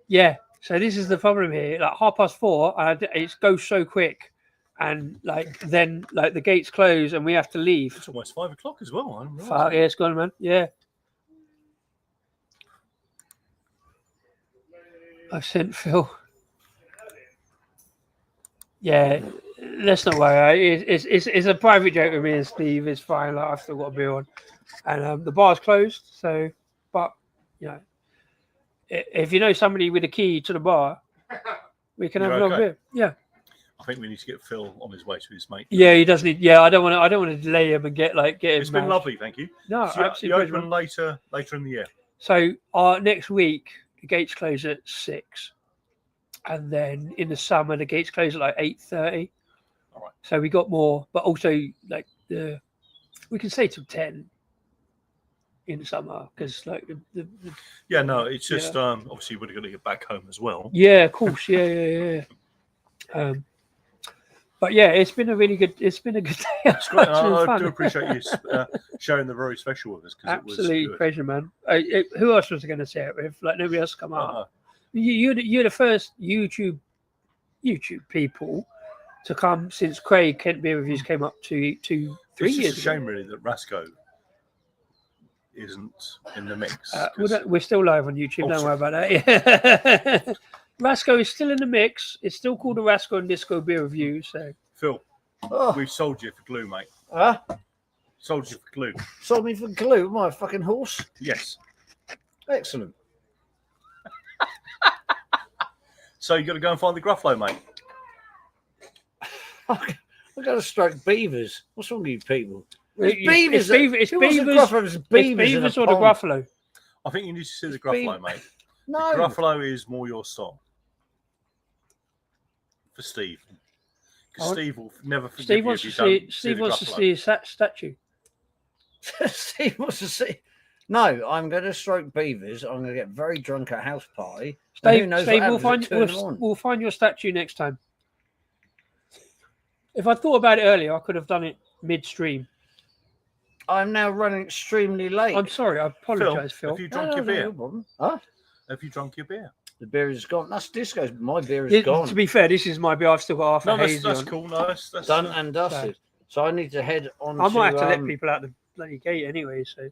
Yeah. So this is the problem here. Like 4:30, and it goes so quick, and then the gates close and we have to leave. It's almost 5 o'clock as well. I didn't realise Fuck, that. yeah, it's gone, man. Yeah. I've sent Phil. Yeah, let's not worry. It's a private joke with me and Steve. It's fine. Like, I've still got a beer on, and the bar's closed. So, but you know, if you know somebody with a key to the bar, we can have You're another okay. beer. Yeah. I think we need to get Phil on his way to his mate. Yeah, he does need. Yeah, I don't want to delay him and get him. It's been mashed. lovely, thank you. No, So you absolutely. open later in the year. So next week the gates close at 6, and then in the summer the gates close at like 8:30. All right. So we got more, but also we can stay till 10 in the summer because the Yeah, no, it's just obviously we're going to get back home as well. yeah, of course, yeah. But yeah, it's been a good day. It's great. It's been I fun. do appreciate you sharing the Veri Special with us because it was Absolute good. pleasure, man. Who else was I going to share it with? Like nobody else come up. Uh-huh. You're the first YouTube people to come since Craig Kent Beer Reviews came up 3 It's years just a shame, ago. really, that Rasko isn't in the mix. We're still live on YouTube. Don't worry about that. Yeah. Rasko is still in the mix. It's still called the Rasko and Disco Beer Review. So Phil, Oh, we've sold you for glue, mate. huh? Sold you for glue. Sold me for glue, my fucking horse. Yes. Excellent. So you got to go and find the Gruffalo, mate. I got to stroke beavers. What's wrong with you people? it's Beavers. Who wants the Gruffalo? It's It's beavers, in a Beavers or the pond. Gruffalo. I think you need to see the It's Gruffalo, been- mate. No. Gruffalo is more your style. For Steve. I Because want- Steve will never forgive Steve you wants if to you see. don't Steve the wants to Gruffalo. see his statue. Steve wants to see. No, I'm going to stroke beavers. I'm going to get very drunk at a house party. And who knows what Steve, happens at 2 in the morning. we'll find your statue next time. If I thought about it earlier, I could have done it midstream. I'm now running extremely late. I'm sorry. I apologise, Phil. Have you drunk your No beer? problem. Huh? Have you drunk your beer? The beer is gone. That's Disco's. My beer is gone. To be fair, this is my beer. I've still got half No, a hazy that's on. cool. No, that's Done and dusted. So I need to head on. I might have to let people out the bloody gate anyway. So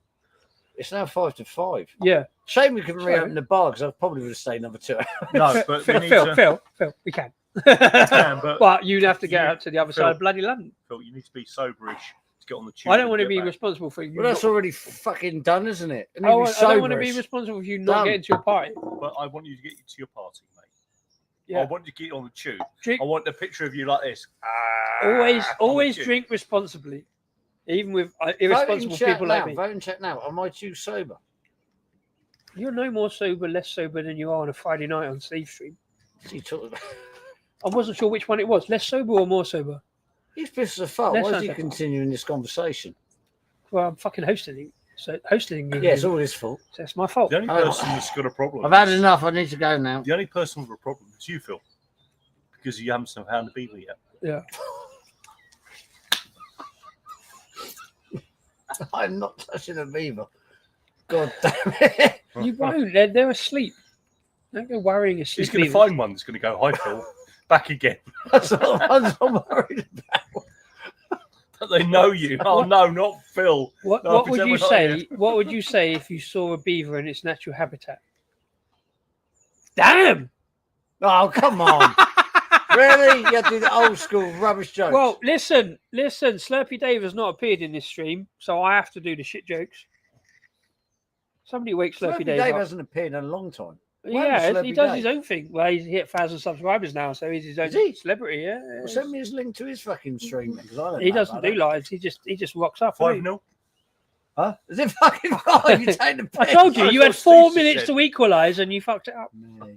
It's now 5 to 5. yeah. Shame we couldn't Sorry. reopen the bar because I probably would have stayed another 2 hours. No, but we need to. Phil, we can. But But you'd have to get You- out to the other Phil. side of bloody London. Phil, you need to be soberish to get on the tube. I don't want to and be get back. responsible for you. Well, that's already fucking done, isn't it? It I needs to don't want to be soberish. responsible for you not Done. getting to your party. But I want you to get to your party, mate. Yeah. I want you to get on the tube. Drink, I want the picture of you like this. always on the tube. drink responsibly, even with Vote in irresponsible chat people now. like me. Vote in chat now. Am I too sober? You're no more sober, less sober than you are on a Friday night on Steve Street. What's he talking about? I wasn't sure which one it was, less sober or more sober. He's pissed as fuck. Let's Why is not he say- continuing this conversation? Well, I'm fucking hosting you. So hosting you. Yeah, it's all his fault. So it's my fault. The only Oh. person that's got a problem. I've had is- enough. I need to go now. The only person with a problem is you, Phil, because you haven't found the beaver yet. Yeah. I'm not touching a beaver. God damn it. You won't. They're asleep. Don't go worrying asleep. He's going to beavers. find one that's going to go, hi, Phil, back again. That's all I'm worried about. But they know you. Oh, no, not Phil. What, No, what would pretend you we're not say? here. What would you say if you saw a beaver in its natural habitat? Damn. Oh, come on. Really? You have to do the old school rubbish jokes. Well, listen. Slurpy Dave has not appeared in this stream, so I have to do the shit jokes. Somebody wake Slurpy Dave Dave up. hasn't appeared in a long time. Yeah, Slurpy he does Dave? his own thing. Well, he's hit 1,000 subscribers now, so he's his own Is he? celebrity. Yeah, Well, send me his link to his fucking stream because I don't he know doesn't about do that. lives. He just rocks up. doesn't he? 5-0. Huh? Is it fucking 5? You take the piss. I told you, you had That's what 4 Steve minutes said. to equalise and you fucked it up. Me.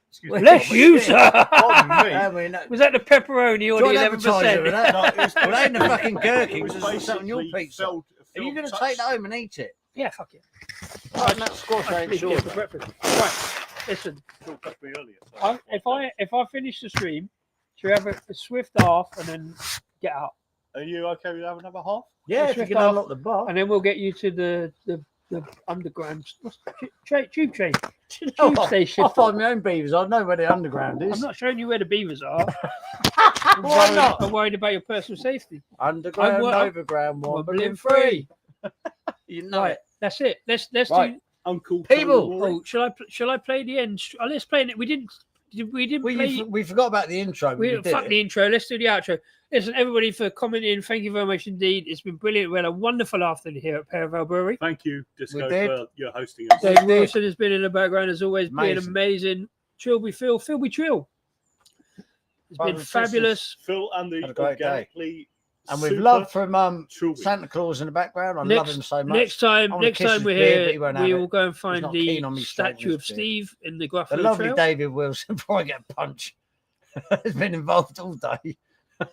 Excuse me. Bless Well, you, yeah. sir. Pardon me. I mean, that, Was that the pepperoni or joint the advertiser 11%? with that. No, it was Well, that ain't the fucking gherkin. It was It was something your basically pizza. Phil Are you going to touched- take that home and eat it? Yeah, fuck it. Right, that squash I ain't sleep sure. here for breakfast. Right, listen. Phil touched me earlier, so- If I finish the stream, should we have a swift half and then get out, Are you okay with having another half? Yeah, if you Swift can off. unlock the bar. and then we'll get you to the underground tube train. Do you know Tube what? station. I'll find my own beavers. I know where the underground is. I'm not showing you where the beavers are. Why not? I'm worried about your personal safety. Underground, I'm- overground, Wobbling wobbling free. free. You know Right, it. that's it. Let's Right. do. Uncle People. Tony Oh, shall I play the end? Let's play it. We didn't play. We forgot about the intro. We We did fuck it. the intro. Let's do the outro. Listen, everybody, for commenting. Thank you very much indeed. It's been brilliant. We had a wonderful afternoon here at Perivale Brewery. Thank you, Disco, did. for your hosting us. Dave Wilson has been in the background as always, being Amazing. amazing. Trilby Phil, Philby Trill. It's been Brothers and fabulous. Phil and the Had a great day. organically And with super love from Trilby. Santa Claus in the background. I love Next- him so much. Next time I wanna kiss his we're beard, but he here, won't have we it. will go and find not the keen on me shaving statue of his beard. Steve in the the Gruffalo lovely Trail. David Wilson before I get punched. Has been involved all day.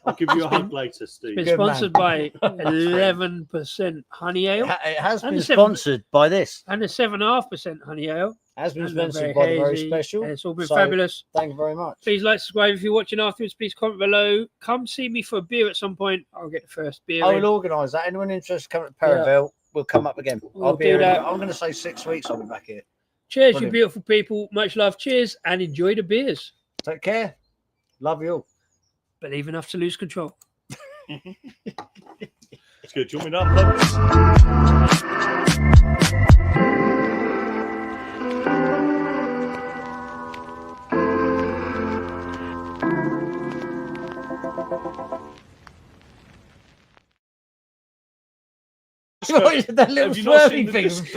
I'll give you a hug later, Steve. Been Good man. sponsored by 11% honey ale It has And been the seven- sponsored by this. and a 7.5% honey ale. Has been And they're sponsored by the Veri hazy, Special. and it's all been So, fabulous. Thank you very much. Please like, subscribe if you're watching afterwards. Please comment below. Come see me for a beer at some point. I'll get the first beer. I in. will organise that. Anyone interested coming to Perivale, we'll come up again. We'll I'll be do here. that. I'm going to say 6 weeks. I'll be back here. Cheers, Brilliant. you beautiful people. Much love. Cheers and enjoy the beers. Take care. Love you all. Believe enough to lose control. It's good. Do you want me to unplug this? That little Have you not seen swervy the thing. disc-